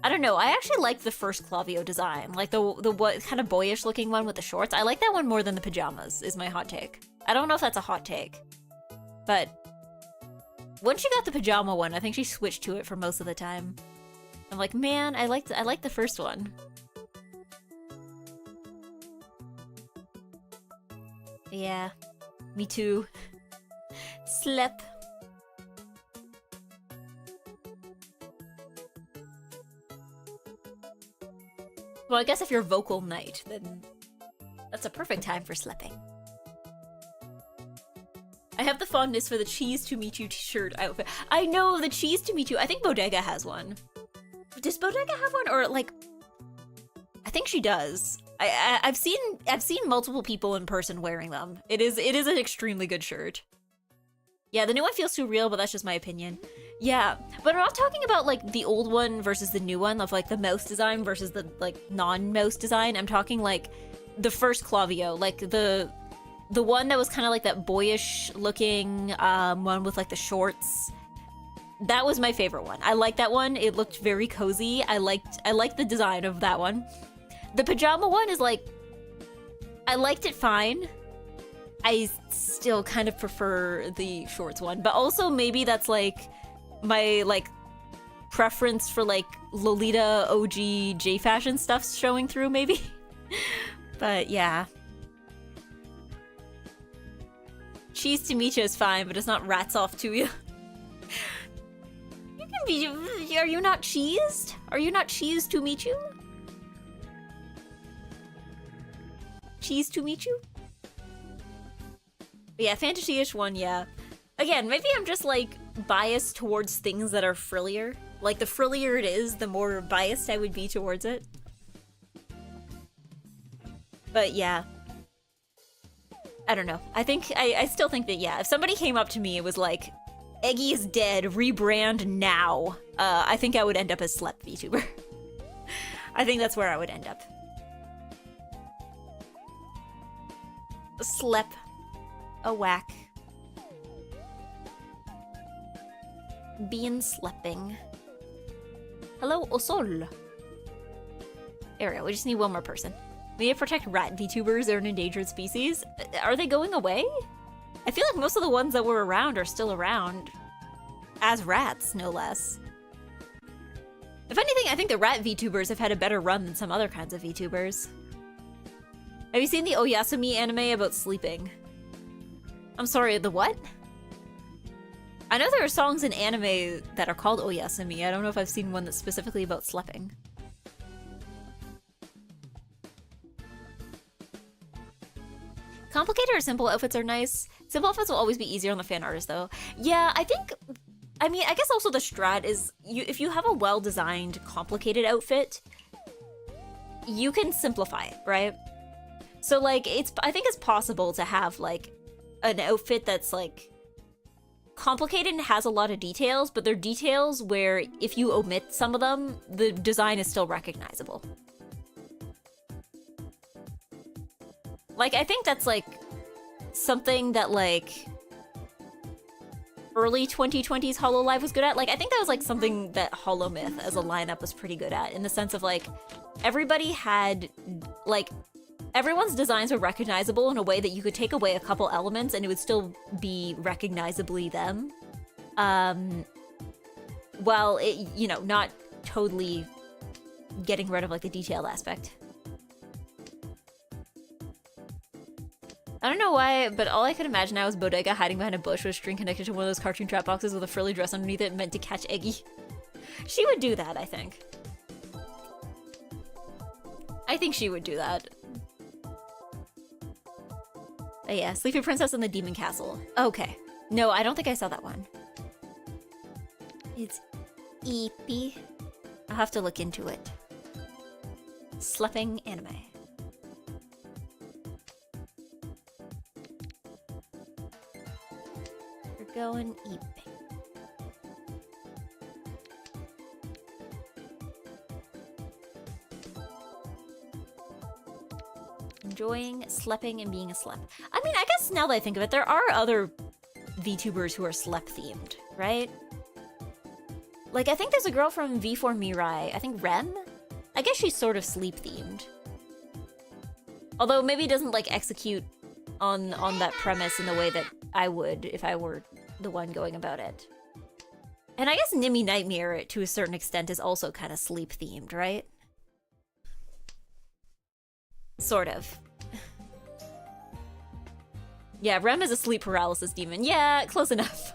I don't know. I actually like the first Clavio design, like the what kind of boyish looking one with the shorts. I like that one more than the pajamas. Is my hot take. I don't know if that's a hot take, but once she got the pajama one, I think she switched to it for most of the time. I'm like, man, I like the first one. Yeah. Me too. Slep. Well, I guess if you're vocal night, then that's a perfect time for sleeping. I have the fondness for the Cheese to Meet You t-shirt outfit. I know, the Cheese to Meet You. I think Bodega has one. Does Bodega have one? Or like, I think she does. I've seen multiple people in person wearing them. It is an extremely good shirt. Yeah, the new one feels too real, but that's just my opinion. Yeah, but I'm not talking about like the old one versus the new one of like the mouse design versus the like non-mouse design. I'm talking like the first Clavio, like the one that was kind of like that boyish looking one with like the shorts. That was my favorite one. I liked that one. It looked very cozy. I liked the design of that one. The pajama one is like, I liked it fine. I still kind of prefer the shorts one, but also maybe that's like my like preference for like Lolita OG J fashion stuff showing through maybe. But yeah. Cheese to meet you is fine, but it's not rats off to you. You can be, are you not cheesed? Are you not cheesed to meet you? Cheese to meet you? But yeah, fantasy-ish one, yeah. Again, maybe I'm just like biased towards things that are frillier. Like the frillier it is, the more biased I would be towards it. But yeah. I don't know. I still think that, yeah, if somebody came up to me and was like, Eggy is dead, rebrand now, I think I would end up as Slep VTuber. I think that's where I would end up. Slep. A whack. Being sleeping. Hello, Osol. There we go. We just need one more person. We need to protect rat VTubers. They're an endangered species. Are they going away? I feel like most of the ones that were around are still around. As rats, no less. If anything, I think the rat VTubers have had a better run than some other kinds of VTubers. Have you seen the Oyasumi anime about sleeping? I'm sorry, the what? I know there are songs in anime that are called Oyasumi. I don't know if I've seen one that's specifically about sleeping. Complicated or simple outfits are nice. Simple outfits will always be easier on the fan artist, though. Yeah, I think I mean, I guess also the strat is if you have a well-designed, complicated outfit, you can simplify it, right? So like I think it's possible to have like an outfit that's like complicated and has a lot of details, but they're details where if you omit some of them, the design is still recognizable. Like, I think that's like something that like early 2020s Hololive was good at. Like, I think that was like something that Holomyth as a lineup was pretty good at, in the sense of like everybody had like everyone's designs were recognizable in a way that you could take away a couple elements and it would still be recognizably them. While it, you know, not totally getting rid of like the detailed aspect. I don't know why, but all I could imagine now is Bodega hiding behind a bush with a string connected to one of those cartoon trap boxes with a frilly dress underneath it meant to catch Eggy. She would do that, I think. I think she would do that. Oh yeah, Sleepy Princess in the Demon Castle. Okay. No, I don't think I saw that one. It's eepy. I'll have to look into it. Sleeping anime. We're going eeping. Enjoying sleeping and being a slep. I mean, I guess now that I think of it, there are other VTubers who are slep themed, right? Like, I think there's a girl from V4 Mirai, I think Rem? I guess she's sort of sleep themed. Although maybe doesn't like execute on that premise in the way that I would if I were the one going about it. And I guess Nimmy Nightmare, to a certain extent, is also kind of sleep themed, right? Sort of. Yeah, Rem is a sleep paralysis demon. Yeah, close enough.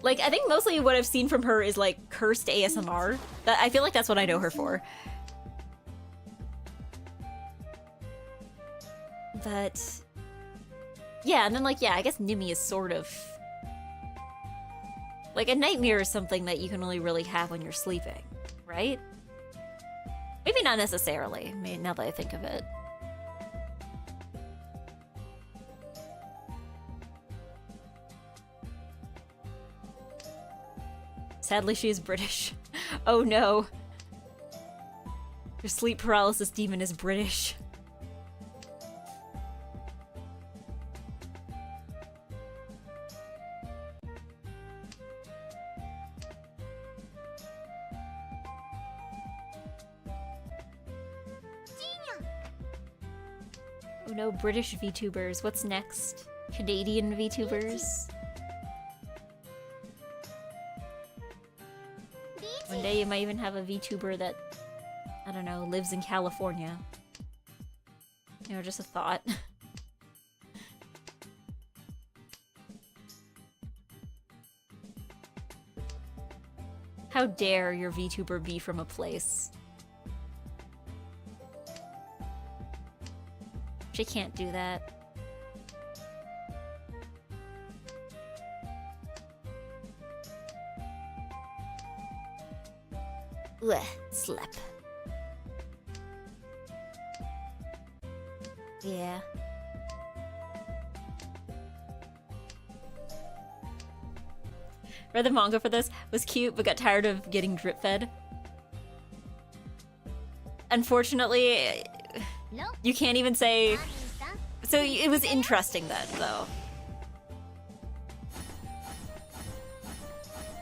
Like, I think mostly what I've seen from her is like cursed ASMR. I feel like that's what I know her for. But yeah, and then like, yeah, I guess Nimmy is sort of like a nightmare is something that you can only really have when you're sleeping, right? Maybe not necessarily, I mean, now that I think of it. Sadly, she is British. Oh no. Your sleep paralysis demon is British. Oh no, British VTubers. What's next? Canadian VTubers? One day you might even have a VTuber that, I don't know, lives in California. You know, just a thought. How dare your VTuber be from a place? She can't do that. Ugh, slap. Yeah. Read the manga for this, was cute, but got tired of getting drip fed. Unfortunately, you can't even say... So it was interesting then, though.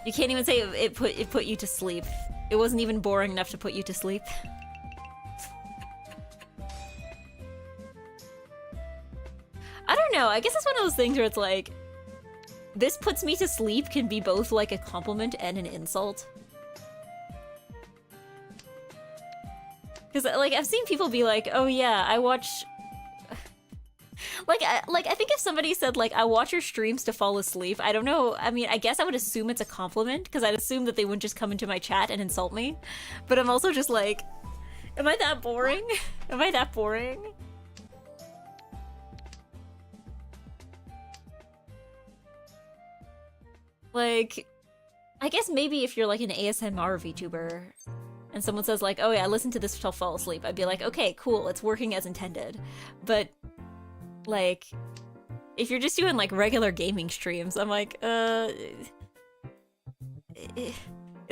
You can't even say it put you to sleep. It wasn't even boring enough to put you to sleep. I don't know, I guess it's one of those things where it's like, this puts me to sleep can be both like a compliment and an insult. Because like I've seen people be like, oh yeah, I watch... I think if somebody said like, I watch your streams to fall asleep, I don't know, I mean, I guess I would assume it's a compliment, because I'd assume that they wouldn't just come into my chat and insult me. But I'm also just like, am I that boring? Am I that boring? Like, I guess maybe if you're like an ASMR VTuber and someone says like, oh yeah, listen to this till fall asleep, I'd be like, okay, cool, it's working as intended. But like, if you're just doing like regular gaming streams, I'm like, is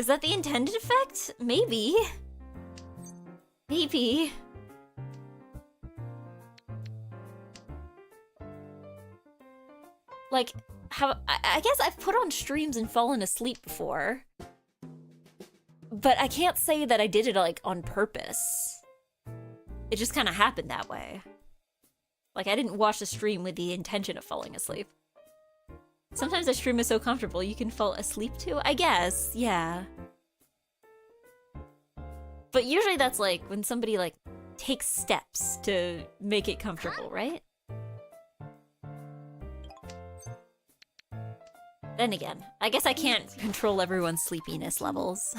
that the intended effect? Maybe. Maybe. Like, I guess I've put on streams and fallen asleep before. But I can't say that I did it, like, on purpose. It just kind of happened that way. Like, I didn't watch the stream with the intention of falling asleep. Sometimes the stream is so comfortable you can fall asleep too, I guess, yeah. But usually that's, like, when somebody, like, takes steps to make it comfortable, right? Then again, I guess I can't control everyone's sleepiness levels.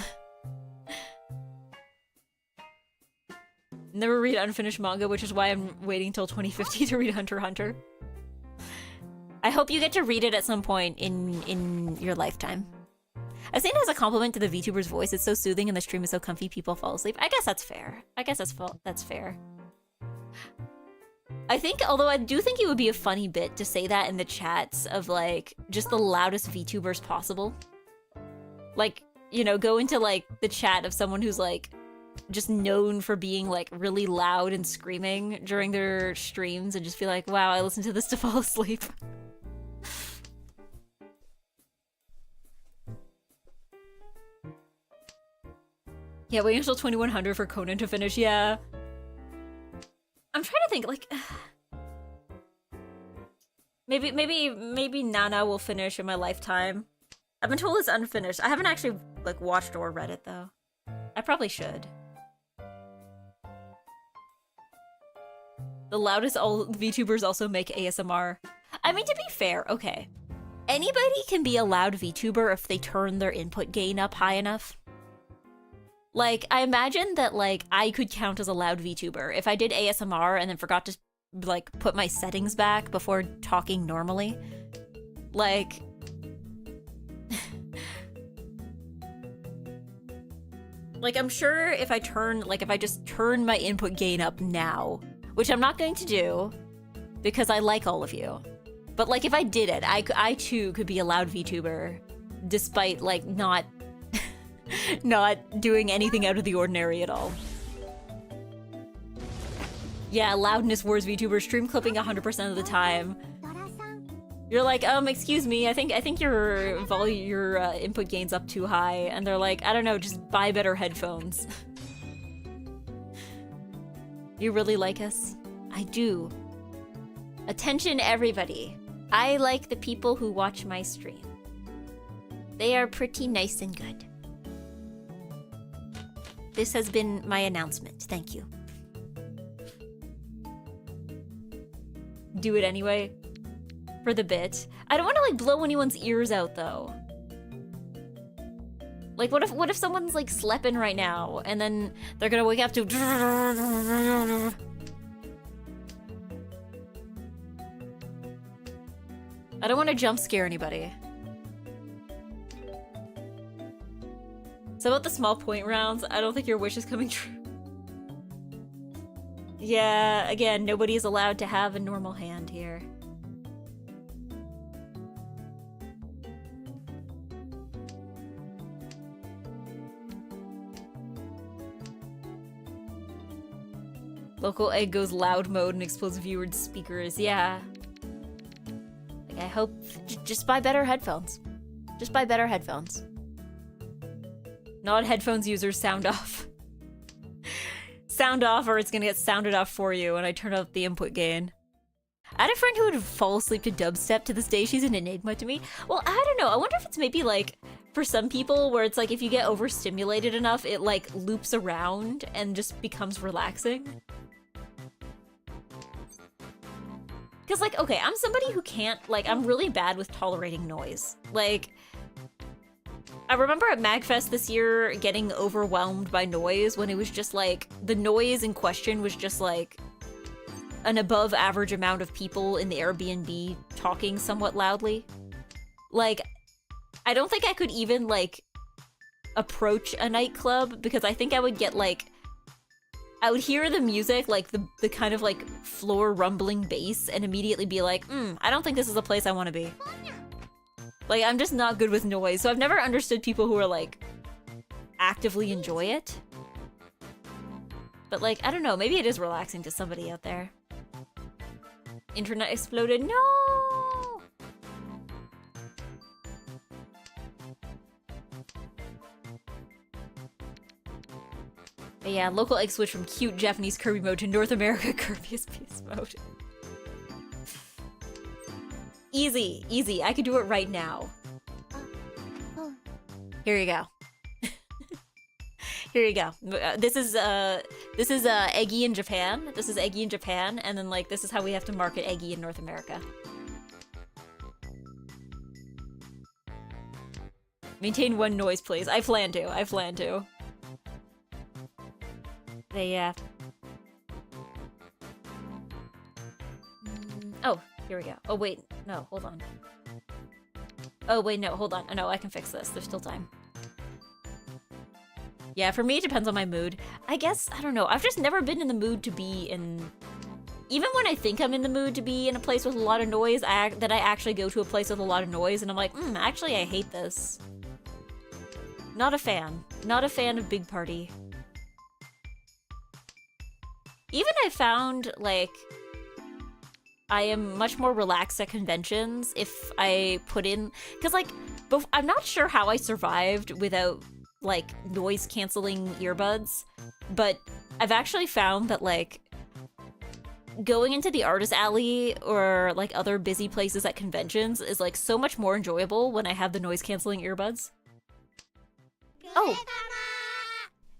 Never read unfinished manga, which is why I'm waiting till 2050 to read Hunter x Hunter. I hope you get to read it at some point in your lifetime. I've seen it as a compliment to the VTuber's voice. It's so soothing and the stream is so comfy people fall asleep. I guess that's fair. I guess that's fair. I think, although I do think it would be a funny bit to say that in the chats of like, just the loudest VTubers possible. Like, you know, go into like the chat of someone who's like, just known for being like really loud and screaming during their streams and just be like, wow, I listened to this to fall asleep. Yeah, waiting until 2100 for Conan to finish, yeah. I'm trying to think, like... Maybe Nana will finish in my lifetime. I've been told it's unfinished. I haven't actually, like, watched or read it, though. I probably should. The loudest VTubers also make ASMR. I mean, to be fair, okay. Anybody can be a loud VTuber if they turn their input gain up high enough. Like, I imagine that, like, I could count as a loud VTuber if I did ASMR and then forgot to, like, put my settings back before talking normally. Like... like, I'm sure if I just turn my input gain up now, which I'm not going to do, because I like all of you. But, like, if I did it, I too could be a loud VTuber, despite, like, not doing anything out of the ordinary at all. Yeah, loudness wars VTuber, stream clipping 100% of the time. You're like, excuse me, I think your input gain's up too high, and they're like, I don't know, just buy better headphones. You really like us? I do. Attention, everybody. I like the people who watch my stream. They are pretty nice and good. This has been my announcement. Thank you. Do it anyway. For the bit. I don't want to, like, blow anyone's ears out, though. Like, what if someone's, like, sleeping right now, and then they're gonna wake up to... I don't want to jump scare anybody. So about the small point rounds, I don't think your wish is coming true. Yeah, again, nobody is allowed to have a normal hand here. Local egg goes loud mode and explodes viewer speakers, yeah. Like, I hope... just buy better headphones. Just buy better headphones. Not headphones users, sound off. Sound off or it's gonna get sounded off for you when I turn up the input gain. I had a friend who would fall asleep to dubstep. To this day, she's an enigma to me. Well, I don't know. I wonder if it's maybe like, for some people, where it's like if you get overstimulated enough, it like loops around and just becomes relaxing. Because like, okay, I'm somebody who can't, like, I'm really bad with tolerating noise. Like, I remember at MagFest this year getting overwhelmed by noise when it was just like, the noise in question was just like an above average amount of people in the Airbnb talking somewhat loudly. Like, I don't think I could even, like, approach a nightclub because I think I would get, like, I would hear the music, like, the kind of, like, floor rumbling bass and immediately be like, I don't think this is a place I want to be. Like, I'm just not good with noise, so I've never understood people who are, like, actively enjoy it. But, like, I don't know, maybe it is relaxing to somebody out there. Internet exploded. No! But yeah, local egg switch from cute Japanese Kirby mode to North America Kirby's Peace mode. Easy, easy. I could do it right now. Here you go. Here you go. This is EGGY in Japan. This is EGGY in Japan, and then like this is how we have to market EGGY in North America. Maintain one noise, please. I plan to. I plan to. But yeah. Oh, here we go. Oh wait, no, hold on. Oh wait, no, hold on. No, I can fix this. There's still time. Yeah, for me, it depends on my mood. I guess, I don't know. I've just never been in the mood to be in... Even when I think I'm in the mood to be in a place with a lot of noise, that I actually go to a place with a lot of noise, and I'm like, actually, I hate this. Not a fan. Not a fan of Big Party. Even I found, like... I am much more relaxed at conventions if I put in... Because, like, I'm not sure how I survived without... like noise canceling earbuds, but I've actually found that like going into the artist alley or like other busy places at conventions is like so much more enjoyable when I have the noise canceling earbuds. Oh,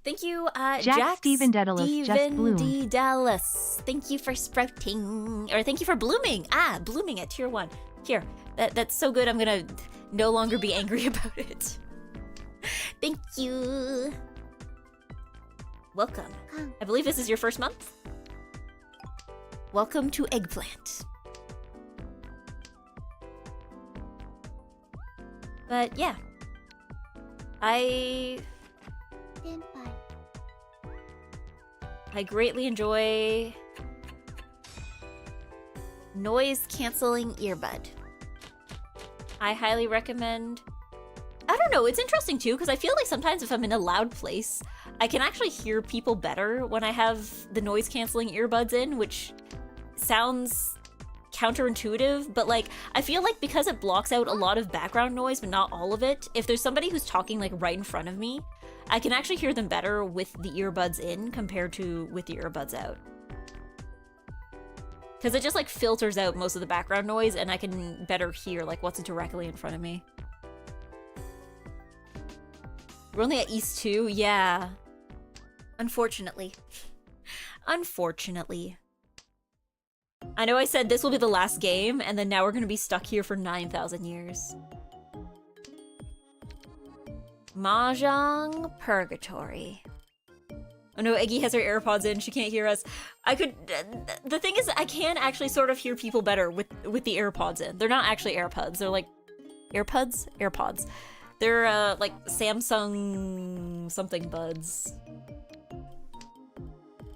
thank you, Jack Steven Daedalus just bloomed. D. Dallas. Thank you for sprouting, or thank you for blooming. Blooming at tier 1. Here, that's so good. I'm gonna no longer be angry about it. Thank you. Welcome. I believe this is your first month. Welcome to Eggplant. But yeah. I greatly enjoy noise canceling earbud. I highly recommend. I don't know, it's interesting too, because I feel like sometimes if I'm in a loud place, I can actually hear people better when I have the noise-canceling earbuds in, which sounds counterintuitive, but like, I feel like because it blocks out a lot of background noise, but not all of it, if there's somebody who's talking like right in front of me, I can actually hear them better with the earbuds in compared to with the earbuds out. Because it just like filters out most of the background noise, and I can better hear like what's directly in front of me. We're only at East 2? Yeah. Unfortunately. Unfortunately. I know I said this will be the last game, and then now we're gonna be stuck here for 9,000 years. Mahjong Purgatory. Oh no, Eggy has her AirPods in, she can't hear us. The thing is, I can actually sort of hear people better with the AirPods in. They're not actually AirPods, they're like... AirPods? AirPods. They're, like, Samsung something buds.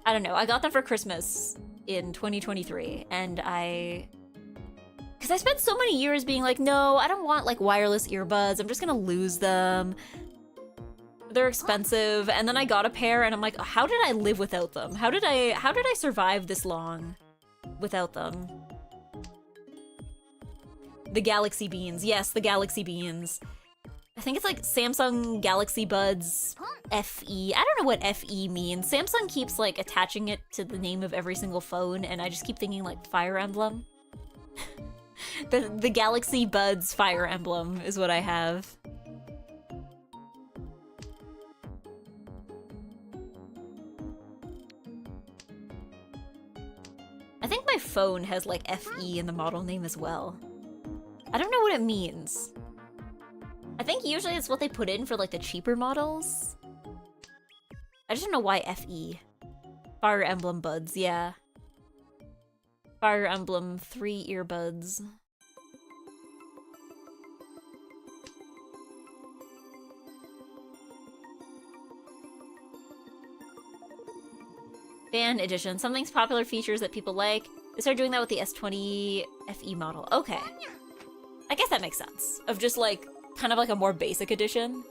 I don't know, I got them for Christmas in 2023, and because I spent so many years being like, no, I don't want, like, wireless earbuds, I'm just gonna lose them. They're expensive, and then I got a pair, and I'm like, how did I live without them? How did I survive this long without them? The Galaxy Beans, yes, the Galaxy Beans. I think it's like Samsung Galaxy Buds FE. I don't know what FE means. Samsung keeps like attaching it to the name of every single phone, and I just keep thinking like Fire Emblem. the Galaxy Buds Fire Emblem is what I have. I think my phone has like FE in the model name as well. I don't know what it means. I think usually it's what they put in for like the cheaper models. I just don't know why FE. Fire Emblem Buds, yeah. Fire Emblem 3 earbuds. Fan edition. Some things popular features that people like. They started doing that with the S20 FE model. Okay. I guess that makes sense. Of just like, kind of like a more basic edition.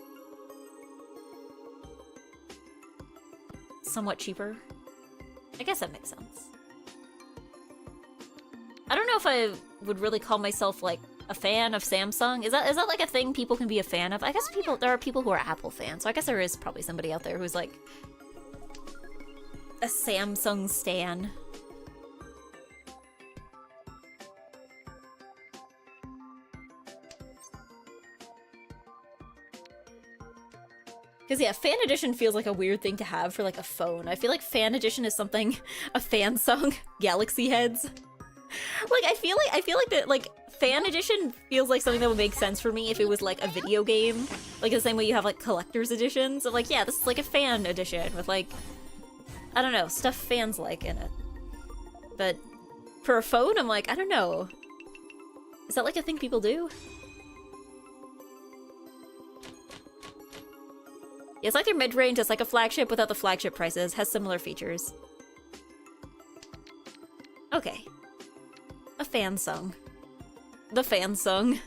Somewhat cheaper. I guess that makes sense. I don't know if I would really call myself like a fan of Samsung. Is that like a thing people can be a fan of? I guess there are people who are Apple fans, so I guess there is probably somebody out there who's like a Samsung stan. Because yeah, fan edition feels like a weird thing to have for like a phone. I feel like fan edition is something a Fansung Galaxy heads. Like I feel like that like fan edition feels like something that would make sense for me if it was like a video game. Like the same way you have like collector's editions of like, yeah, this is like a fan edition with like, I don't know, stuff fans like in it. But for a phone, I'm like, I don't know. Is that like a thing people do? Yeah, it's like their mid-range, it's like a flagship without the flagship prices, has similar features. Okay. A Fansung. The Fansung.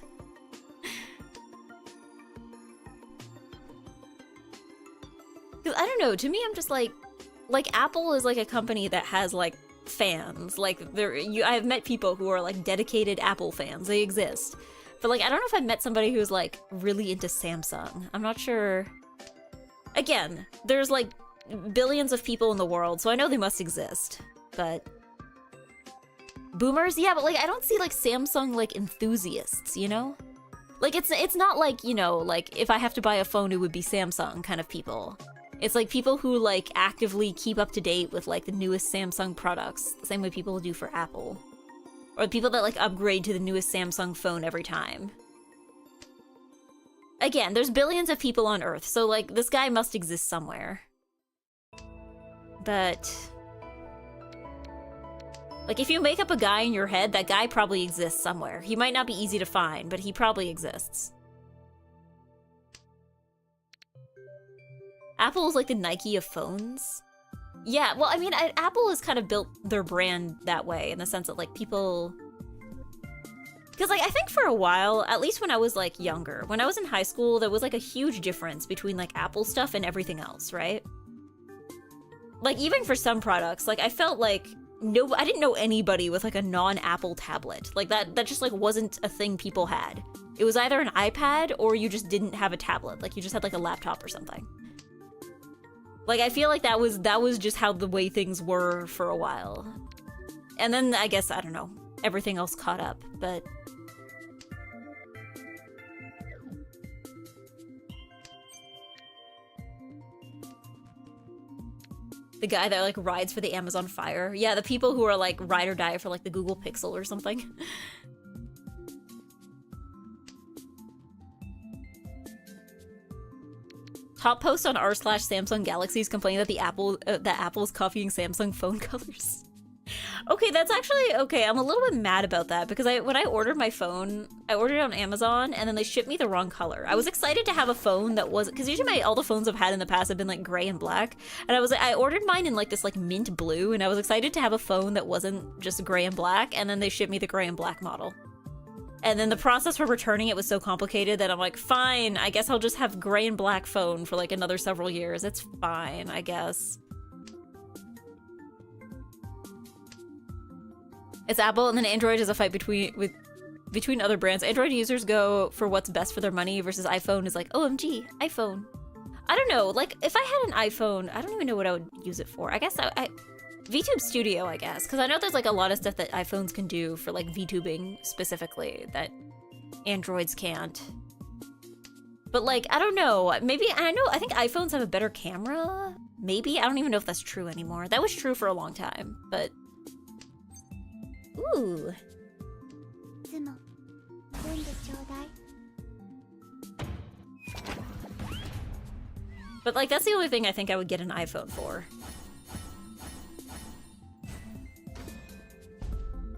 Cause I don't know, to me I'm just like Apple is like a company that has like fans. Like I've met people who are like dedicated Apple fans. They exist. But like I don't know if I've met somebody who's like really into Samsung. I'm not sure. Again, there's like billions of people in the world, so I know they must exist. But boomers, yeah, but like I don't see like Samsung like enthusiasts, you know? Like it's not like, you know, like if I have to buy a phone it would be Samsung kind of people. It's like people who like actively keep up to date with like the newest Samsung products, the same way people do for Apple. Or people that like upgrade to the newest Samsung phone every time. Again, there's billions of people on Earth, so like this guy must exist somewhere. But like if you make up a guy in your head, that guy probably exists somewhere. He might not be easy to find, but he probably exists. Apple is like the Nike of phones. Yeah, well, I mean, Apple has kind of built their brand that way in the sense that like people... Because like I think for a while, at least when I was like younger, when I was in high school, there was like a huge difference between like Apple stuff and everything else, right? Like even for some products, like I felt like I didn't know anybody with like a non-Apple tablet. Like that just like wasn't a thing people had. It was either an iPad or you just didn't have a tablet. Like you just had like a laptop or something. Like I feel like that was just how the way things were for a while. And then I guess, I don't know, everything else caught up, but... The guy that like rides for the Amazon Fire. Yeah, the people who are like ride or die for like the Google Pixel or something. Top post on r/Samsung Galaxies complaining that that Apple's copying Samsung phone colors. Okay, that's actually okay. I'm a little bit mad about that because when I ordered my phone, I ordered it on Amazon and then they shipped me the wrong color. I was excited to have a phone that wasn't, because usually all the phones I've had in the past have been like gray and black, and I ordered mine in like this like mint blue, and I was excited to have a phone that wasn't just gray and black, and then they shipped me the gray and black model. And then the process for returning it was so complicated that I'm like, fine, I guess I'll just have gray and black phone for like another several years. It's fine, I guess. It's Apple, and then Android is a fight between other brands. Android users go for what's best for their money versus iPhone is like, OMG, iPhone. I don't know, like, if I had an iPhone, I don't even know what I would use it for. I guess VTube Studio, I guess, because I know there's like a lot of stuff that iPhones can do for like VTubing specifically that Androids can't. But like, I don't know, maybe, I think iPhones have a better camera? Maybe? I don't even know if that's true anymore. That was true for a long time, but... Ooh. But like, that's the only thing I think I would get an iPhone for.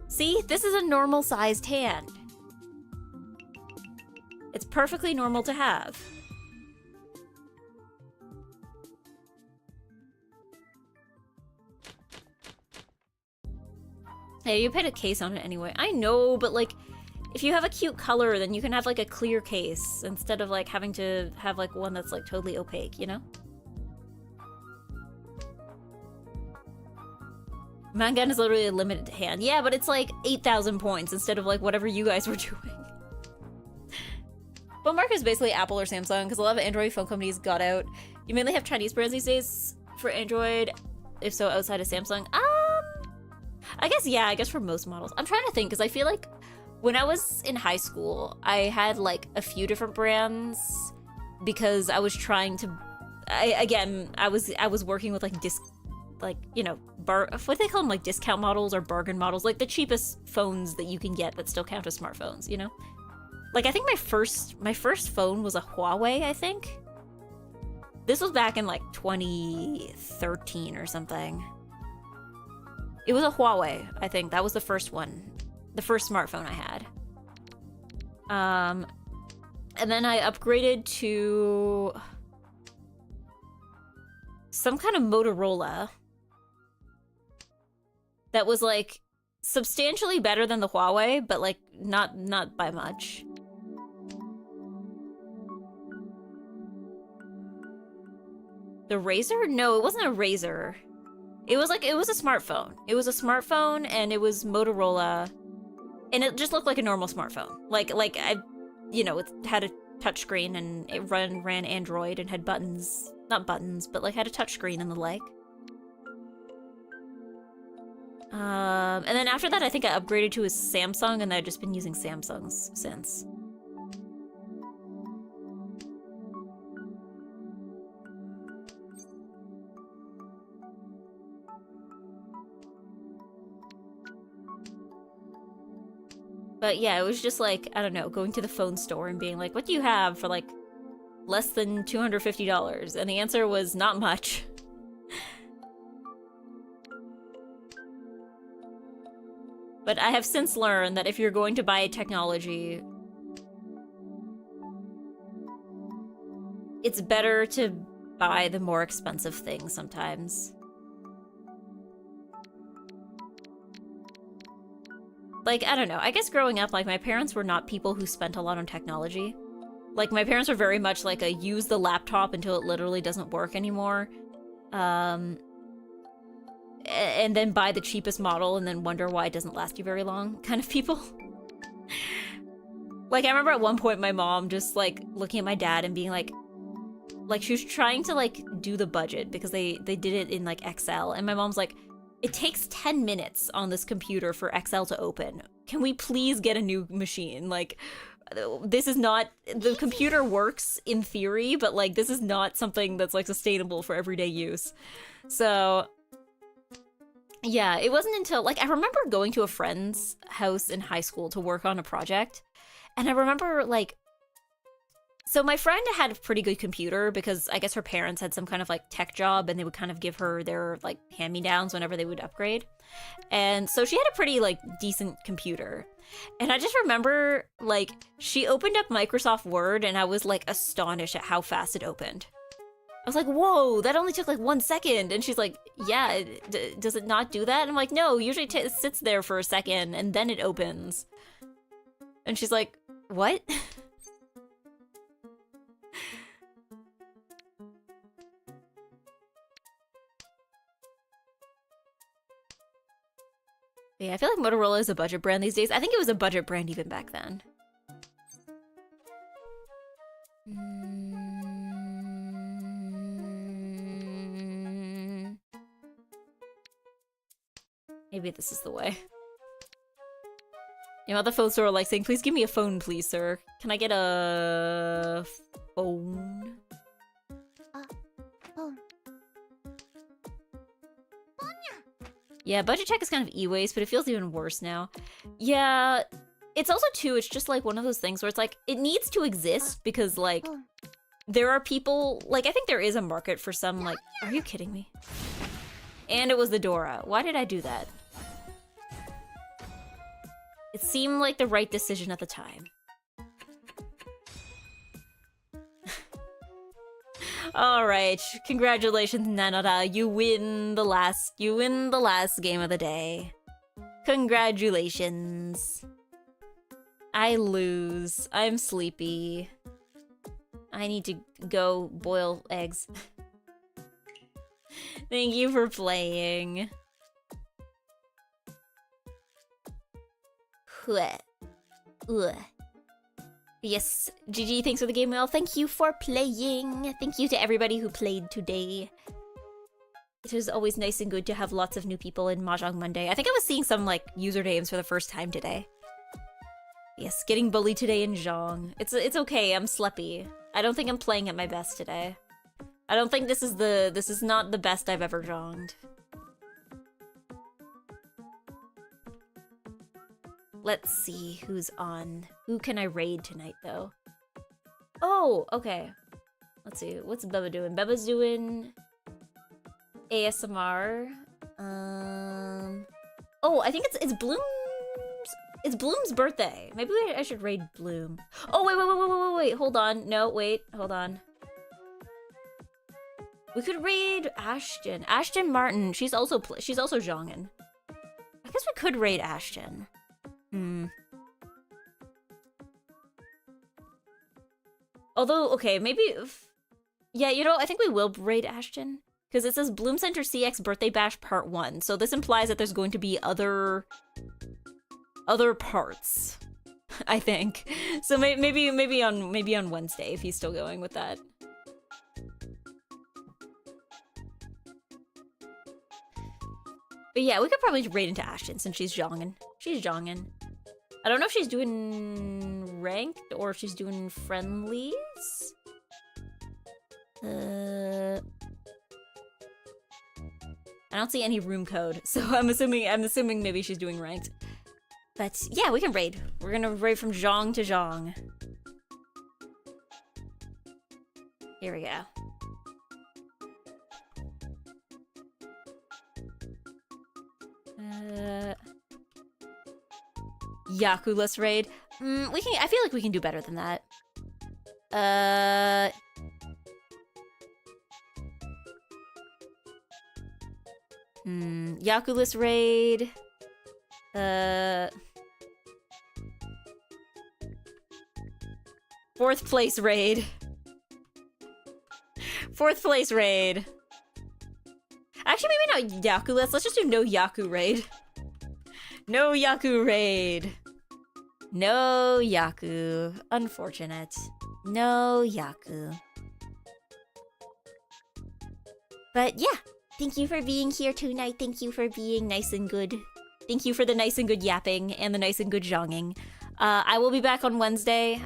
See? This is a normal-sized hand. It's perfectly normal to have. Hey, you put a case on it anyway. I know, but like, if you have a cute color, then you can have like a clear case instead of like having to have like one that's like totally opaque, you know? Mangan is literally a limited hand. Yeah, but it's like 8,000 points instead of like whatever you guys were doing. But Mark is basically Apple or Samsung because a lot of Android phone companies got out. You mainly have Chinese brands these days for Android. If so, outside of Samsung. I guess, yeah, I guess for most models. I'm trying to think because I feel like when I was in high school, I had like a few different brands because I was trying to, I was working with like, you know, what do they call them? Like discount models or bargain models, like the cheapest phones that you can get that still count as smartphones, you know? Like I think my first phone was a Huawei, I think. This was back in like 2013 or something. It was a Huawei, I think. That was the first one. The first smartphone I had. And then I upgraded to some kind of Motorola that was like substantially better than the Huawei, but like not by much. The Razr? No, it wasn't a Razr. It was a smartphone. It was a smartphone and it was Motorola. And it just looked like a normal smartphone. Like you know, it had a touchscreen and it ran Android and had buttons. Not buttons, but like had a touchscreen and the like. And then after that, I think I upgraded to a Samsung and I've just been using Samsungs since. But yeah, it was just like, I don't know, going to the phone store and being like, what do you have for like less than $250? And the answer was not much. But I have since learned that if you're going to buy technology, it's better to buy the more expensive things sometimes. Like, I don't know, I guess growing up, like, my parents were not people who spent a lot on technology. Like, my parents were very much like a use the laptop until it literally doesn't work anymore. And then buy the cheapest model and then wonder why it doesn't last you very long kind of people. Like, I remember at one point my mom just, like, looking at my dad and being like, she was trying to, like, do the budget because they did it in, like, Excel. And my mom's like, it takes 10 minutes on this computer for Excel to open. Can we please get a new machine? Like, this is not... The computer works in theory, but, like, this is not something that's, like, sustainable for everyday use. So... yeah, it wasn't until... Like, I remember going to a friend's house in high school to work on a project. And I remember, like... So my friend had a pretty good computer because I guess her parents had some kind of like tech job and they would kind of give her their like hand-me-downs whenever they would upgrade. And so she had a pretty like decent computer. And I just remember like she opened up Microsoft Word and I was like astonished at how fast it opened. I was like, whoa, that only took like 1 second. And she's like, yeah, does it not do that? And I'm like, no, usually it sits there for a second and then it opens. And she's like, what? Yeah, I feel like Motorola is a budget brand these days. I think it was a budget brand even back then. Maybe this is the way. You know, the phone store like saying, please give me a phone, please, sir. Can I get a phone? Phone. Yeah, budget check is kind of e-waste, but it feels even worse now. Yeah, it's also, too, it's just, like, one of those things where it's, like, it needs to exist because, like, there are people... Like, I think there is a market for some, like... Are you kidding me? And it was the Dora. Why did I do that? It seemed like the right decision at the time. Alright, congratulations, Nanara. You win the last game of the day. Congratulations. I lose. I'm sleepy. I need to go boil eggs. Thank you for playing. Ugh. Yes, GG, thanks for the game wheel. Thank you for playing. Thank you to everybody who played today. It was always nice and good to have lots of new people in Mahjong Monday. I think I was seeing some, like, usernames for the first time today. Yes, getting bullied today in jong. It's okay, I'm sleepy. I don't think I'm playing at my best today. I don't think this is not the best I've ever jonged. Let's see who's on. Who can I raid tonight, though? Oh, okay. Let's see. What's Beba doing? Beba's doing ASMR. Oh, I think it's Bloom's. It's Bloom's birthday. Maybe I should raid Bloom. Oh, wait. Hold on. No, wait. Hold on. We could raid Ashton. Ashton Martin. She's also jongin. I guess we could raid Ashton. Although, okay, maybe... Yeah, you know, I think we will raid Ashton. Because it says Bloom Center CX Birthday Bash Part 1. So this implies that there's going to be other parts, I think. So maybe on Wednesday, if he's still going with that. But yeah, we could probably raid into Ashton since she's jongin. She's jongin. I don't know if she's doing ranked or if she's doing friendlies. I don't see any room code, so I'm assuming maybe she's doing ranked. But yeah, we can raid. We're gonna raid from jong to jong. Here we go. Yaku-less raid. We can. I feel like we can do better than that. Yaku-less raid. Fourth place raid. Fourth place raid. Actually, maybe not Yaku-less. Let's just do no Yaku raid. No Yaku raid. No Yaku. Unfortunate. No Yaku. But yeah, thank you for being here tonight. Thank you for being nice and good. Thank you for the nice and good yapping and the nice and good jonging. I will be back on Wednesday.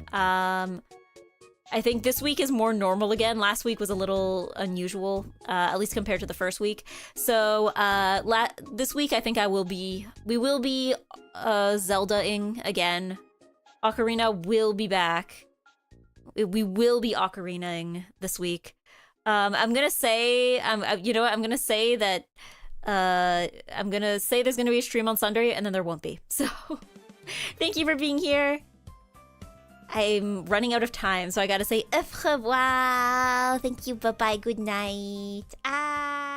I think this week is more normal again. Last week was a little unusual, at least compared to the first week. So this week I think we will be Zelda-ing again. Ocarina will be back. We will be Ocarina-ing this week. I'm gonna say, you know what? I'm gonna say that I'm gonna say there's gonna be a stream on Sunday, and then there won't be. So, thank you for being here. I'm running out of time, so I gotta say au revoir. Thank you. Bye bye. Good night. Ah.